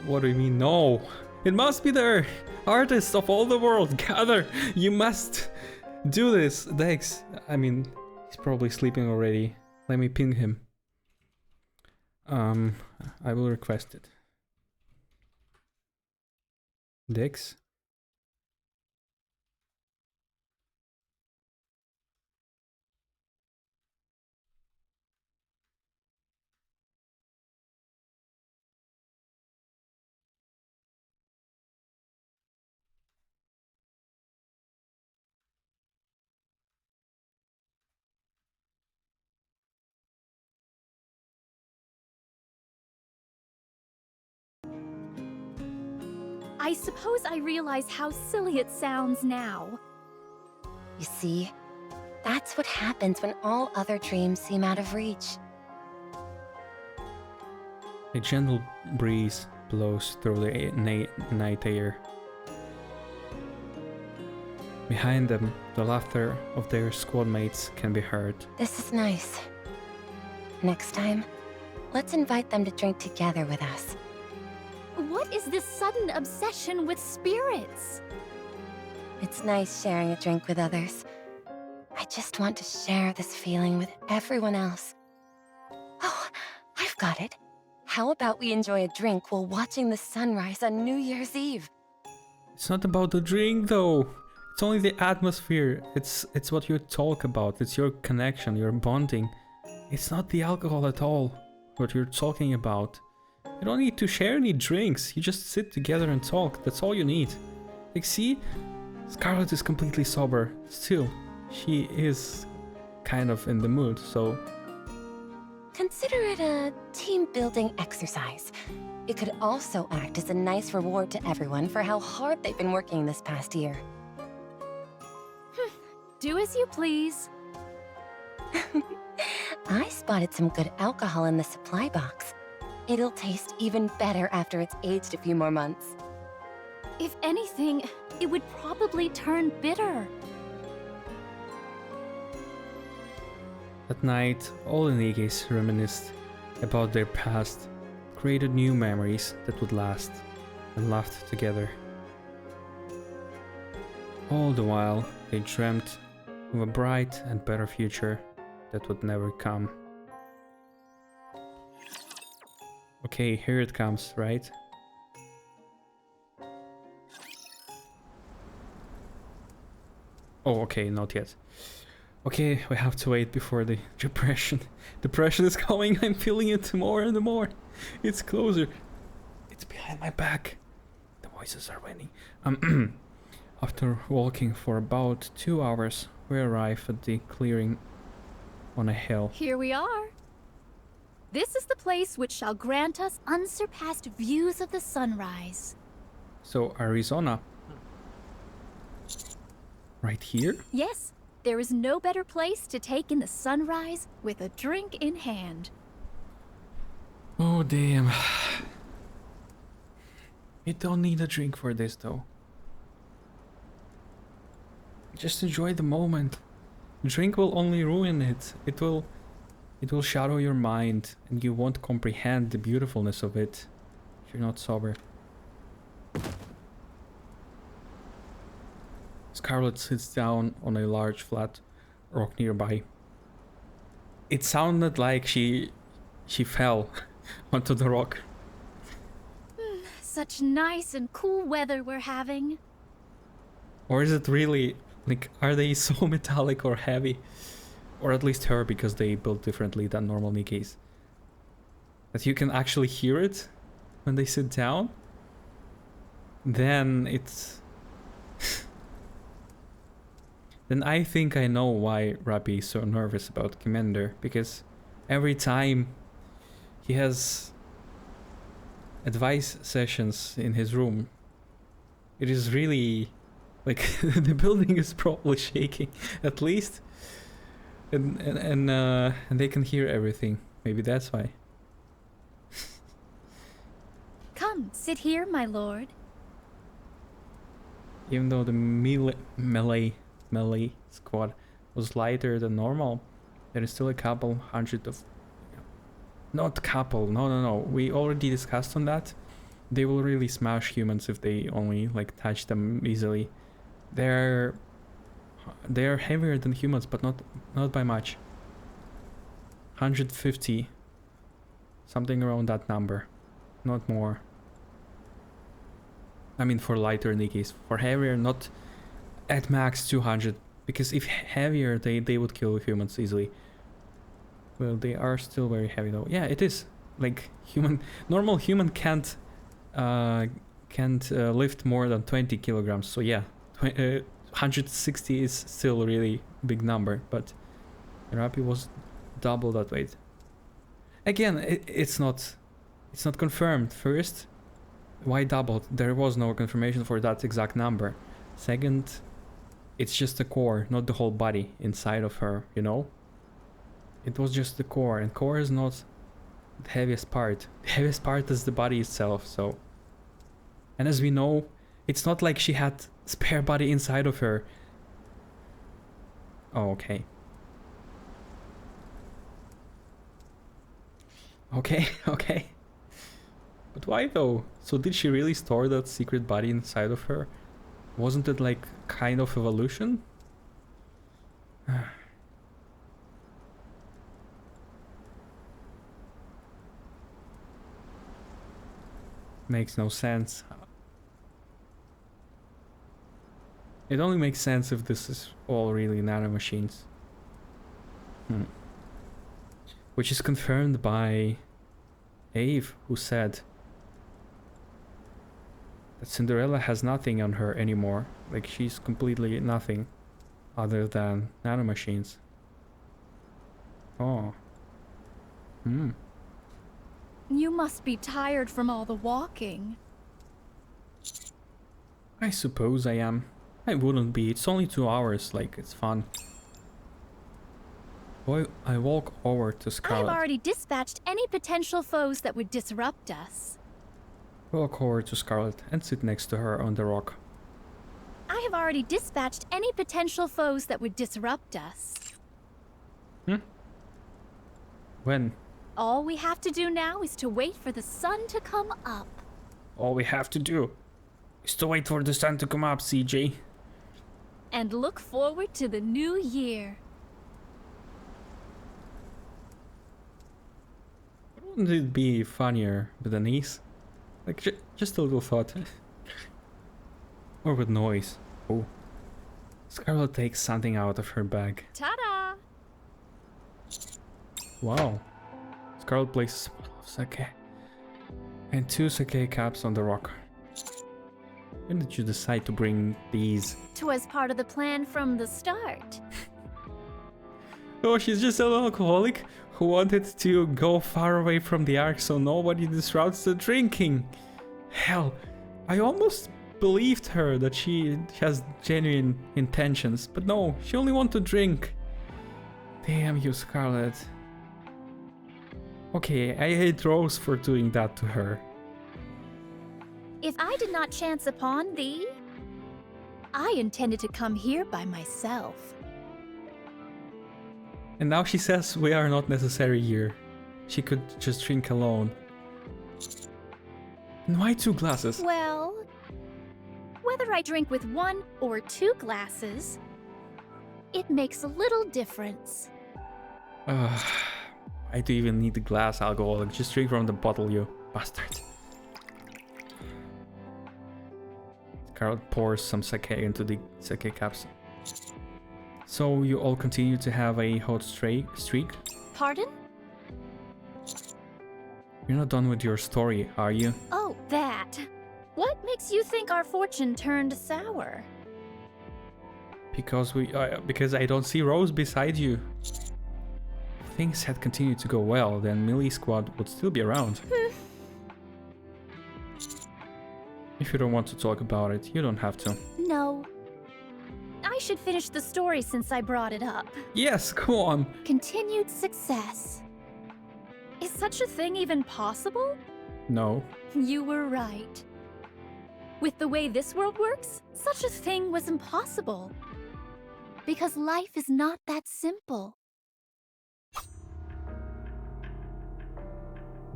What do you mean? No! It must be there! Artists of all the world, gather! You must do this! Dex, I mean, he's probably sleeping already. Let me ping him. I will request it. Dex? I suppose I realize how silly it sounds now. You see, that's what happens when all other dreams seem out of reach. A gentle breeze blows through the night air. Behind them, the laughter of their squad mates can be heard. This is nice. Next time, let's invite them to drink together with us. What is this sudden obsession with spirits? It's nice sharing a drink with others. I just want to share this feeling with everyone else. Oh, I've got it. How about we enjoy a drink while watching the sunrise on New Year's Eve? It's not about the drink though. It's only the atmosphere. It's what you talk about. It's your connection, your bonding. It's not the alcohol at all, what you're talking about. You don't need to share any drinks. You just sit together and talk. That's all you need. Like, see? Scarlet is completely sober. Still, she is kind of in the mood, so... Consider it a team-building exercise. It could also act as a nice reward to everyone for how hard they've been working this past year. Do as you please. I spotted some good alcohol in the supply box. It'll taste even better after it's aged a few more months. If anything, it would probably turn bitter. That night, all the Nikkes reminisced about their past, created new memories that would last, and laughed together. All the while, they dreamt of a bright and better future that would never come. Okay, here it comes, right? Oh, okay, not yet. Okay, we have to wait before the depression. Depression is coming, I'm feeling it more and more. It's closer. It's behind my back. The voices are winning. After walking for about 2 hours, we arrive at the clearing on a hill. Here we are. This is the place which shall grant us unsurpassed views of the sunrise. So, Arizona. Right here? Yes, there is no better place to take in the sunrise with a drink in hand. Oh, damn. You don't need a drink for this, though. Just enjoy the moment. Drink will only ruin it. It will shadow your mind, and you won't comprehend the beautifulness of it if you're not sober. Scarlet sits down on a large flat rock nearby. It sounded like she fell onto the rock. Such nice and cool weather we're having. Or is it really, like, are they so metallic or heavy? Or at least her, because they built differently than normal Nikkes. That you can actually hear it when they sit down? Then it's... Then I think I know why Rabbi is so nervous about Commander, because every time he has advice sessions in his room, it is really like the building is probably shaking at least, and they can hear everything. Maybe that's why. Come, sit here, my lord. Even though the melee squad was lighter than normal, there is still a couple hundred of... Not couple, no. We already discussed on that. They will really smash humans if they only like touch them easily. They're heavier than humans, but not by much. 150. Something around that number. Not more. I mean for lighter Nikkes. For heavier, not at max 200. Because if heavier, they would kill humans easily. Well, they are still very heavy though. Yeah, it is. Like normal human can't lift more than 20 kilograms. So yeah, 160 is still a really big number, but Rappi was double that weight. Again, it's not confirmed. First, why doubled? There was no confirmation for that exact number. Second, it's just the core, not the whole body inside of her, you know? It was just the core, and core is not the heaviest part. The heaviest part is the body itself, so... And as we know, it's not like she had spare body inside of her. Oh, okay. Okay. But why though? So did she really store that secret body inside of her? Wasn't it like kind of evolution? Makes no sense. It only makes sense if this is all really nanomachines. Which is confirmed by Ave, who said that Cinderella has nothing on her anymore. Like, she's completely nothing other than nanomachines. Oh. You must be tired from all the walking. I suppose I am. I wouldn't be. It's only 2 hours, like, it's fun. I walk over to I've Scarlet. already dispatched any potential foes that would disrupt us. Walk over to Scarlet and sit next to her on the rock. I have already dispatched any potential foes that would disrupt us. When? All we have to do now is to wait for the sun to come up. All we have to do is to wait for the sun to come up, CJ. And look forward to the new year. Wouldn't it be funnier with an ease? Like, just a little thought. Or with noise. Oh. Scarlet takes something out of her bag. Ta-da! Wow. Scarlet places a bottle of sake. And 2 sake cups on the rock. When did you decide to bring these? 'Twas part of the plan from the start. Oh, she's just an alcoholic who wanted to go far away from the Ark so nobody disrupts the drinking. Hell, I almost believed her that she has genuine intentions, but no, she only wants to drink. Damn you, Scarlet. Okay, I hate Rose for doing that to her. If I did not chance upon thee, I intended to come here by myself. And now she says we are not necessary here. She could just drink alone. And why 2 glasses? Well, whether I drink with 1 or 2 glasses, it makes a little difference. I do even need the glass, alcoholic. Just drink from the bottle, you bastard. Scarlet pours some sake into the sake cups. So you all continue to have a hot streak? Pardon? You're not done with your story, are you? Oh, that. What makes you think our fortune turned sour? Because I don't see Rose beside you. If things had continued to go well, then Melee Squad would still be around. If you don't want to talk about it, you don't have to. No. I should finish the story since I brought it up. Yes, go on. Continued success. Is such a thing even possible? No. You were right. With the way this world works, such a thing was impossible. Because life is not that simple.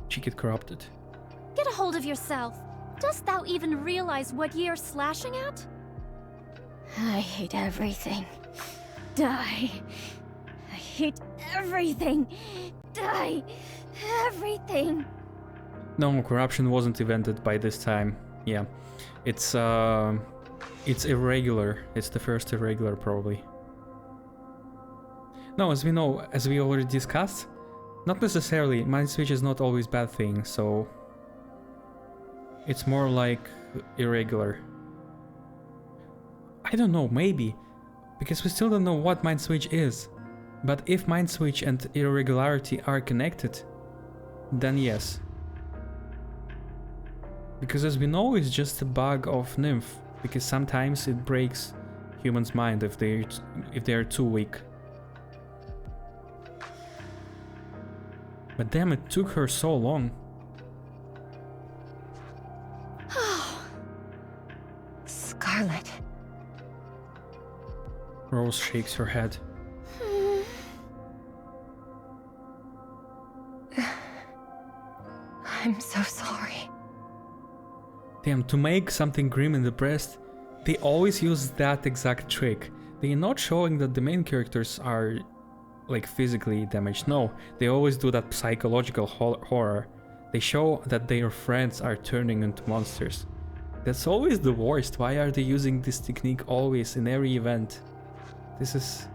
She get corrupted. Get a hold of yourself. Dost thou even realize what ye are slashing at? I hate everything. Die. I hate everything. Die. Everything. No, corruption wasn't invented by this time. Yeah. It's irregular. It's the first irregular, probably. No, as we know, as we already discussed, not necessarily. Mind switch is not always bad thing, so it's more like irregular. I don't know, maybe, because we still don't know what mind switch is. But if mind switch and irregularity are connected, then yes. Because as we know, it's just a bug of Nymph, because sometimes it breaks humans' mind if they're too weak. But damn, it took her so long. Scarlet. Rose shakes her head. I'm so sorry. Damn, to make something grim in the breast, they always use that exact trick. They're not showing that the main characters are like physically damaged. No, they always do that psychological horror. They show that their friends are turning into monsters. That's always the worst. Why are they using this technique always in every event? This is...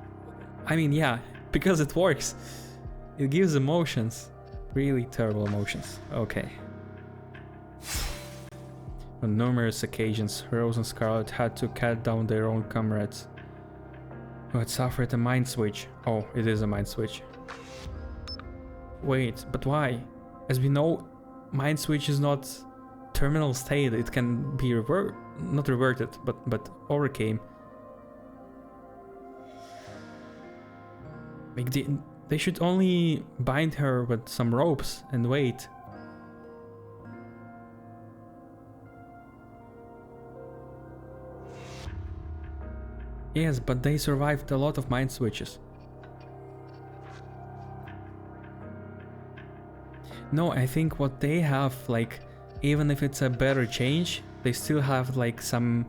I mean, yeah, because it works. It gives emotions. Really terrible emotions. Okay. On numerous occasions, Rose and Scarlet had to cut down their own comrades who had suffered a mind switch. Oh, it is a mind switch. Wait, but why? As we know, mind switch is not terminal state. It can be not reverted, but overcame. Like They should only bind her with some ropes and wait. Yes, but they survived a lot of mind switches. No, I think what they have, like, even if it's a better change, they still have like some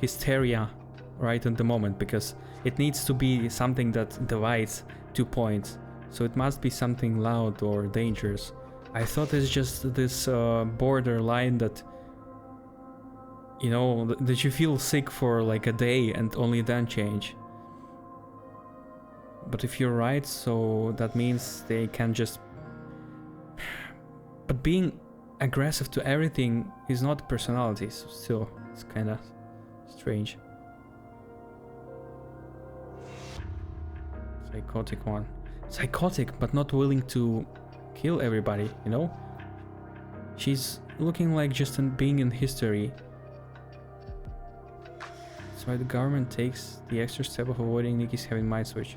hysteria right at the moment, because it needs to be something that divides 2 points. So it must be something loud or dangerous. I thought it's just this borderline that, you know, that you feel sick for like a day and only then change. But if you're right, so that means they can just... But being aggressive to everything is not personality, so still, it's kinda strange. Psychotic one. Psychotic, but not willing to kill everybody, you know? She's looking like just being in history. That's why the government takes the extra step of avoiding Nikke's having mind switch.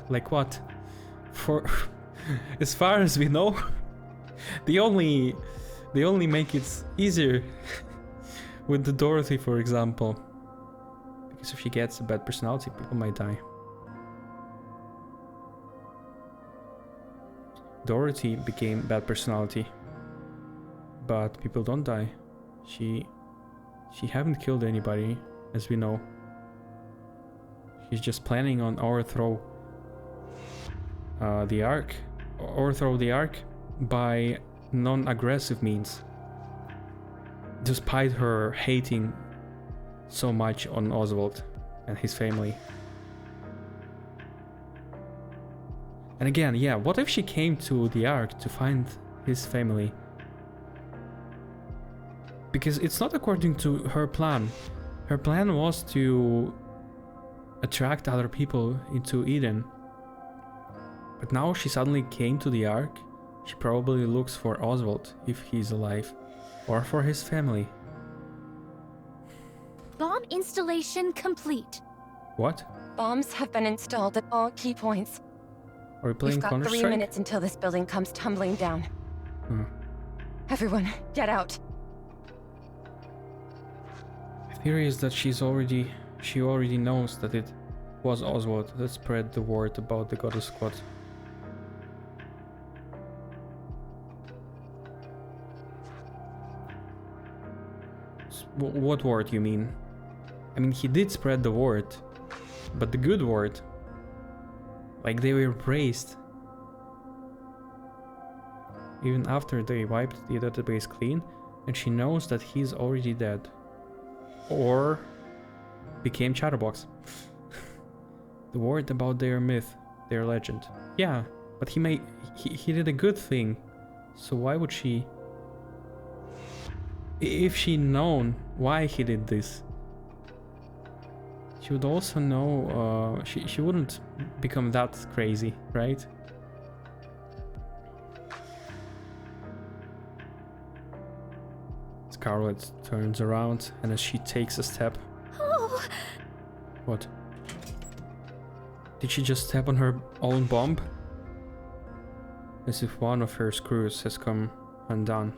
Like what? For as far as we know, they only make it easier with the Dorothy, for example. Because if she gets a bad personality, people might die. Dorothy became bad personality, but people don't die. She haven't killed anybody, as we know. She's just planning on overthrow the Ark by non-aggressive means, despite her hating so much on Oswald and his family. And again, yeah, what if she came to the Ark to find his family? Because it's not according to her plan. Her plan was to attract other people into Eden. But now she suddenly came to the Ark. She probably looks for Oswald, if he's alive, or for his family. Bomb installation complete. What? Bombs have been installed at all key points. Are we playing We've got Counter-Strike? 3 minutes until this building comes tumbling down. Everyone, get out. The theory is that she already knows that it was Oswald that spread the word about the Goddess Squad. What word you mean? I mean, he did spread the word, but the good word. Like, they were praised. Even after they wiped the database clean, and she knows that he's already dead. Or became Chatterbox. The word about their myth, their legend. Yeah, but he did a good thing. So why would she... If she known why he did this, she would also know, she wouldn't become that crazy, right? Scarlet turns around, and as she takes a step... Oh. What? Did she just step on her own bomb? As if one of her screws has come undone.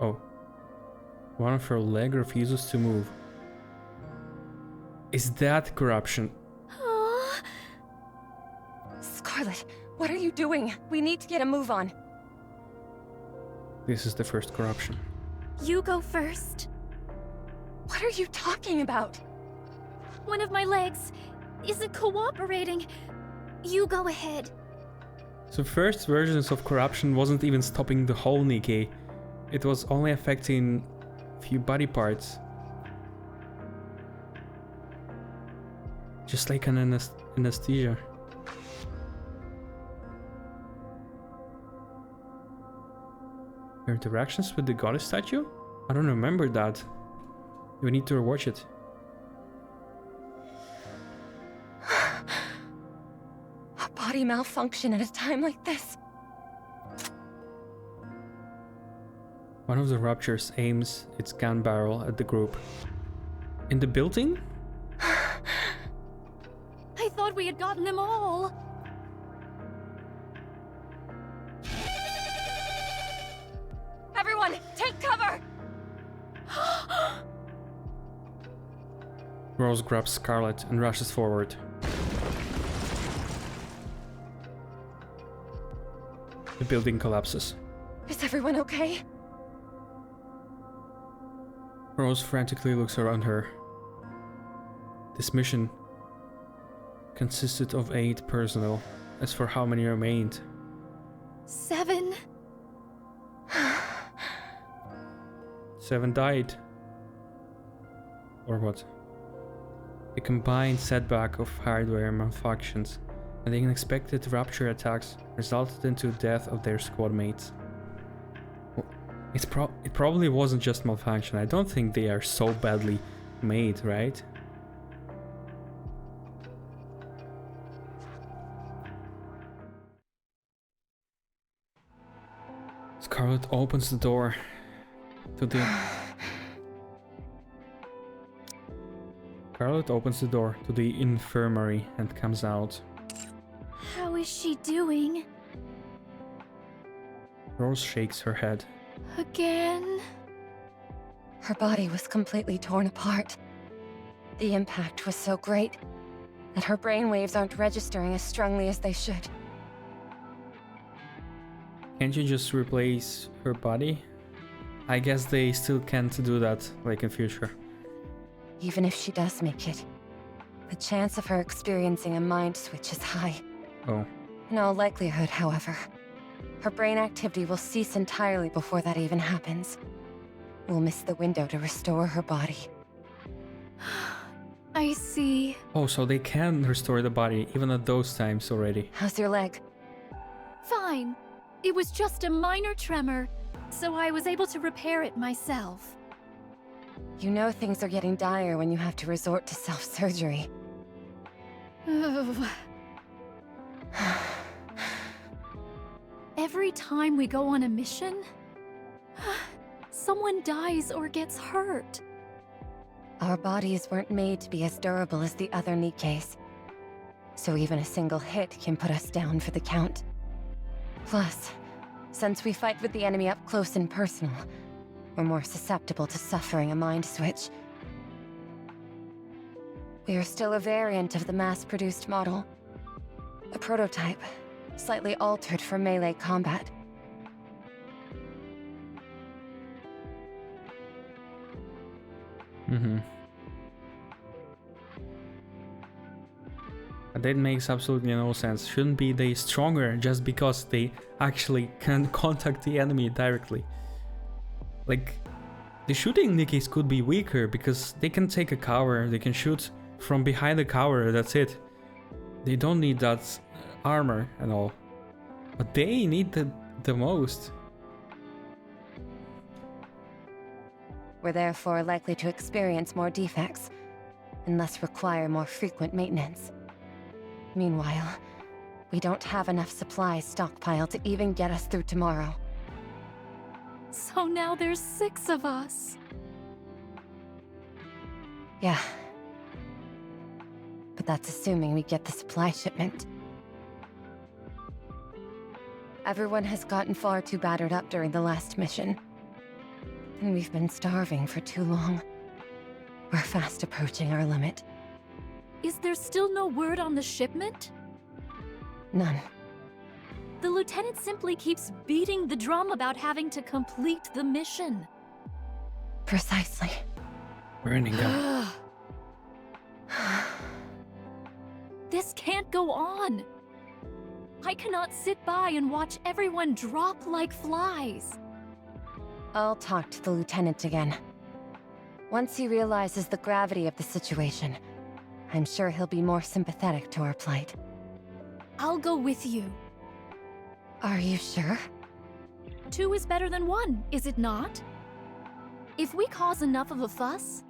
Oh. One of her legs refuses to move. Is that corruption? Oh. Scarlet, what are you doing? We need to get a move on. This is the first corruption. You go first. What are you talking about? One of my legs isn't cooperating. You go ahead. So first versions of corruption wasn't even stopping the whole Nikke. It was only affecting few body parts. Just like an anesthesia. Her interactions with the goddess statue? I don't remember that. We need to rewatch it. A body malfunction at a time like this. One of the Raptures aims its gun barrel at the group. In the building? thought we had gotten them all. Everyone, take cover! Rose grabs Scarlet and rushes forward. The building collapses. Is everyone okay? Rose frantically looks around her. This mission consisted of 8 personnel. As for how many remained, 7. 7 died. Or what? The combined setback of hardware malfunctions and the unexpected Rapture attacks resulted into the death of their squad mates. Well, it probably wasn't just malfunction. I don't think they are so badly made, right? Scarlet opens the door to the... Scarlet opens the door to the infirmary and comes out. How is she doing? Rose shakes her head. Again? Her body was completely torn apart. The impact was so great that her brainwaves aren't registering as strongly as they should. Can't you just replace her body? I guess they still can't do that, like in future. Even if she does make it, the chance of her experiencing a mind switch is high. Oh. In all likelihood, however, her brain activity will cease entirely before that even happens. We'll miss the window to restore her body. I see. Oh, so they can restore the body even at those times already. How's your leg? Fine. It was just a minor tremor, so I was able to repair it myself. You know things are getting dire when you have to resort to self-surgery. Every time we go on a mission, someone dies or gets hurt. Our bodies weren't made to be as durable as the other Nikkes, so even a single hit can put us down for the count. Plus, since we fight with the enemy up close and personal, we're more susceptible to suffering a mind switch. We are still a variant of the mass-produced model. A prototype, slightly altered for melee combat. That makes absolutely no sense. Shouldn't be they stronger just because they actually can contact the enemy directly? Like, the shooting Nikkes could be weaker because they can take a cover, they can shoot from behind the cover, that's it. They don't need that armor and all. But they need the most. We're therefore likely to experience more defects, and thus require more frequent maintenance. Meanwhile, we don't have enough supplies stockpiled to even get us through tomorrow. So now there's 6 of us. Yeah. But that's assuming we get the supply shipment. Everyone has gotten far too battered up during the last mission. And we've been starving for too long. We're fast approaching our limit. Is there still no word on the shipment? None. The lieutenant simply keeps beating the drum about having to complete the mission. Precisely. Burning up. This can't go on. I cannot sit by and watch everyone drop like flies. I'll talk to the lieutenant again. Once he realizes the gravity of the situation, I'm sure he'll be more sympathetic to our plight. I'll go with you. Are you sure? 2 is better than 1, is it not? If we cause enough of a fuss,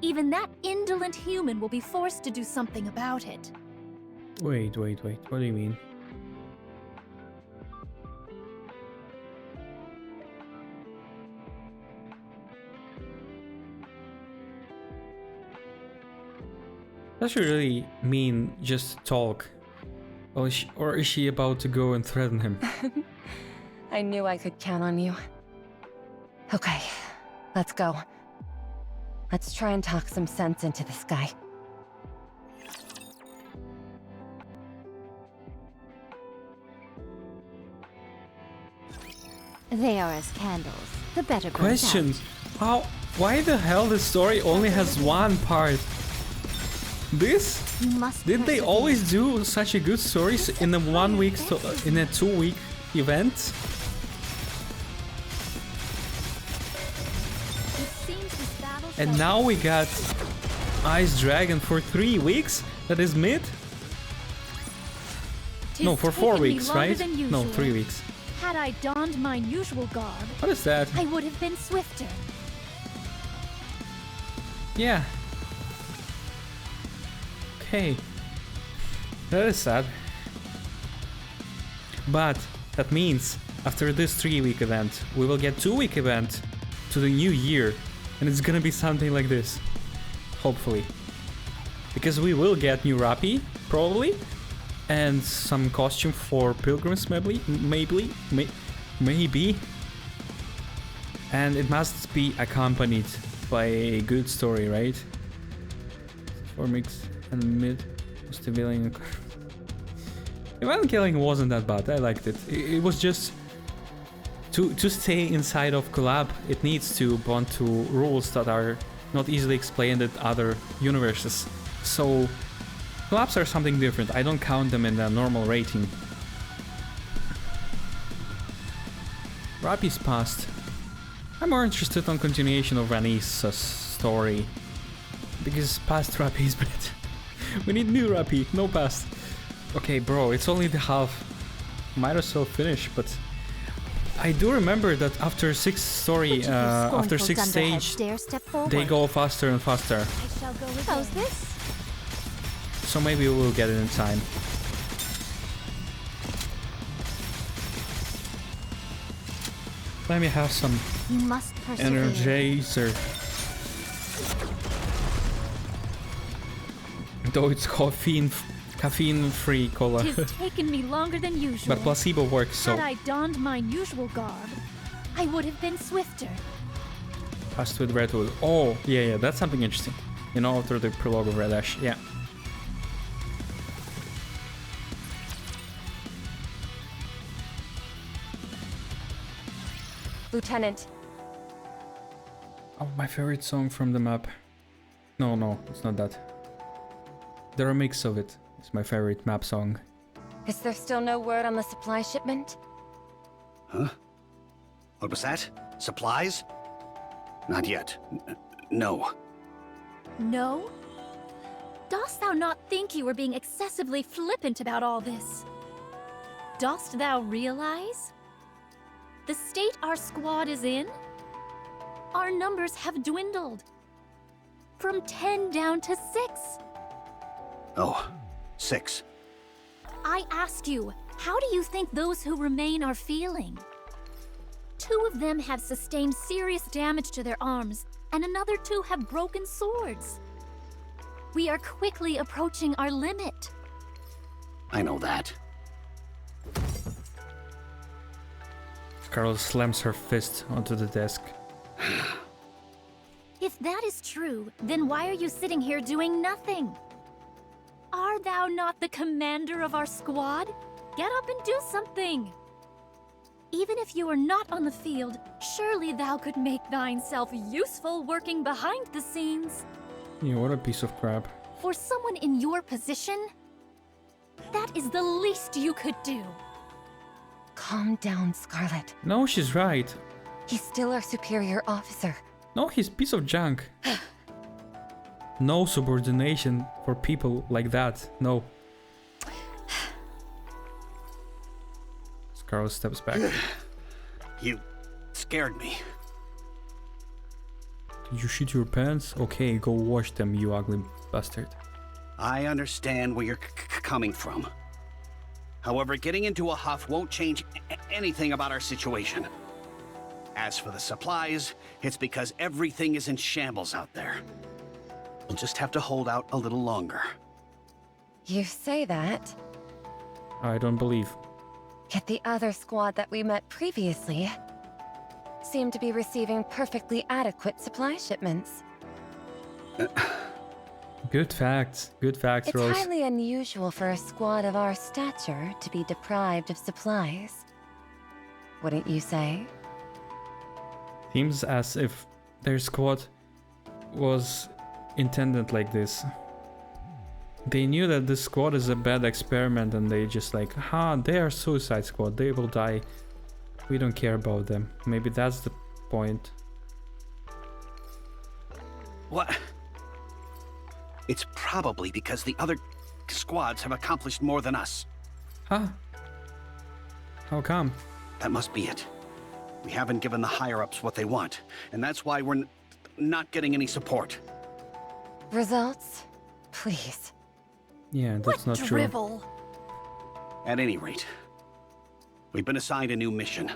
even that indolent human will be forced to do something about it. Wait, what do you mean? Does she really mean just talk? Or is she about to go and threaten him? I knew I could count on you. Okay, let's go. Let's try and talk some sense into this guy. They are as candles. The better burns Question. out. Why the hell the story only has one part? This? You must Did they persevere. always do such a good stories in a 1 week in a 2 week event? It seems this battle And shall- now we got Ice Dragon for 3 weeks? That is mid? 'Tis No, for 4 taken me weeks, longer right? than No, usual. 3 weeks. Had I donned mine usual garb, What is that? I would have been swifter. Yeah. Okay. That is sad. But that means after this 3 week event, we will get 2 week event to the new year. And it's gonna be something like this. Hopefully. Because we will get new Rappi, probably. And some costume for pilgrims, maybe. And it must be accompanied by a good story, right? For mix and mid civilian. Event killing wasn't that bad. I liked it. It was just to stay inside of collab. It needs to bond to rules that are not easily explained in other universes. So collabs are something different. I don't count them in the normal rating. Rappi's past. I'm more interested on continuation of Ranisa's story. Because past Rappi is bad. We need new Rappi, no past. Okay, bro, it's only the half. Might as well finish, but I do remember that after 6th story, after 6th stage, they go faster and faster. I shall go again. How's this? So maybe we'll get it in time. Let me have some You must persevere. Energizer. Though it's caffeine-free cola. Tis taken me longer than usual. But placebo works, so Had I donned mine usual garb, I would have been swifter. passed with Redwood. Oh, yeah, that's something interesting. You know, after the prologue of Red Ash, yeah. Lieutenant, Oh, my favorite song from the map. No, it's not that. The remix of it is my favorite map song. is there still no word on the supply shipment? Huh? What was that? Supplies? Not yet. No. No? Dost thou not think you were being excessively flippant about all this? Dost thou realize? The state our squad is in? Our numbers have dwindled. From 10 down to 6. Oh, 6. I ask you, how do you think those who remain are feeling? 2 of them have sustained serious damage to their arms, and another 2 have broken swords. We are quickly approaching our limit. I know that. Carol slams her fist onto the desk. If that is true, then why are you sitting here doing nothing? Are thou not the commander of our squad? Get up and do something! Even if you are not on the field, surely thou could make thine self useful working behind the scenes. Yeah, what a piece of crap. For someone in your position, that is the least you could do. Calm down, Scarlet. No, she's right. He's still our superior officer. No, he's a piece of junk. No subordination for people like that. No. Scarlet steps back. You scared me. Did you shit your pants? Okay, go wash them, you ugly bastard. I understand where you're coming from. However, getting into a huff won't change anything about our situation. As for the supplies, it's because everything is in shambles out there. We'll just have to hold out a little longer. You say that, I don't believe. yet the other squad that we met previously seemed to be receiving perfectly adequate supply shipments. Good facts. Good facts, It's Rose. highly unusual for a squad of our stature to be deprived of supplies. Wouldn't you say? Seems as if their squad was intended like this. They knew that this squad is a bad experiment and they just like, they are Suicide Squad, they will die. We don't care about them. Maybe that's the point. What? It's probably because the other squads have accomplished more than us. Huh? How come? That must be it. We haven't given the higher-ups what they want, and that's why we're not getting any support. Results? Please. Yeah, that's not true. Drivel. At any rate, we've been assigned a new mission.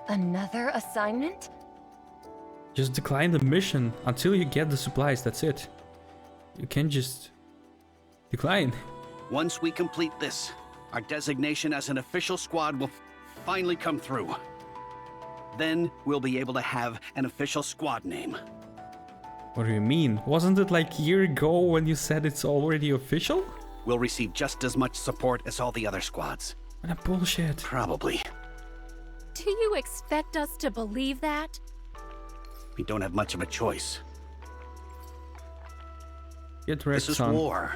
Another assignment? Just decline the mission until you get the supplies, that's it. You can't just decline. Once we complete this, our designation as an official squad will finally come through. Then we'll be able to have an official squad name. What do you mean? Wasn't it like a year ago when you said it's already official? We'll receive just as much support as all the other squads. What a bullshit. Probably. Do you expect us to believe that? We don't have much of a choice. Get wrecked, This is son. war.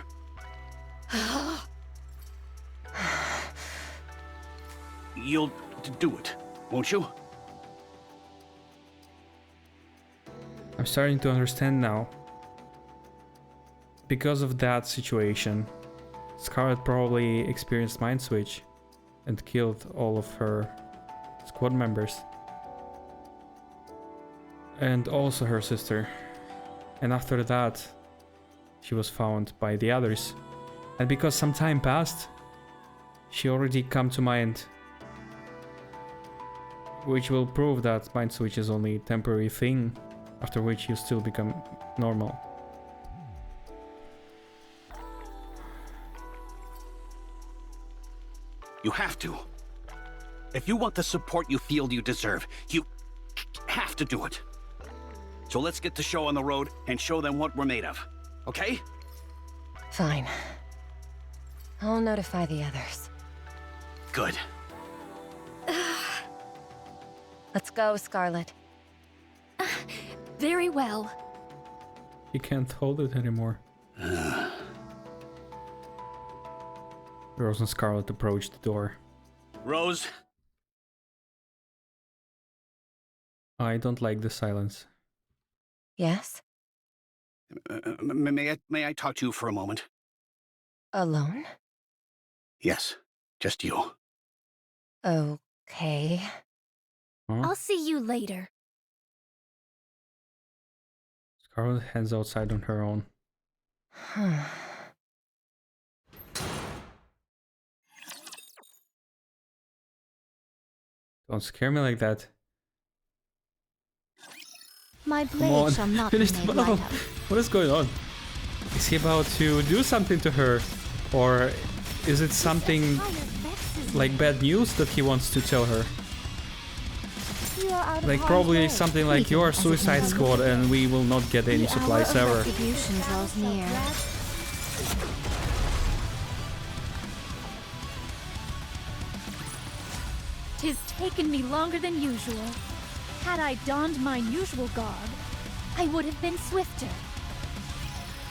You'll do it, won't you? I'm starting to understand now. Because of that situation, Scarlet probably experienced Mind Switch and killed all of her squad members. And also her sister. And after that, she was found by the others. And because some time passed, she already come to mind. Which will prove that Mind Switch is only a temporary thing, after which you still become normal. You have to. If you want the support you feel you deserve, you have to do it. So let's get the show on the road and show them what we're made of. Okay? Fine. I'll notify the others. Good. Let's go, Scarlet. Very well. You can't hold it anymore. Rose and Scarlet approached the door. Rose? I don't like the silence. Yes? May I talk to you for a moment? Alone? Yes, just you. Okay. Huh? I'll see you later. Scarlet heads outside on her own. Don't scare me like that. My Come blade on, shall not be finish made the light battle. of. What is going on? Is he about to do something to her? Or is it something like bad news that he wants to tell her? You are out of Like harm's probably way. something like you are Suicide Squad and we will not get any The supplies hour of ever. retribution draws near. Tis taken me longer than usual. Had I donned mine usual garb, I would have been swifter.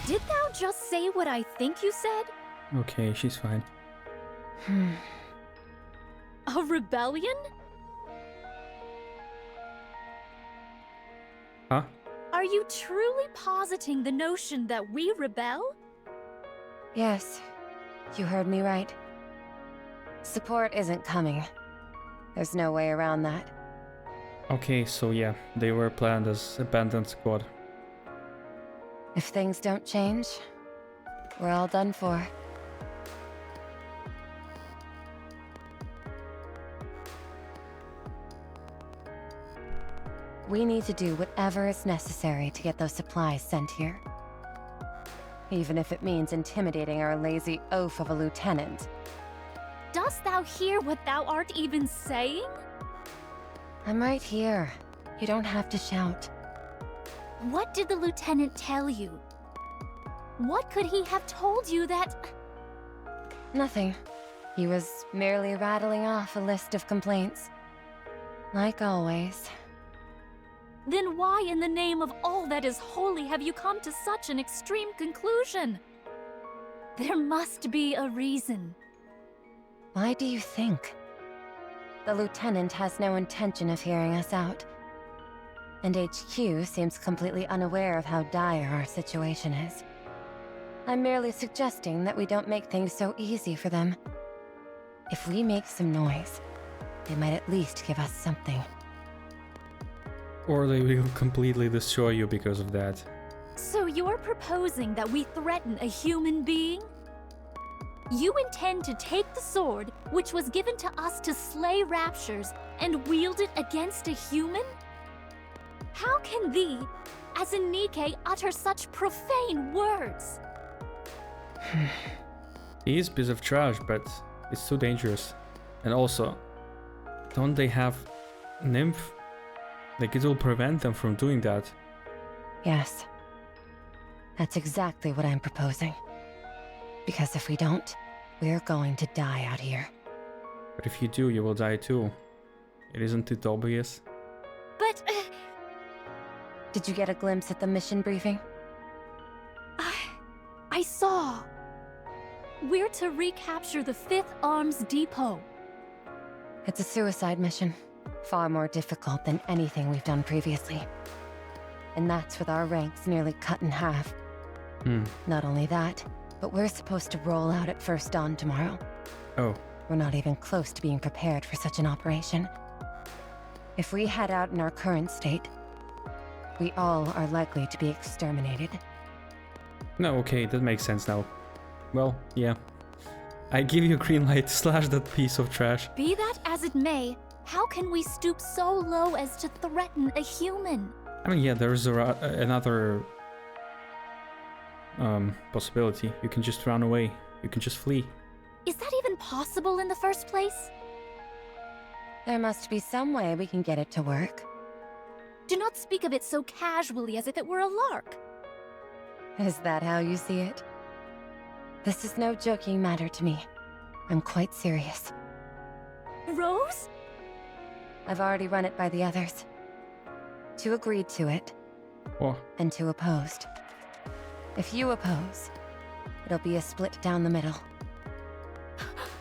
Did thou just say what I think you said? Okay, she's fine. A rebellion? Huh? Are you truly positing the notion that we rebel? Yes, you heard me right. Support isn't coming. There's no way around that. Okay, so yeah, they were planned as abandoned squad. If things don't change, we're all done for. We need to do whatever is necessary to get those supplies sent here. even if it means intimidating our lazy oaf of a lieutenant. Dost thou hear what thou art even saying? I'm right here. You don't have to shout. What did the lieutenant tell you? What could he have told you that... Nothing. He was merely rattling off a list of complaints. Like always. Then why in the name of all that is holy have you come to such an extreme conclusion? There must be a reason. Why do you think? The lieutenant has no intention of hearing us out. And HQ seems completely unaware of how dire our situation is. I'm merely suggesting that we don't make things so easy for them. If we make some noise, they might at least give us something. Or they will completely destroy you because of that. So you're proposing that we threaten a human being? You intend to take the sword, which was given to us to slay raptures, and wield it against a human? How can thee, as a Nikke, utter such profane words? He is a piece of trash, but it's too dangerous. And also, don't they have nymph? Like, it will prevent them from doing that. Yes. That's exactly what I'm proposing. Because if we don't, we're going to die out here. But if you do, you will die too. Isn't it obvious? But... Did you get a glimpse at the mission briefing? I saw. We're to recapture the 5th Arms Depot. It's a suicide mission. Far more difficult than anything we've done previously. And that's with our ranks nearly cut in half. Not only that, but we're supposed to roll out at first dawn tomorrow. Oh. We're not even close to being prepared for such an operation. If we head out in our current state, we all are likely to be exterminated. No, okay, that makes sense now. Well, yeah. I give you a green light, slash that piece of trash. Be that as it may, how can we stoop so low as to threaten a human? I mean, yeah, there's another possibility. You can just run away. You can just flee. Is that even possible in the first place? There must be some way we can get it to work. Do not speak of it so casually as if it were a lark. Is that how you see it? This is no joking matter to me. I'm quite serious. Rose? I've already run it by the others. 2 agreed to it. Oh. And 2 opposed. If you oppose, it'll be a split down the middle.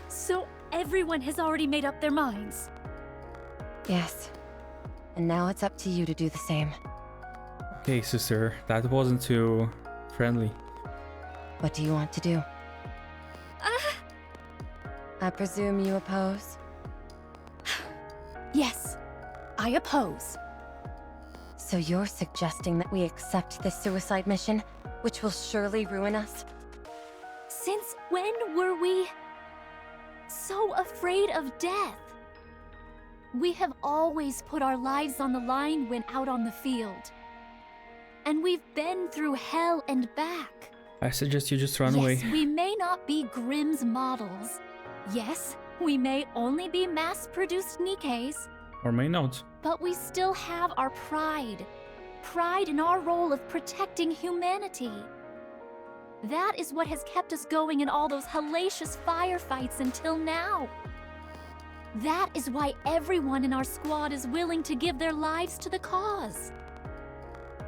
So everyone has already made up their minds? Yes. And now it's up to you to do the same. Okay, sister, that wasn't too friendly. What do you want to do? I presume you oppose? Yes, I oppose. So you're suggesting that we accept this suicide mission, which will surely ruin us? Since when were we so afraid of death? We have always put our lives on the line when out on the field. And we've been through hell and back. I suggest you just run away. Yes, we may not be Grimm's models. Yes, we may only be mass-produced Nikkes. Or may not. But we still have our pride. Pride in our role of protecting humanity. That is what has kept us going in all those hellacious firefights until now. That is why everyone in our squad is willing to give their lives to the cause.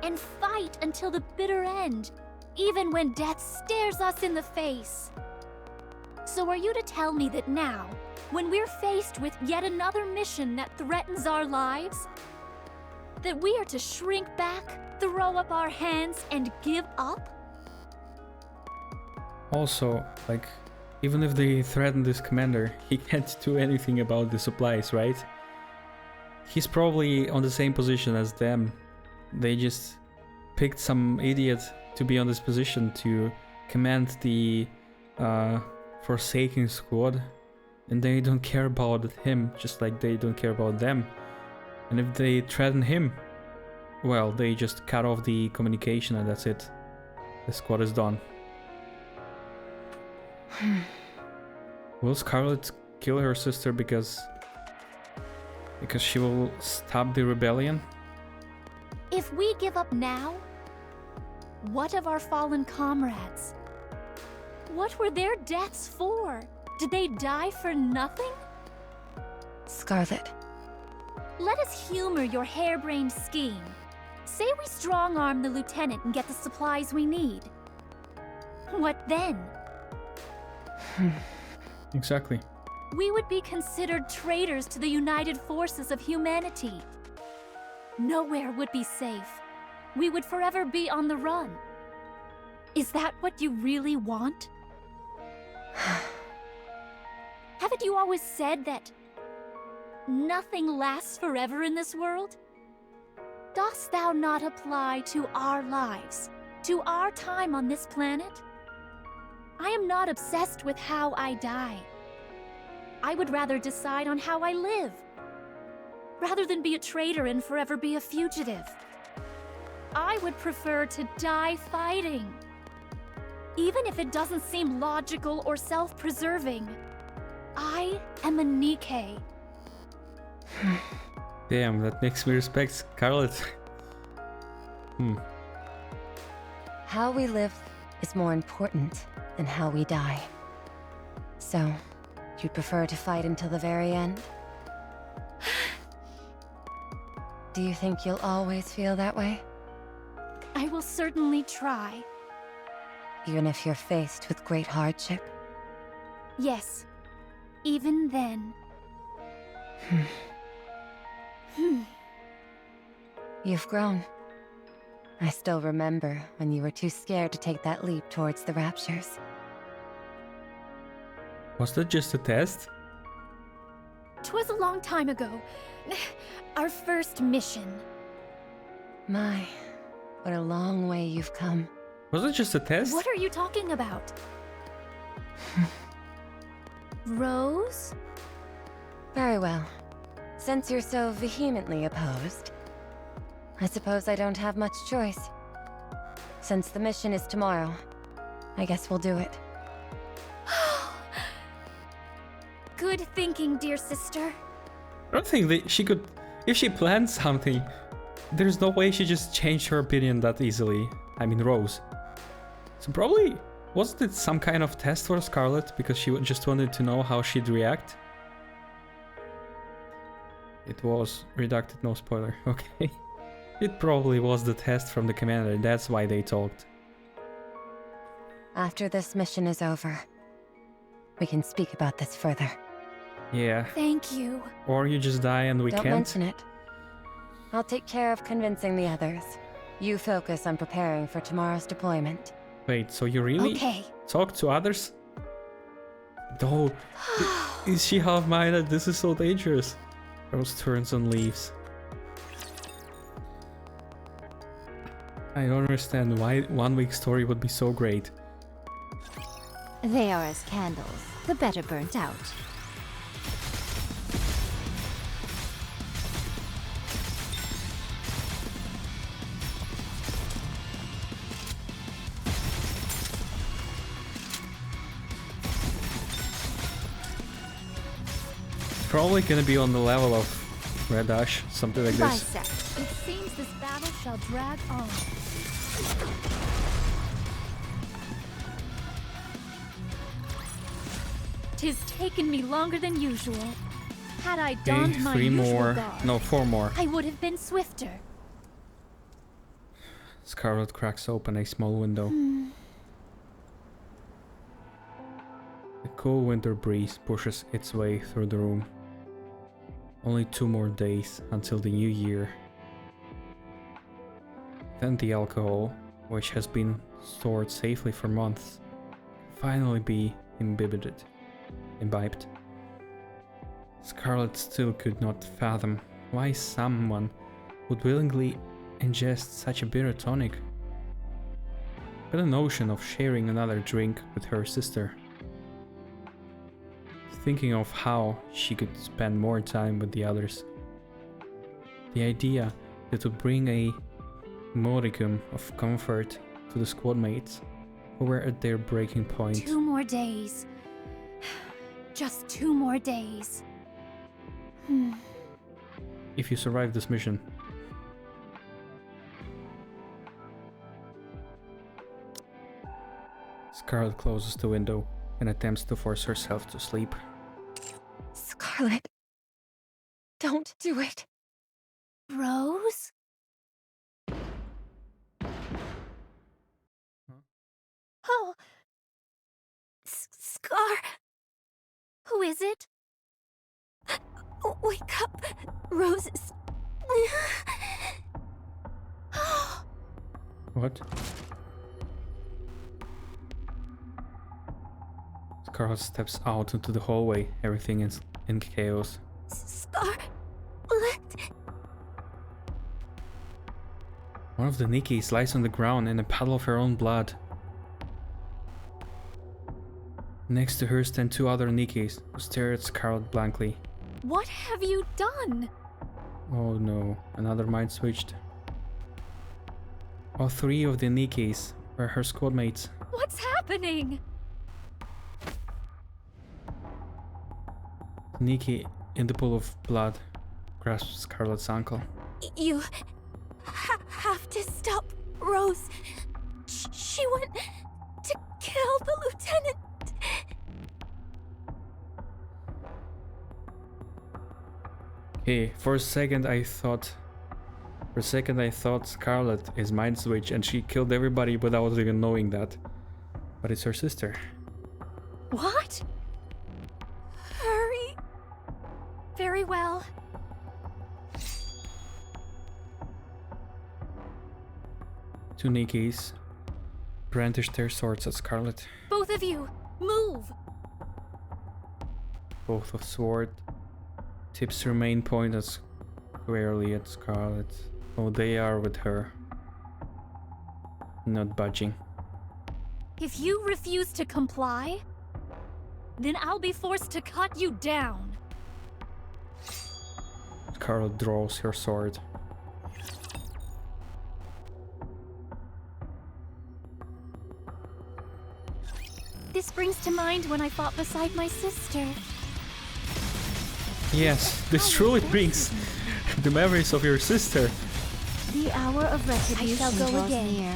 And fight until the bitter end, even when death stares us in the face. So are you to tell me that now, when we're faced with yet another mission that threatens our lives, that we are to shrink back, throw up our hands, and give up? Also, like, even if they threaten this commander, he can't do anything about the supplies, right? He's probably on the same position as them. They just picked some idiot to be on this position to command the Forsaken squad, and they don't care about him, just like they don't care about them. And if they threaten him, well, they just cut off the communication and that's it. The squad is done. Will Scarlet kill her sister because she will stop the rebellion? If we give up now, what of our fallen comrades? What were their deaths for? Did they die for nothing? Scarlet, Let us humor your harebrained scheme. Say we strong-arm the lieutenant and get the supplies we need. What then? Exactly. We would be considered traitors to the united forces of humanity. Nowhere would be safe. We would forever be on the run. Is that what you really want? Haven't you always said that nothing lasts forever in this world? Dost thou not apply to our lives, to our time on this planet? I am not obsessed with how I die. I would rather decide on how I live, rather than be a traitor and forever be a fugitive. I would prefer to die fighting. Even if it doesn't seem logical or self-preserving, I am a Nikke. Damn, that makes me respect Scarlet. how we live is more important than how we die. So, you'd prefer to fight until the very end? Do you think you'll always feel that way? I will certainly try. Even if you're faced with great hardship? Yes, even then. You've grown. I still remember when you were too scared to take that leap towards the Raptures. Was that just a test? 'Twas a long time ago. Our first mission. My, what a long way you've come. Was it just a test? What are you talking about? Rose? Very well. Since you're so vehemently opposed, I suppose I don't have much choice. Since the mission is tomorrow, I guess we'll do it. Good thinking, dear sister. I don't think that she could... If she planned something, there's no way she just changed her opinion that easily. I mean, Rose. So probably... Wasn't it some kind of test for Scarlet because she just wanted to know how she'd react? It was redacted, no spoiler. Okay. It probably was the test from the commander, that's why they talked. After this mission is over, we can speak about this further. Yeah. Thank you. Or you just die and we Don't can't. mention it. I'll take care of convincing the others. You focus on preparing for tomorrow's deployment. Wait, so you really Okay. talk to others? No. Is she half-minded? This is so dangerous. Rose turns and leaves. I don't understand why 1 week story would be so great. They are as candles, the better burnt out. Probably gonna be on the level of Red Ash, something like this. Bisect. It seems this battle shall drag on. Tis taken me longer than usual. Had I donned Okay, my 3 usual more. garb, No, 4 more. I would have been swifter. Scarlet cracks open a small window. The cool winter breeze pushes its way through the room. Only 2 more days until the new year. Then the alcohol, which has been stored safely for months, can finally be imbibed. Scarlet still could not fathom why someone would willingly ingest such a bitter tonic. But the notion of sharing another drink with her sister, thinking of how she could spend more time with the others, the idea that would bring a modicum of comfort to the squad mates who were at their breaking point. 2 more more days. Just 2 more days. If you survive this mission. Scarlet closes the window and attempts to force herself to sleep. Scarlet, don't do it. Rose? Oh. Scar. Who is it? Wake up, Roses. What? Scarlet steps out into the hallway. Everything is in chaos. Scarlet. One of the Nikkes lies on the ground in a puddle of her own blood. Next to her stand 2 other Nikkes who stare at Scarlet blankly. What have you done? Oh no, another mind switched. All 3 of the Nikkes were her squad mates. What's happening? Nikke, in the pool of blood, grasps Scarlet's ankle. You have to stop Rose. She went to kill the lieutenant. Hey, for a second I thought Scarlet is mind switch and she killed everybody without even knowing that. But it's her sister. What? Hurry. Very well. Two Nikkes brandish their swords at Scarlet. Both of you, move! Both of sword tips remain pointed squarely at Scarlet. Oh, they are with her. Not budging. If you refuse to comply, then I'll be forced to cut you down. Scarlet draws her sword. This brings to mind when I fought beside my sister. Yes, this truly brings the memories of your sister. The hour of retribution I shall go draws again. near.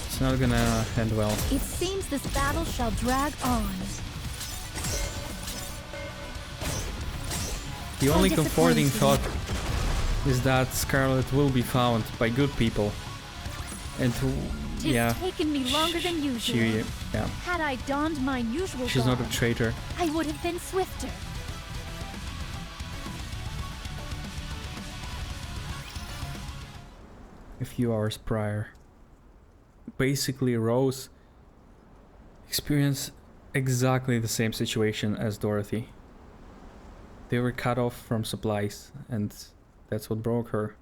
It's not gonna end well. It seems this battle shall drag on. The only How comforting disappointing. thought is that Scarlet will be found by good people. And Tis yeah, taken me longer than usual. yeah, Had I donned my usual she's not a garb, traitor. I would have been swifter. A few hours prior, basically Rose experienced exactly the same situation as Dorothy. They were cut off from supplies, and that's what broke her.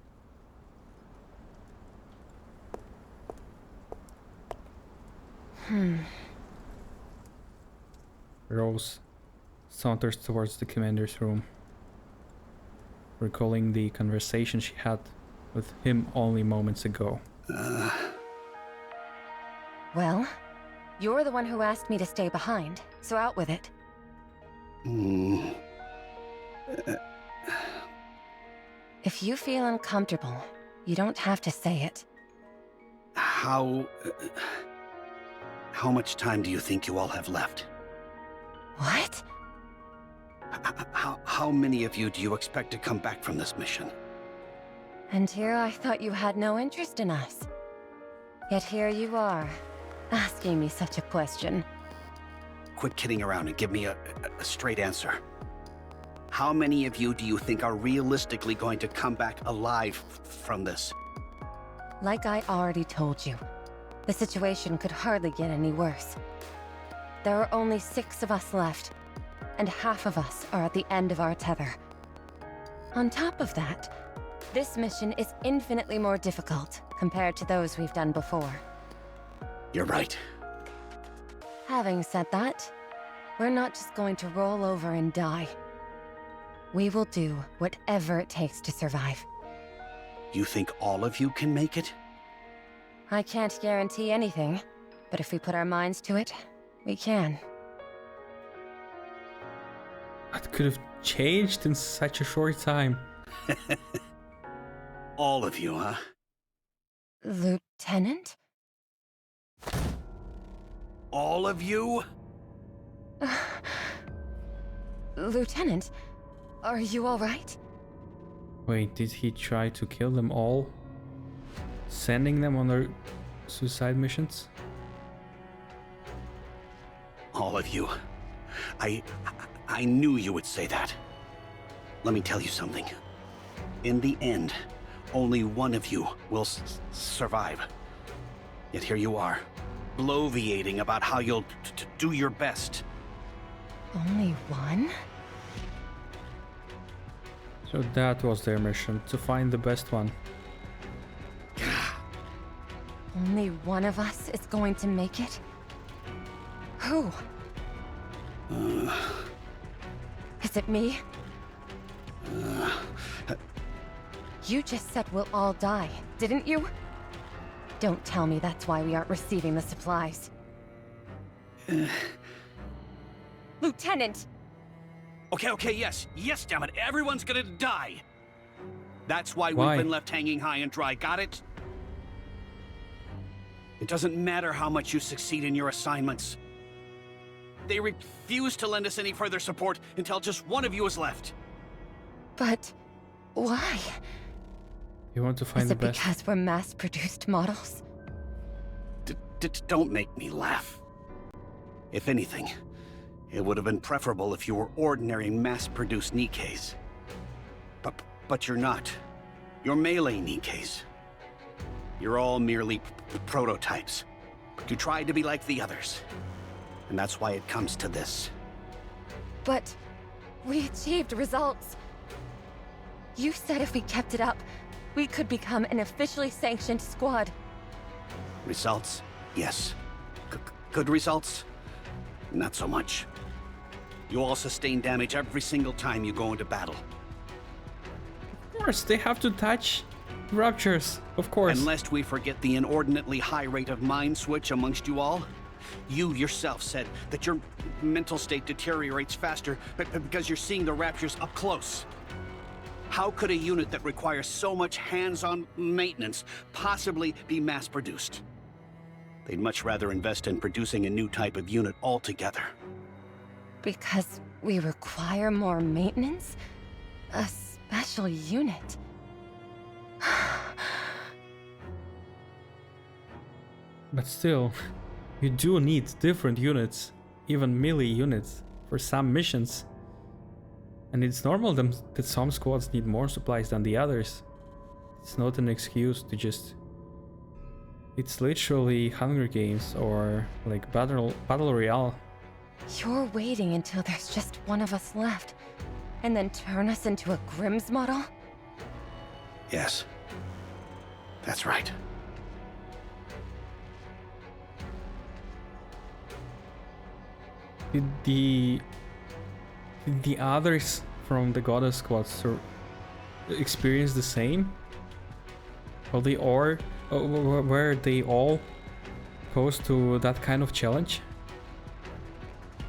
Rose saunters towards the commander's room, recalling the conversation she had with him only moments ago. Well, you're the one who asked me to stay behind, so out with it. If you feel uncomfortable, you don't have to say it. How much time do you think you all have left? What? How many of you do you expect to come back from this mission? And here I thought you had no interest in us. Yet here you are, asking me such a question. Quit kidding around and give me a straight answer. How many of you do you think are realistically going to come back alive from this? Like I already told you, the situation could hardly get any worse. There are only 6 of us left, and half of us are at the end of our tether. On top of that, this mission is infinitely more difficult compared to those we've done before. You're right. Having said that, we're not just going to roll over and die. We will do whatever it takes to survive. You think all of you can make it? I can't guarantee anything, but if we put our minds to it, We can. What could have changed in such a short time? All of you, huh? Lieutenant? All of you? Lieutenant, are you alright? Wait, did he try to kill them all? Sending them on their suicide missions? All of you. I knew you would say that. Let me tell you something. In the end, only one of you will survive. Yet here you are, bloviating about how you'll do your best. Only one? So that was their mission, to find the best one. Only one of us is going to make it? Who? Is it me? You just said we'll all die, didn't you? Don't tell me that's why we aren't receiving the supplies. Lieutenant! Okay, yes, damn it, everyone's gonna die! That's why Why? we've been left hanging high and dry, got it? It doesn't matter how much you succeed in your assignments. They refuse to lend us any further support until just one of you is left. But why? You want to find Is the it best? because we're mass-produced models? Don't make me laugh. If anything, it would have been preferable if you were ordinary mass-produced Nikkes. But you're not. You're melee Nikkes. You're all merely prototypes. But you tried to be like the others. And that's why it comes to this. But we achieved results. You said if we kept it up, we could become an officially sanctioned squad. Results? Yes. Good results? Not so much. You all sustain damage every single time you go into battle. Of course, they have to touch ruptures, of course. And lest we forget the inordinately high rate of mind switch amongst you all, you yourself said that your mental state deteriorates faster because you're seeing the raptures up close. How could a unit that requires so much hands-on maintenance possibly be mass-produced? They'd much rather invest in producing a new type of unit altogether. Because we require more maintenance? A special unit? But still, you do need different units, even melee units, for some missions. And it's normal that some squads need more supplies than the others. It's not an excuse to just... It's literally Hunger Games or like Battle Royale. You're waiting until there's just one of us left, and then turn us into a Grimm's model? Yes. That's right. Did the others from the Goddess Squad experience the same? Were they all posed to that kind of challenge?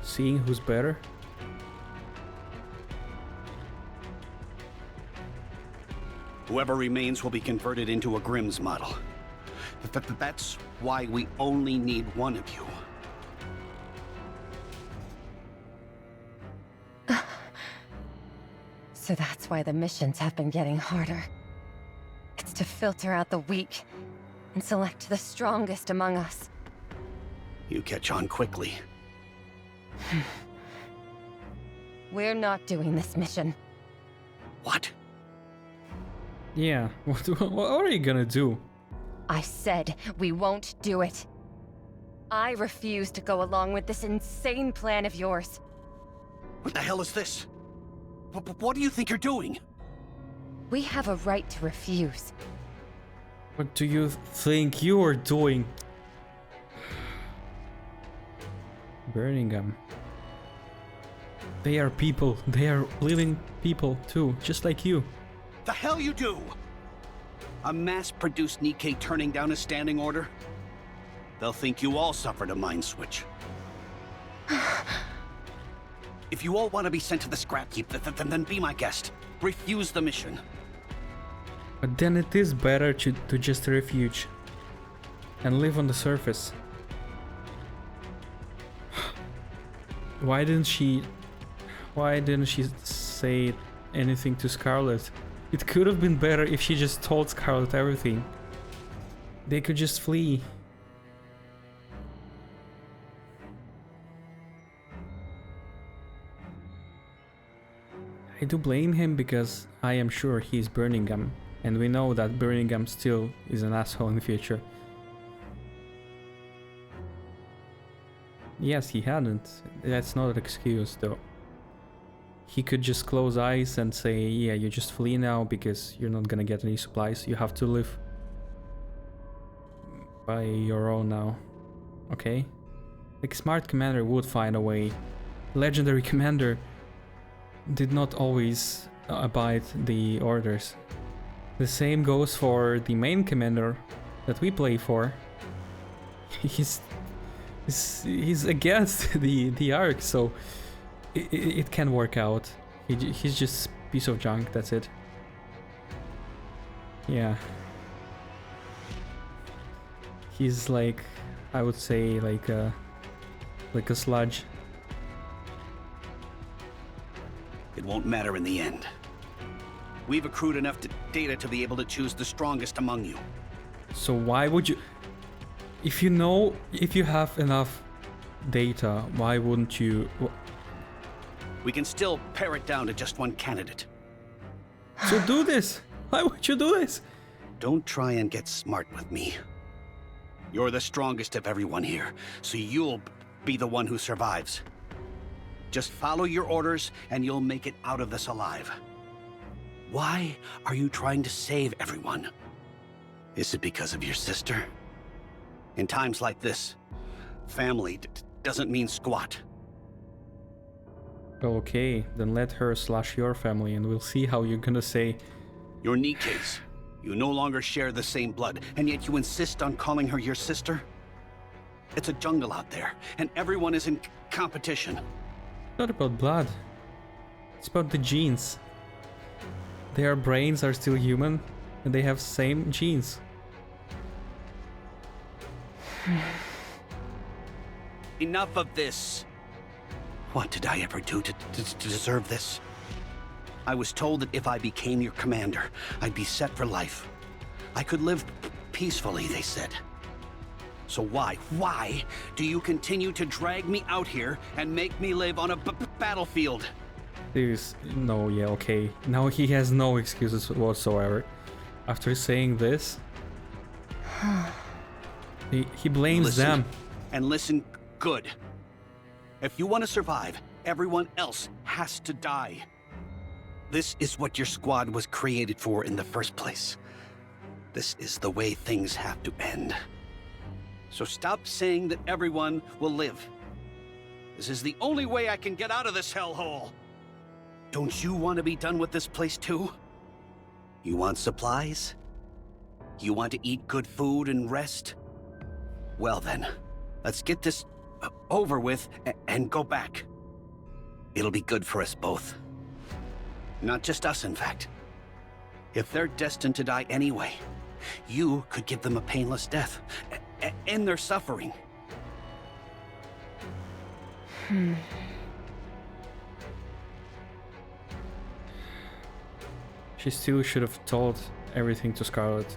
Seeing who's better? Whoever remains will be converted into a Grimm's model. That's why we only need one of you. So that's why the missions have been getting harder. It's to filter out the weak and select the strongest among us. You catch on quickly. We're not doing this mission. What? Yeah, what are you gonna do? I said we won't do it. I refuse to go along with this insane plan of yours. What the hell is this? What do you think you're doing? We have a right to refuse. What do you think you are doing? Burning them. They are people. They are living people too, just like you. The hell you do? A mass-produced Nikke turning down a standing order? They'll think you all suffered a mind switch. If you all want to be sent to the scrap heap, then be my guest. Refuse the mission. But then it is better to just refuge and live on the surface. Why didn't she say anything to Scarlet? It could have been better if she just told Scarlet everything. They could just flee. I do blame him because I am sure he's Birmingham, and we know that Birmingham still is an asshole in the future. Yes, he hadn't. That's not an excuse though. He could just close eyes and say, yeah, you just flee now because you're not gonna get any supplies. You have to live by your own now. Okay? Like, smart commander would find a way. Legendary commander did not always abide the orders. The same goes for the main commander that we play for. He's against the arc, so it can work out. He's just a piece of junk, that's it. Yeah. He's like, I would say, like a sludge. It won't matter in the end. We've accrued enough data to be able to choose the strongest among you. So why would you... If you have enough data, why wouldn't you... We can still pare it down to just one candidate. So do this! Why would you do this? Don't try and get smart with me. You're the strongest of everyone here, so you'll be the one who survives. Just follow your orders and you'll make it out of this alive. Why are you trying to save everyone? Is it because of your sister? In times like this, family doesn't mean squat. Well, okay, then let her slash your family and we'll see how you're gonna say... Your Nikke's. You no longer share the same blood, and yet you insist on calling her your sister? It's a jungle out there, and everyone is in competition. It's not about blood. It's about the genes. Their brains are still human, and they have same genes. Enough of this. What did I ever do to deserve this? I was told that if I became your commander, I'd be set for life. I could live peacefully, they said. So why do you continue to drag me out here and make me live on a battlefield? No, yeah, okay. Now he has no excuses whatsoever. After saying this, he blames them. And listen good. If you want to survive, everyone else has to die. This is what your squad was created for in the first place. This is the way things have to end. So stop saying that everyone will live. This is the only way I can get out of this hellhole. Don't you want to be done with this place too? You want supplies? You want to eat good food and rest? Well then, let's get this over with and go back. It'll be good for us both. Not just us, in fact. If they're destined to die anyway, you could give them a painless death, end their suffering. She still should have told everything to Scarlet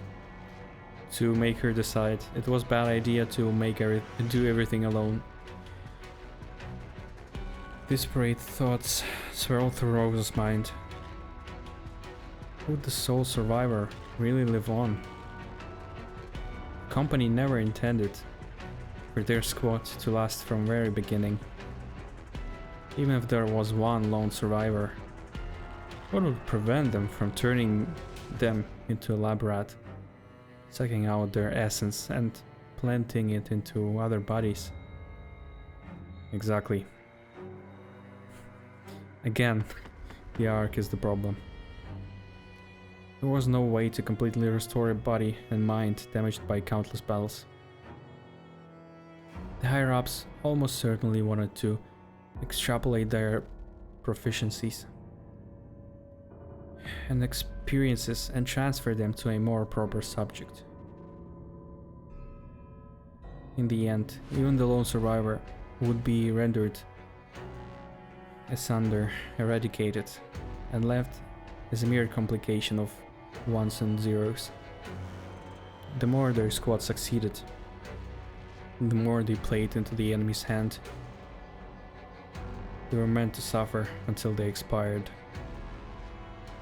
to make her decide. It was a bad idea to do everything alone. Disparate thoughts swirled through Rose's mind. Would the sole survivor really live on? The company never intended for their squad to last from very beginning. Even if there was one lone survivor, what would prevent them from turning them into a lab rat, sucking out their essence and planting it into other bodies? Exactly. Again, the arc is the problem. There was no way to completely restore a body and mind damaged by countless battles. The higher-ups almost certainly wanted to extrapolate their proficiencies and experiences and transfer them to a more proper subject. In the end, even the lone survivor would be rendered asunder, eradicated, and left as a mere complication of ones and zeros. The more their squad succeeded, the more they played into the enemy's hand. They were meant to suffer until they expired.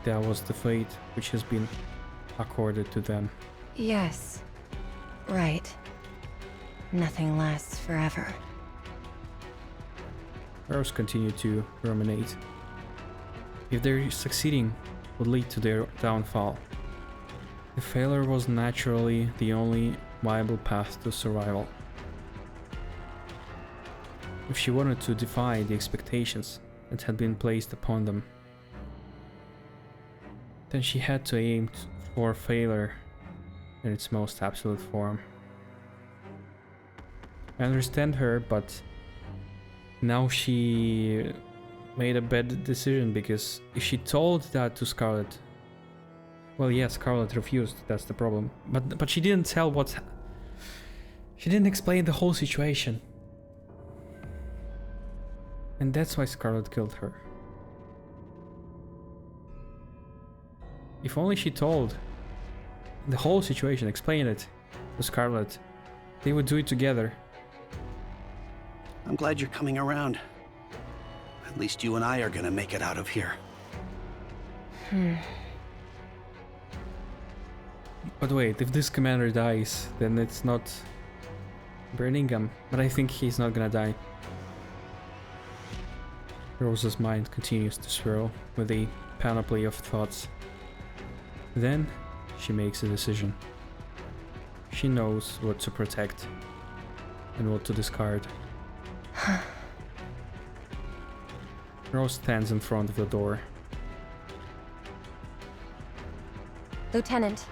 That was the fate which has been accorded to them. Yes. Right. Nothing lasts forever. Rose continued to ruminate. If their succeeding would lead to their downfall, the failure was naturally the only viable path to survival. If she wanted to defy the expectations that had been placed upon them, then she had to aim for failure in its most absolute form. I understand her, but now she made a bad decision, because if she told that to Scarlet, well, yes, Scarlet refused, that's the problem. But she didn't tell she didn't explain the whole situation. And that's why Scarlet killed her. If only she told the whole situation, explained it to Scarlet, they would do it together. I'm glad you're coming around. At least you and I are gonna make it out of here. But wait, if this commander dies, then it's not Birmingham. But I think he's not gonna die. Rose's mind continues to swirl with a panoply of thoughts. Then she makes a decision. She knows what to protect and what to discard. Rose stands in front of the door. Lieutenant,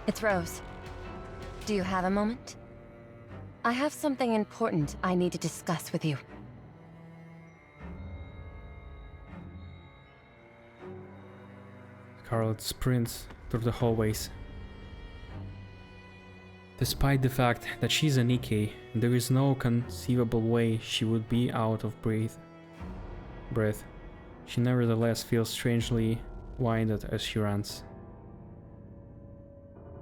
it's Rose. Do you have a moment? I have something important I need to discuss with you. Scarlet sprints through the hallways. Despite the fact that she's a Nikke, there is no conceivable way she would be out of breath. She nevertheless feels strangely winded as she runs.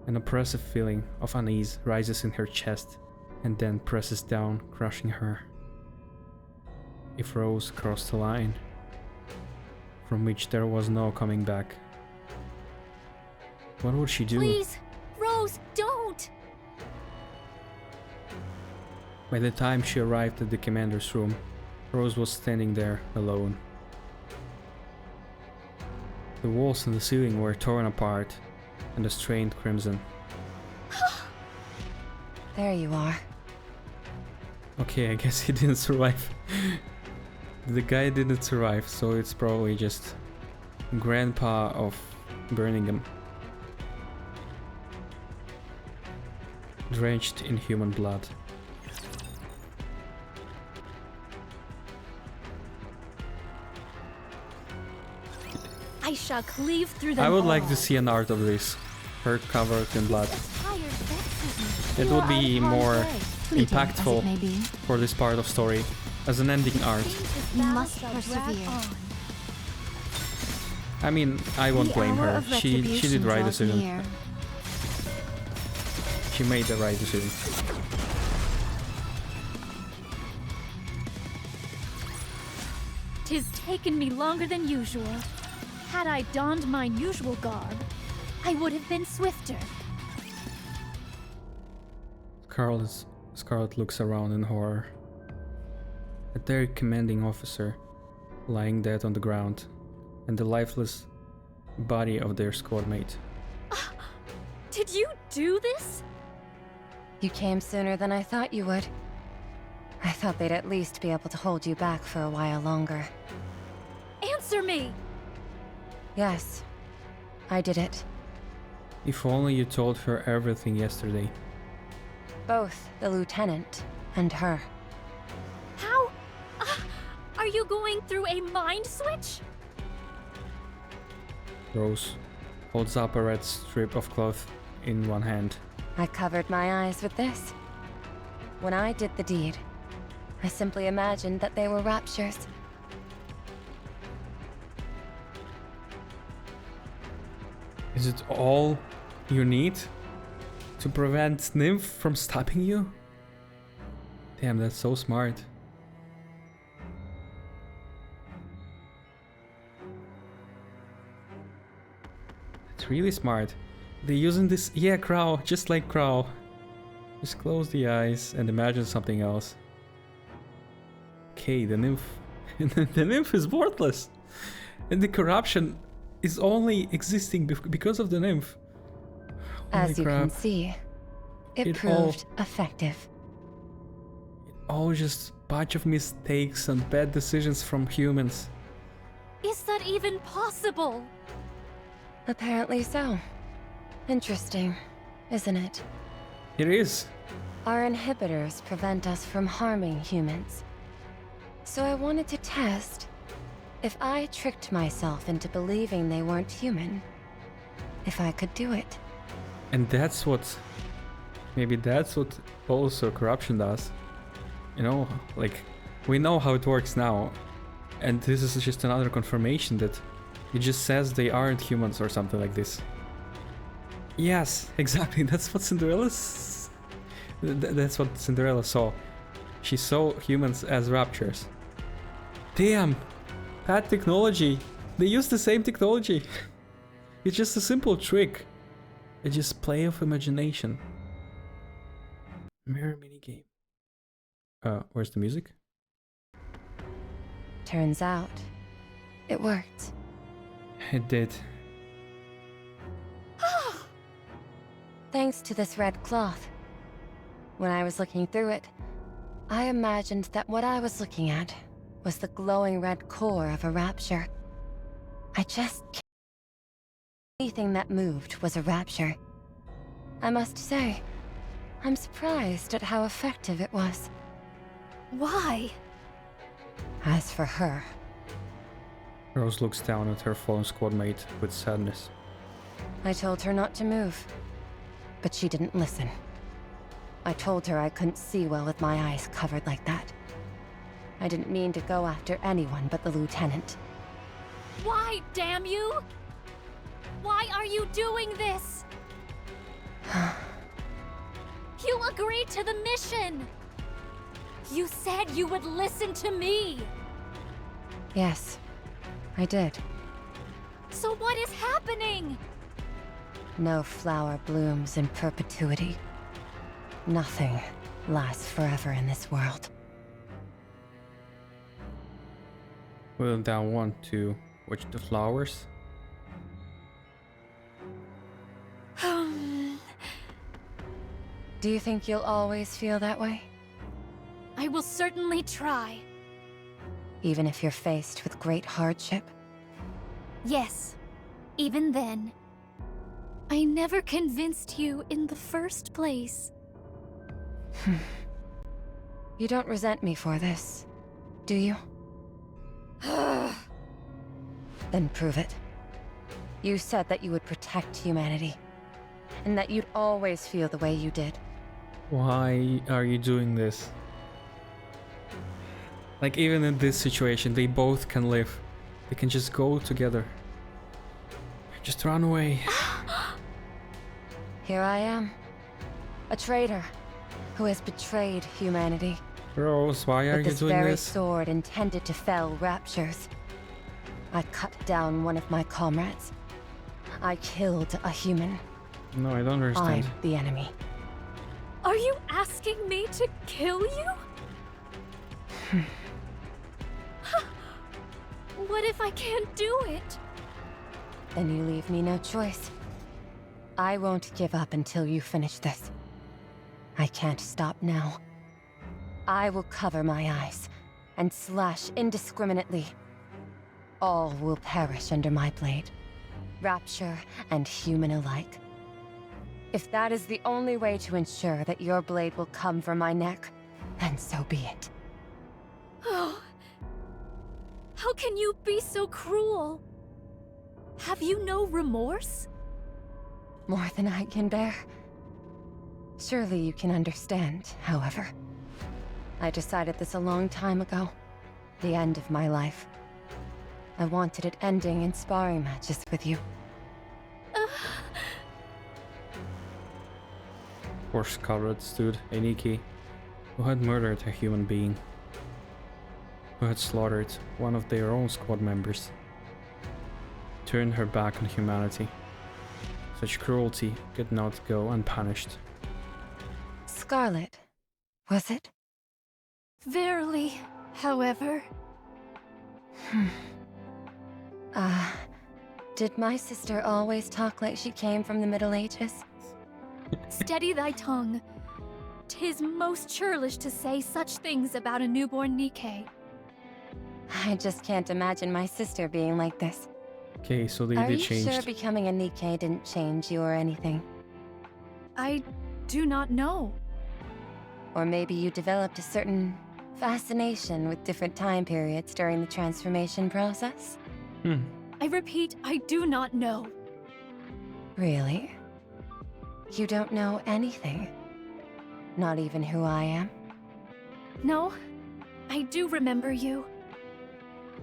An oppressive feeling of unease rises in her chest and then presses down, crushing her. If Rose crossed the line, from which there was no coming back, what would she do? Please, Rose, don't! By the time she arrived at the commander's room, Rose was standing there alone. The walls and the ceiling were torn apart and stained crimson. There you are. Okay, I guess he didn't survive. The guy didn't survive, so it's probably just Grandpa of Birmingham. Drenched in human blood. I shall cleave through them I would all. like to see an art of this. Her covered in blood. Fire vexes me. It You would are be out of harm's more way. Fleeting as it impactful may be, for this part of story as an ending art. you must persevere. I mean, I won't The blame hour her. of She did retribution the right draws decision. near. She made the right decision. Tis taken me longer than usual. Had I donned mine usual garb, I would have been swifter. Scarlet looks around in horror at their commanding officer lying dead on the ground and the lifeless body of their squad mate. Did you do this? You came sooner than I thought you would. I thought they'd at least be able to hold you back for a while longer. Answer me! Yes, I did it. If only you told her everything yesterday. Both the lieutenant and her. Are you going through a mind switch? Rose holds up a red strip of cloth in one hand. I covered my eyes with this. When I did the deed, I simply imagined that they were raptures. Is it all you need to prevent Nymph from stopping you? Damn, that's so smart. It's really smart. They're using this, yeah, Crow, just like Crow. Just close the eyes and imagine something else. Okay, the Nymph, the Nymph is worthless, and the corruption is only existing because of the Nymph. Holy As you crap. can see, it It proved effective. All just bunch of mistakes and bad decisions from humans. Is that even possible? Apparently so. Interesting, isn't it? It is. Our inhibitors prevent us from harming humans. So I wanted to test if I tricked myself into believing they weren't human, if I could do it. And that's what... Maybe that's what also corruption does. You know, like, we know how it works now. And this is just another confirmation that it just says they aren't humans or something like this. Yes, exactly. That's what Cinderella's... That's what Cinderella saw. She saw humans as raptures. Damn! That technology! They use the same technology! It's just a simple trick. It's just play of imagination. Mirror minigame. Where's the music? Turns out, it worked. It did. Thanks to this red cloth. When I was looking through it, I imagined that what I was looking at was the glowing red core of a rapture. I just can't... Anything that moved was a rapture. I must say, I'm surprised at how effective it was. Why? As for her, Rose looks down at her fallen squad mate with sadness. I told her not to move, but she didn't listen. I told her I couldn't see well with my eyes covered like that. I didn't mean to go after anyone but the lieutenant. Why, damn you? Why are you doing this? You agreed to the mission! You said you would listen to me! Yes, I did. So what is happening? No flower blooms in perpetuity. Nothing lasts forever in this world. Will down want to watch the flowers? Do you think you'll always feel that way? I will certainly try. Even if you're faced with great hardship? Yes, even then. I never convinced you in the first place. You don't resent me for this, do you? Then prove it. You said that you would protect humanity, and that you'd always feel the way you did. Why are you doing this? Like, even in this situation, they both can live. They can just go together. Just run away. Here I am, a traitor who has betrayed humanity. Rose, why are With you this doing very this? sword intended to fell raptures. I cut down one of my comrades. I killed a human. No, I don't understand. I'm the enemy. Are you asking me to kill you? What if I can't do it? Then you leave me no choice. I won't give up until you finish this. I can't stop now. I will cover my eyes and slash indiscriminately. All will perish under my blade, rapture and human alike. If that is the only way to ensure that your blade will come from my neck, then so be it. How can you be so cruel? Have you no remorse? More than I can bear. Surely you can understand, however. I decided this a long time ago. The end of my life. I wanted it ending in sparring matches with you. Poor Scarlet stood a Nikke who had murdered a human being, who had slaughtered one of their own squad members, turned her back on humanity. Such cruelty could not go unpunished. Scarlet, was it? Verily, however. Did my sister always talk like she came from the Middle Ages? Steady thy tongue. 'Tis most churlish to say such things about a newborn Nikke. I just can't imagine my sister being like this. Okay, so they Are you changed. sure becoming a Nikke didn't change you or anything? I do not know. Or maybe you developed a certain fascination with different time periods during the transformation process? I repeat, I do not know. Really? You don't know anything? Not even who I am? No, I do remember you.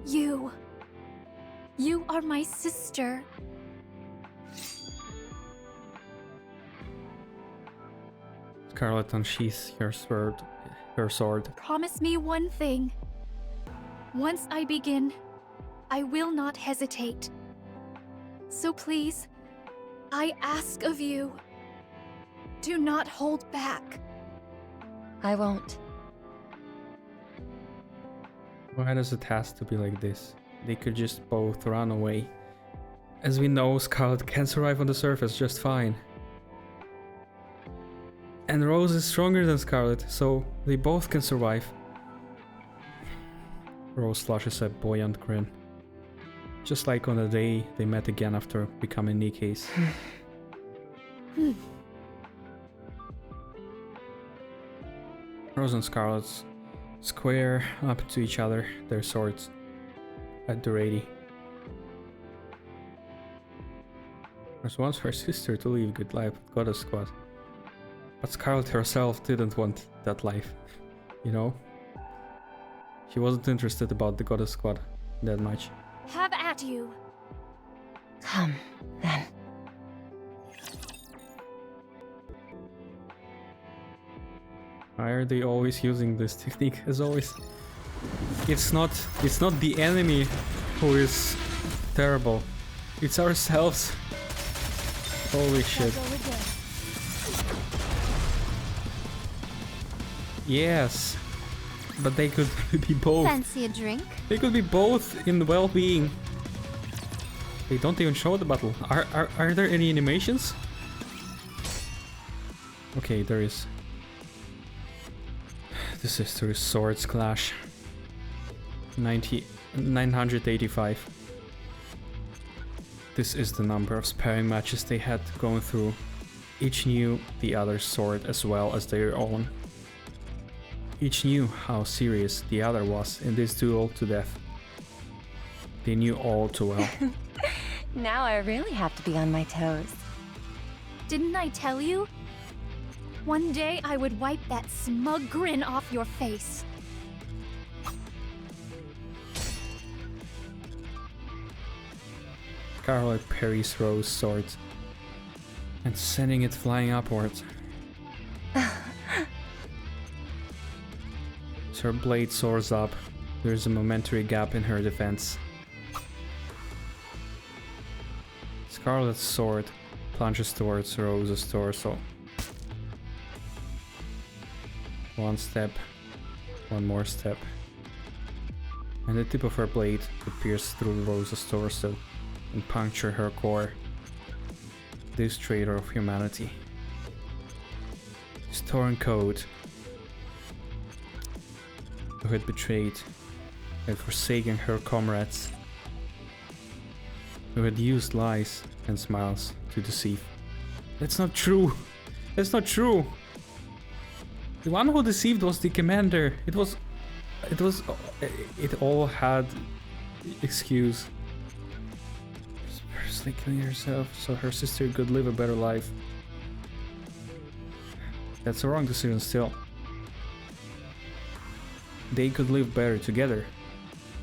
You. You are my sister. Scarlet unsheathed her sword. Promise me one thing. Once I begin, I will not hesitate. So please, I ask of you, do not hold back. I won't. Why does it have to be like this? They could just both run away. As we know, Scarlet can survive on the surface just fine. And Rose is stronger than Scarlet, so they both can survive. Rose flashes a buoyant grin. Just like on the day they met again after becoming Nikkes. Rose and Scarlet square up to each other, their swords at the ready. Rose wants her sister to live good life with Goddess Squad. But Scarlet herself didn't want that life, you know? She wasn't interested about the Goddess Squad that much. Have at you. Come, then. Why are they always using this technique as always? It's not the enemy who is terrible. It's ourselves. Holy shit. Yes. But they could be both. Fancy a drink? They could be both in well-being. They don't even show the battle. Are there any animations? Okay, there is. The Sisters Swords Clash. 985. This is the number of sparring matches they had going through. Each knew the other's sword as well as their own. Each knew how serious the other was in this duel to death. They knew all too well. Now I really have to be on my toes. Didn't I tell you? One day I would wipe that smug grin off your face. Scarlet parries Rose's sword and sending it flying upwards. As her blade soars up, there's a momentary gap in her defense. Scarlet's sword plunges towards Rose's torso. One step, one more step, and the tip of her blade would pierce through Rose's torso and puncture her core. This traitor of humanity. This torn code who had betrayed and forsaken her comrades, who had used lies and smiles to deceive. That's not true! That's not true! The one who deceived was the commander. It all had excuse. Purposely killing herself so her sister could live a better life. That's a wrong decision still. They could live better together.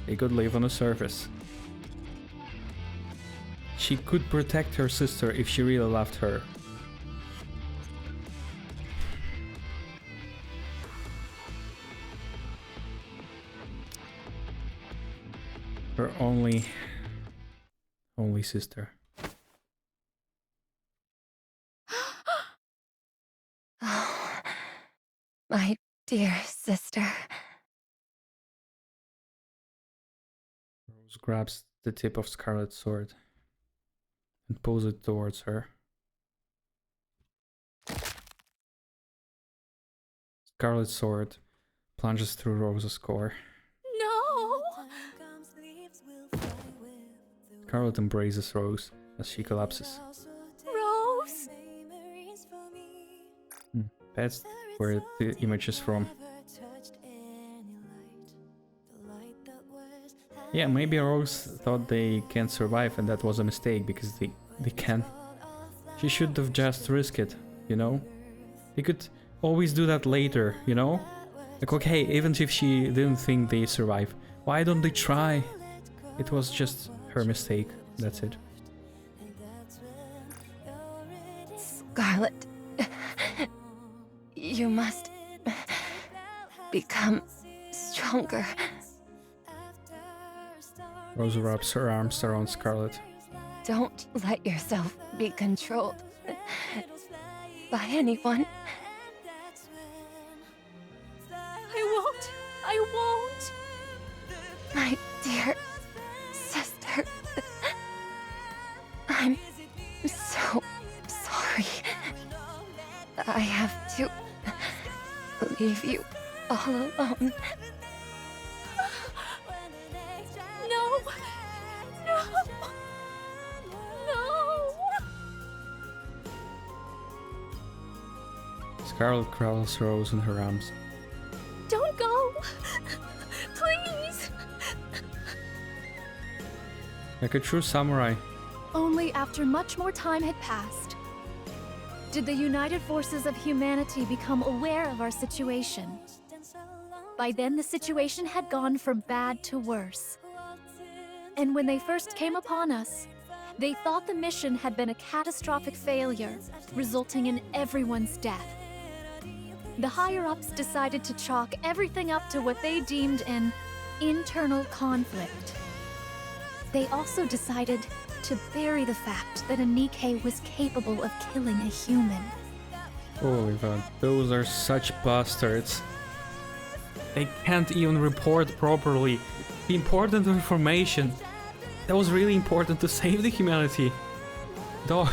They could live on the surface. She could protect her sister if she really loved her. Her only sister. Oh, my dear sister. Rose grabs the tip of Scarlet's sword and pulls it towards her. Scarlet's sword plunges through Rose's core. No! Scarlet embraces Rose as she collapses. Rose! That's where the image is from. Yeah, maybe Rose thought they can't survive and that was a mistake because they can. She should have just risked it, you know? They could always do that later, you know? Like, okay, even if she didn't think they survive, why don't they try? It was just her mistake, that's it. Scarlet, you must become stronger. Rose wraps her arms around Scarlet. Don't let yourself be controlled by anyone. I won't! My dear sister, I'm so sorry. I have to leave you all alone. No! No! No! Scarlet cradles Rose in her arms. Don't go! Please! Like a true samurai. Only after much more time had passed did the united forces of humanity become aware of our situation. By then, the situation had gone from bad to worse. And when they first came upon us, they thought the mission had been a catastrophic failure, resulting in everyone's death. The higher-ups decided to chalk everything up to what they deemed an internal conflict. They also decided to bury the fact that a Nikke was capable of killing a human. Holy god, those are such bastards. They can't even report properly the important information that was really important to save the humanity. Dog.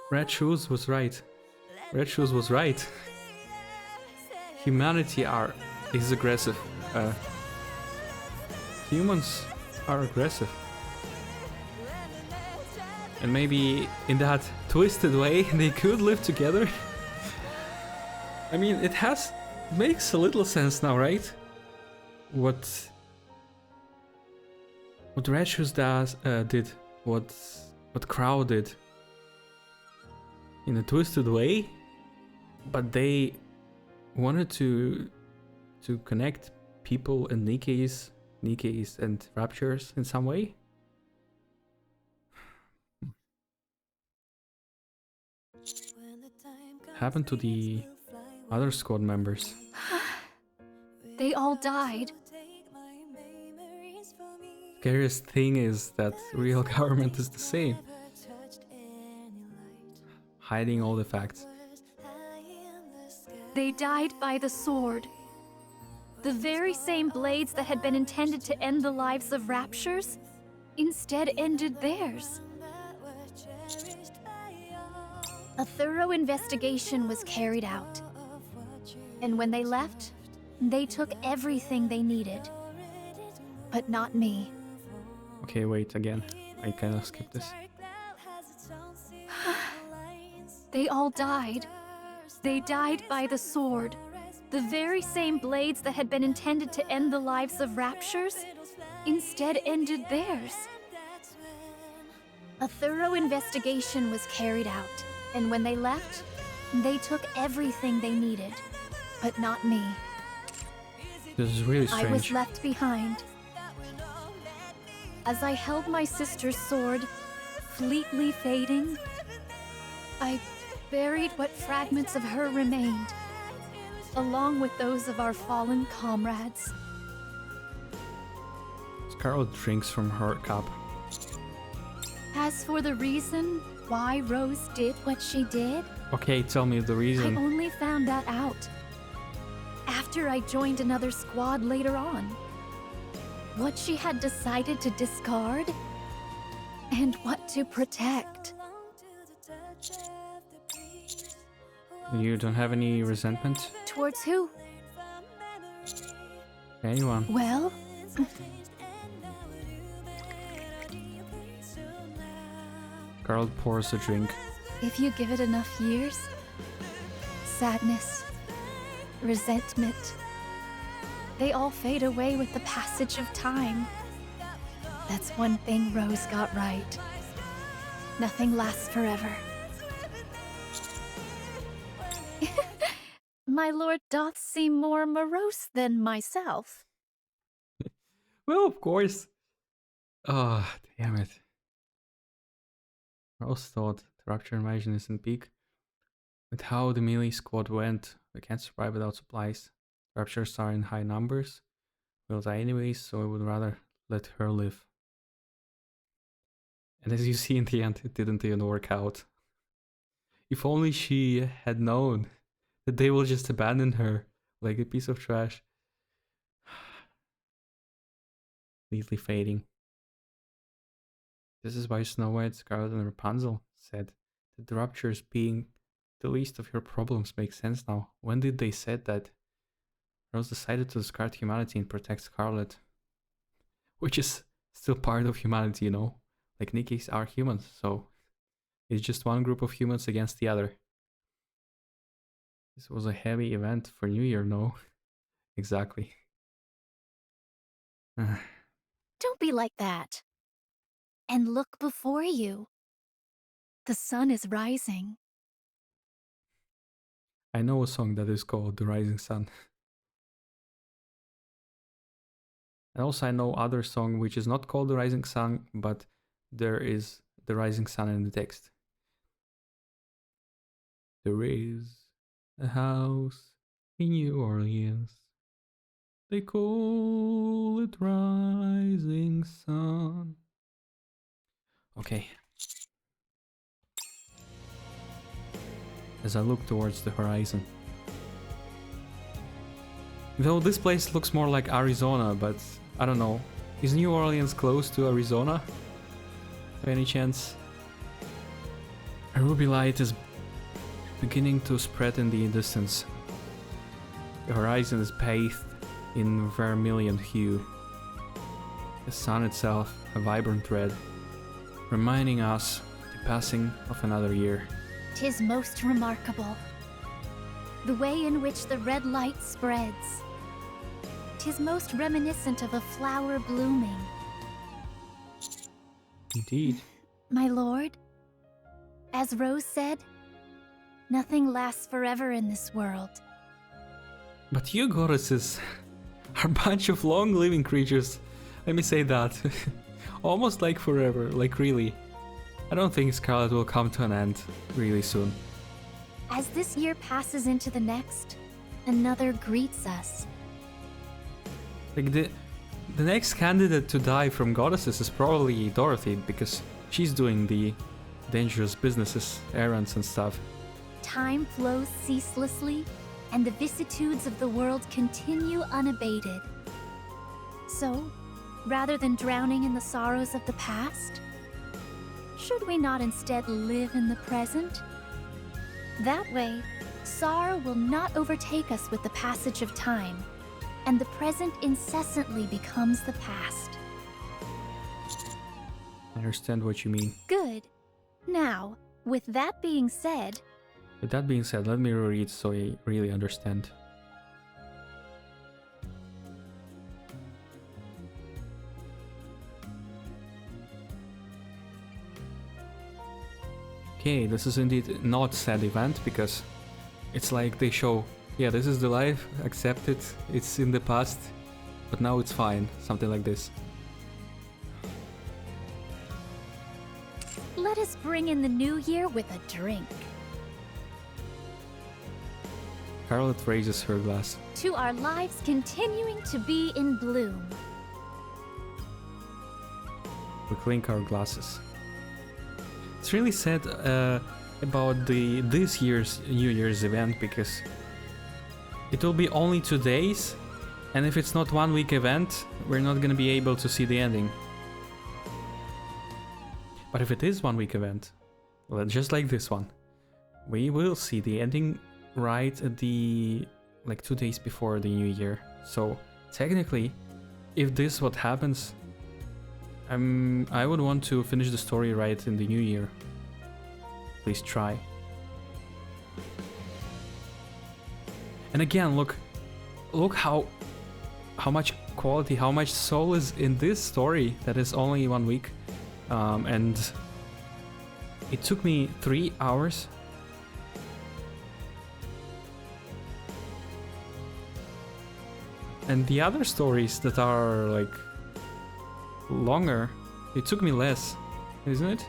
Red Shoes was right. Red Shoes was right. Humanity is aggressive. Humans are aggressive. And maybe in that twisted way they could live together. I mean, it makes a little sense now, right? What Red Shoes did, what Crow did, in a twisted way, but they wanted to connect people and Nikkes and Raptures in some way. Happened to the other squad members. They all died. Scariest thing is that real government is the same. Hiding all the facts. They died by the sword. The very same blades that had been intended to end the lives of Raptures instead ended theirs. A thorough investigation was carried out. And when they left, they took everything they needed. But not me. Okay, wait, again. I kinda skipped this. They all died. They died by the sword. The very same blades that had been intended to end the lives of Raptures instead ended theirs. A thorough investigation was carried out, and when they left, they took everything they needed, but not me. This is really strange. I was left behind. As I held my sister's sword, fleetly fading, I buried what fragments of her remained, along with those of our fallen comrades. Scarlet drinks from her cup. As for the reason why Rose did what she did, Okay, tell me the I reason. only found that out after I joined another squad later on. What she had decided to discard and what to protect. You don't have any resentment? Towards who? Anyone? Well, Carl pours a drink. if you give it enough years, sadness, resentment, they all fade away with the passage of time. That's one thing Rose got right. Nothing lasts forever. My lord doth seem more morose than myself. Well, of course. Oh, damn it. Rose thought the Rapture invasion is in peak. With how the melee squad went, we can't survive without supplies. Raptures are in high numbers. We'll die anyways, so I would rather let her live. And as you see in the end, it didn't even work out. If only she had known that they will just abandon her like a piece of trash. Neatly fading. This is why Snow White, Scarlet, and Rapunzel said that the Raptures being the least of your problems makes sense now. When did they said that? Rose decided to discard humanity and protect Scarlet. Which is still part of humanity, you know? Like Nikke's are humans, so it's just one group of humans against the other. This was a heavy event for New Year, no? Exactly. Don't be like that. And look before you. The sun is rising. I know a song that is called The Rising Sun. And also I know other song which is not called The Rising Sun, but there is The Rising Sun in the text. There is a house in New Orleans. They call it Rising Sun. Okay. As I look towards the horizon. Though this place looks more like Arizona, but I don't know. Is New Orleans close to Arizona? By any chance? A ruby light is beginning to spread in the distance. The horizon is bathed in vermilion hue. The sun itself a vibrant red, reminding us the passing of another year. 'Tis most remarkable, the way in which the red light spreads. 'Tis most reminiscent of a flower blooming. Indeed. My lord, as Rose said, nothing lasts forever in this world. But you goddesses are a bunch of long-living creatures. Let me say that. Almost like forever, like really. I don't think Scarlet will come to an end really soon. As this year passes into the next, another greets us. Like the next candidate to die from goddesses is probably Dorothy, because she's doing the dangerous businesses, errands and stuff. Time flows ceaselessly, and the vicissitudes of the world continue unabated. So, rather than drowning in the sorrows of the past, should we not instead live in the present? That way, sorrow will not overtake us with the passage of time, and the present incessantly becomes the past. I understand what you mean. Good. Now, with that being said... With that being said, let me reread so I really understand. Okay, this is indeed not sad event because it's like they show, yeah, this is the life, accept it, it's in the past, but now it's fine, something like this. Let us bring in the new year with a drink. Scarlet raises her glass. To our lives continuing to be in bloom. We clink our glasses. It's really sad about this year's New Year's event because it will be only 2 days, and if it's not 1 week event, we're not gonna be able to see the ending. But if it is 1 week event, well, just like this one, we will see the ending right at the 2 days before the New Year. So technically, if this what happens, I would want to finish the story right in the New Year. Please try. And again, look how much quality, how much soul is in this story that is only 1 week. And it took me 3 hours. And the other stories that are like longer, it took me less, isn't it?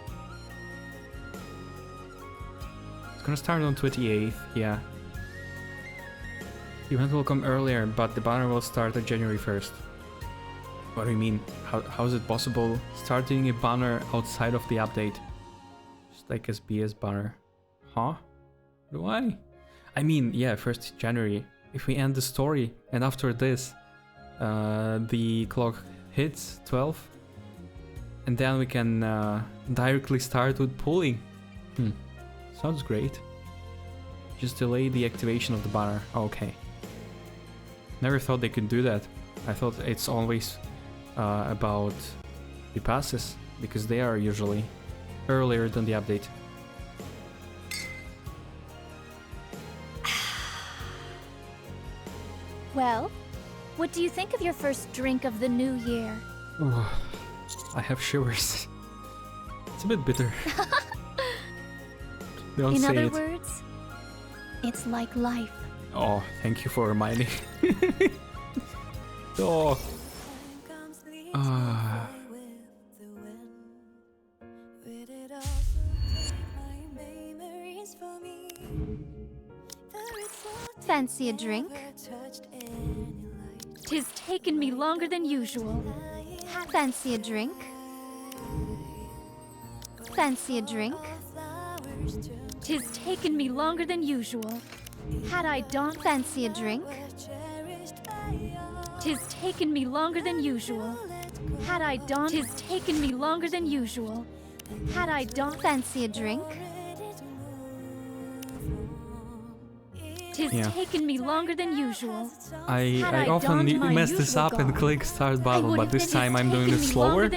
It's gonna start on 28th, yeah. The event will come earlier, but the banner will start on January 1st. What do you mean? How is it possible starting a banner outside of the update? Just like SBS banner. Huh? Why? I mean, yeah, 1st January. If we end the story and after this the clock hits 12 and then we can directly start with pulling. Sounds great. Just delay the activation of the banner. Okay. Never thought they could do that. I thought it's always about the passes because they are usually earlier than the update. Well, what do you think of your first drink of the new year? I have shivers. It's a bit bitter. Don't In say other it. words, it's like life. Oh, thank you for reminding. Oh. Fancy a drink? 'Tis taken me longer than usual. Fancy a drink? Fancy a drink? 'Tis taken me longer than usual. Had I donned fancy a drink? 'Tis taken me longer than usual. Had I donned 'tis taken me longer than usual. Had I donned fancy a drink? 'Tis taken me longer than usual. I often mess this up and click start button, but this time I'm doing it slower.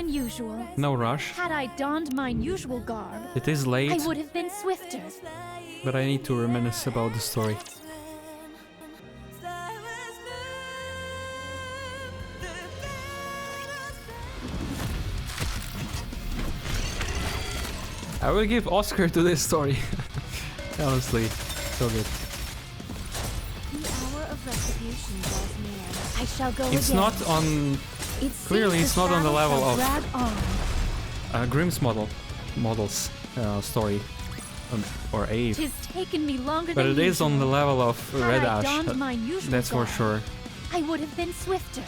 No rush. Had I donned mine usual garb, It is late, I would have been swifter. but I need to reminisce about the story. I will give Oscar to this story. Honestly, so good. The hour of retribution draws near. I shall go It's again. not on. It Clearly, seems it's not on the level shadow of shall drag on. Grimm's models story, or Ave. 'Tis taken me longer But than it is on the usual. level of Had Red I Ash. donned mine usual That's for garb, sure. I would have been swifter.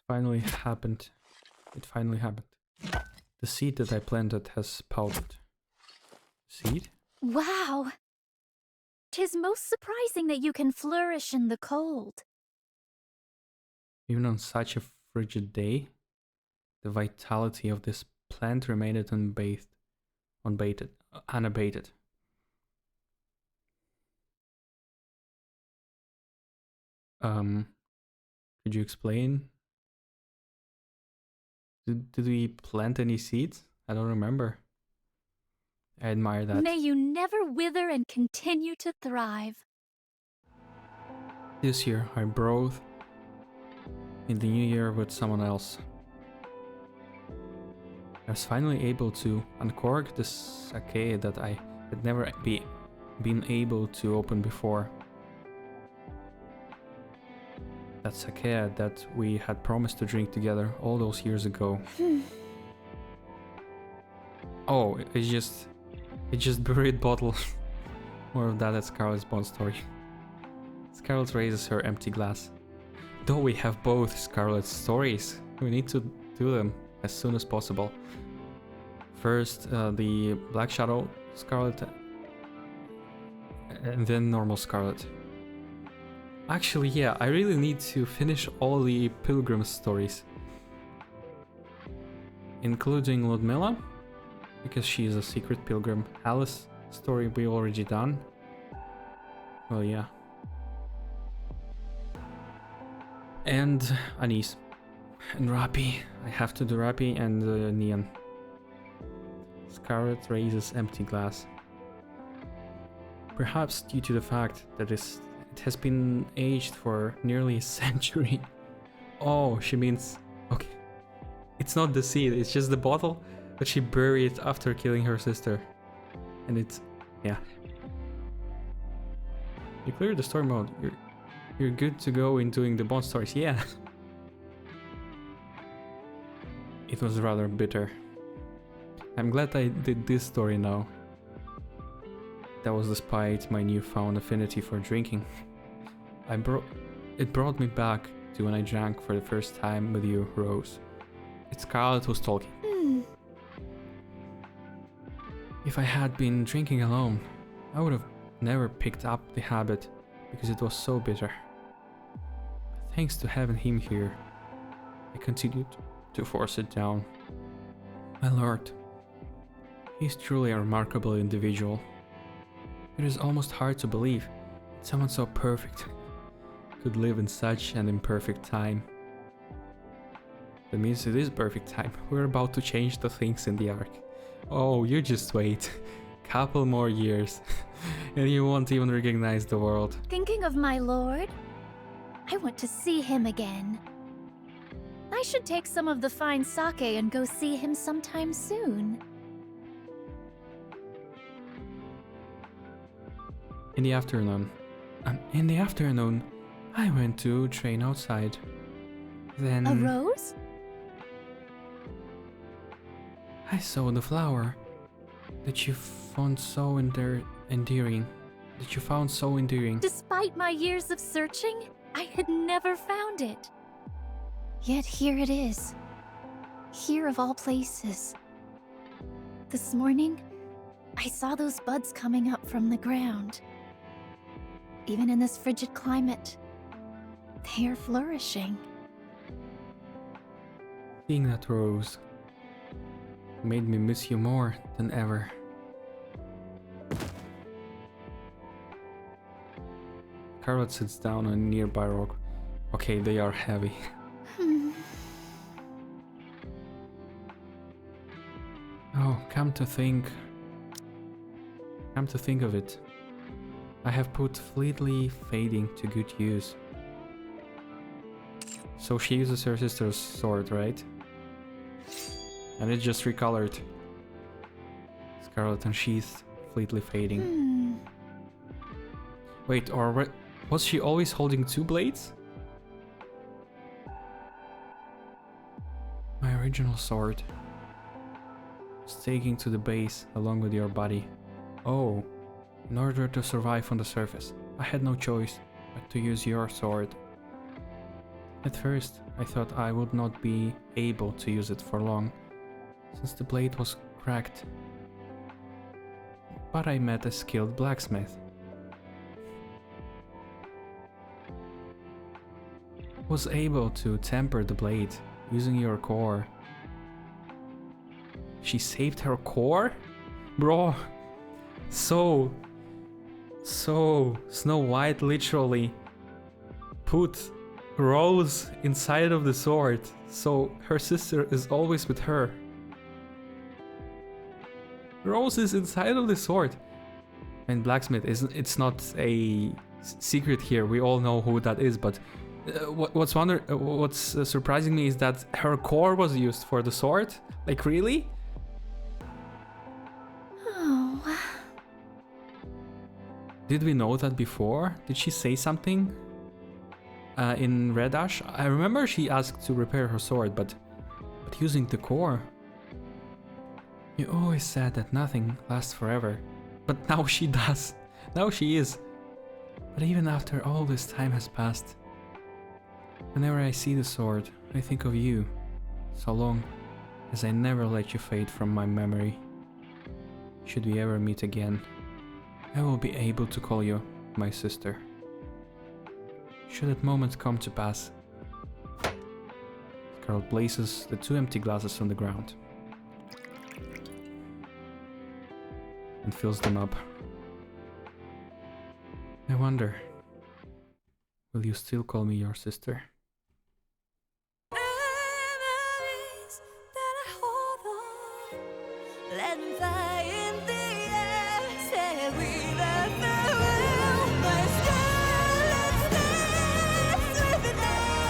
Finally happened. It finally happened. The seed that I planted has sprouted. Seed? Wow! 'Tis most surprising that you can flourish in the cold. Even on such a frigid day, the vitality of this plant remained unabated. Could you explain? Did we plant any seeds? I don't remember. I admire that. May you never wither and continue to thrive. This year I in the new year with someone else. I was finally able to uncork the sake that I had never been able to open before. That sake that we had promised to drink together all those years ago. Oh, it's just buried bottle. More of that at Scarlet's Bond story. Scarlet raises her empty glass. Though we have both Scarlet's stories, we need to do them as soon as possible. First, the Black Shadow Scarlet, and then normal Scarlet. Actually, yeah, I really need to finish all the Pilgrim stories. Including Ludmilla, because she is a secret pilgrim. Alice story we already done. Well, yeah. And Anise. And Rappi. I have to do Rappi and Neon. Scarlet raises empty glass. Perhaps due to the fact that it has been aged for nearly a century. Oh, she means... Okay. It's not the seed, it's just the bottle that she buried after killing her sister. And it's... yeah. You cleared the story mode. You're good to go in doing the Bond stories. Yeah. It was rather bitter. I'm glad I did this story now. That was despite my newfound affinity for drinking. It brought me back to when I drank for the first time with you, Rose. It's Scarlet who's talking. If I had been drinking alone, I would have never picked up the habit because it was so bitter. Thanks to having him here, I continued to force it down. My lord, he's truly a remarkable individual. It is almost hard to believe that someone so perfect could live in such an imperfect time. That means it is perfect time. We're about to change the things in the arc. Oh, you just wait. Couple more years and you won't even recognize the world. Thinking of my lord? I want to see him again. I should take some of the fine sake and go see him sometime soon. In the afternoon, I went to train outside. Then A rose? I saw the flower that you found so endearing. Despite my years of searching, I had never found it. Yet here it is. Here of all places. This morning, I saw those buds coming up from the ground. Even in this frigid climate, they are flourishing. Seeing that rose made me miss you more than ever. Scarlet sits down on a nearby rock. Okay, they are heavy. Oh, come to think of it, I have put fleetly fading to good use. So she uses her sister's sword, right? And it just recolored. Scarlet unsheathed, fleetly fading. Wait, or was she always holding two blades? My original sword was taken to the base along with your body. Oh, in order to survive on the surface, I had no choice but to use your sword. At first, I thought I would not be able to use it for long, since the blade was cracked. But I met a skilled blacksmith. Was able to temper the blade using your core. She saved her core? Bro, so Snow White literally put Rose inside of the sword, so her sister is always with her. Rose is inside of the sword. And blacksmith it's not a secret here, we all know who that is, but What's surprising me is that her core was used for the sword. Like, really? Oh. Did we know that before? Did she say something in Red Ash? I remember she asked to repair her sword, but using the core. You always said that nothing lasts forever, but now she does. Now she is. But even after all this time has passed, whenever I see the sword, I think of you, so long as I never let you fade from my memory. Should we ever meet again, I will be able to call you my sister. Should that moment come to pass. Carl places the 2 empty glasses on the ground and fills them up. I wonder, will you still call me your sister? Memories that I hold on, let them fly in the air. Say we love farewell, my skeleton stands with the day.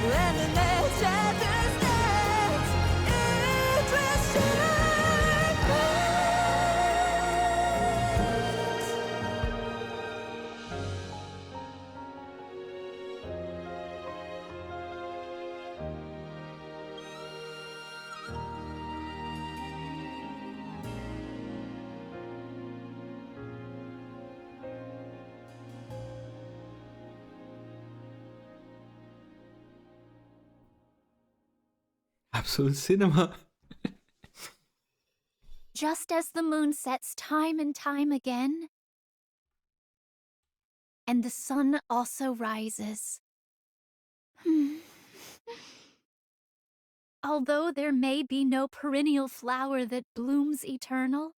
When the nature stands, it will shine bright. Absolute cinema. Just as the moon sets time and time again, and the sun also rises. Although there may be no perennial flower that blooms eternal,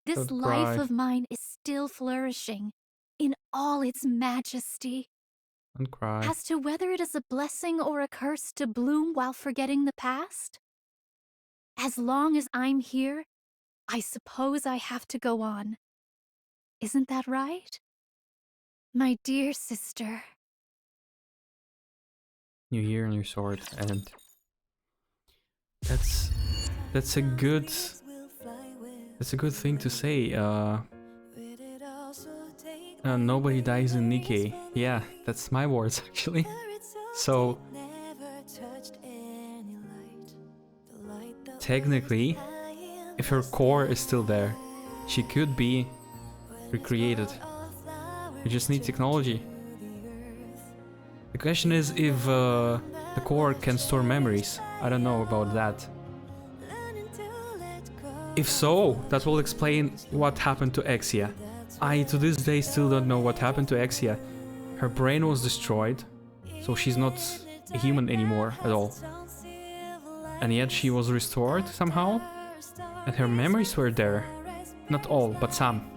this Don't life cry. of mine is still flourishing in all its majesty. Don't cry. As to whether it is a blessing or a curse to bloom while forgetting the past, as long as I'm here, I suppose I have to go on. Isn't that right? My dear sister. New year, new sword, and that's a good thing to say. Nobody dies in Nikke. Yeah, that's my words actually. So technically, if her core is still there, she could be recreated. We just need technology. The question is if the core can store memories. I don't know about that. If so, that will explain what happened to Exia. I to this day still don't know what happened to Exia. Her brain was destroyed, so she's not a human anymore at all. And yet she was restored somehow, and her memories were there. Not all, but some.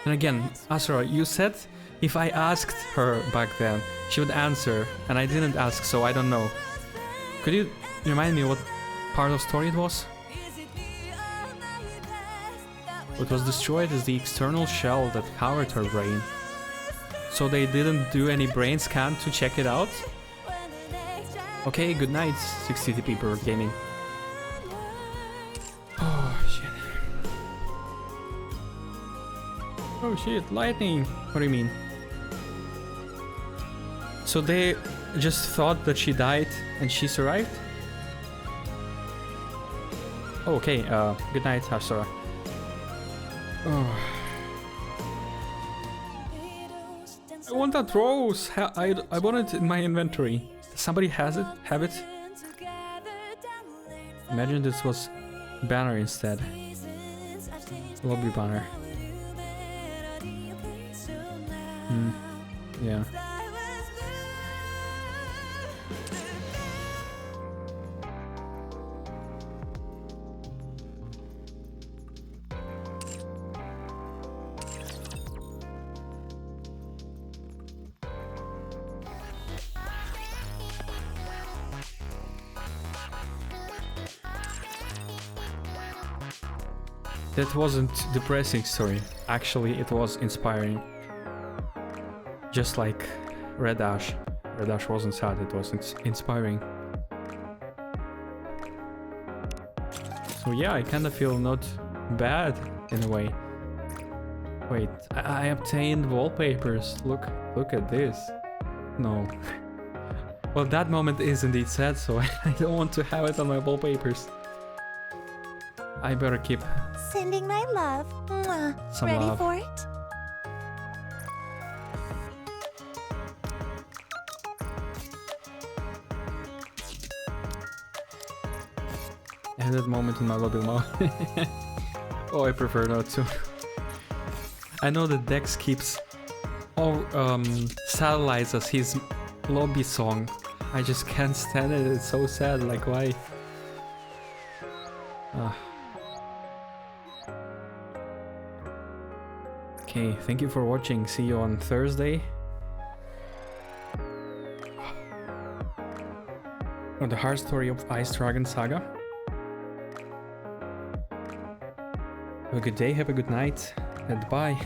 And again, Asura, you said if I asked her back then, she would answer, and I didn't ask, so I don't know. Could you remind me what part of the story it was? What was destroyed is the external shell that covered her brain. So they didn't do any brain scan to check it out? Okay, good night, 60TP per gaming. Oh shit. Oh shit, lightning! What do you mean? So they just thought that she died and she survived? Oh, okay, good night, Asura. Oh. I want that rose! I want it in my inventory. Somebody has it? Have it? Imagine this was banner instead. Lobby banner. Yeah. That wasn't depressing story. Actually, it was inspiring. Just like Red Ash. Red Ash wasn't sad, it was inspiring. So yeah, I kind of feel not bad in a way. Wait, I obtained wallpapers. Look at this. No. Well, that moment is indeed sad, so I don't want to have it on my wallpapers. I better keep Sending my love. Mwah. some Ready love. for it? Edit moment in my lobby mode. Oh, I prefer not to. I know that Dex keeps all satellites as his lobby song. I just can't stand it. It's so sad. Like, why? Okay, thank you for watching. See you on Thursday. On the hard story of Ice Dragon Saga. Have a good day, have a good night, and bye.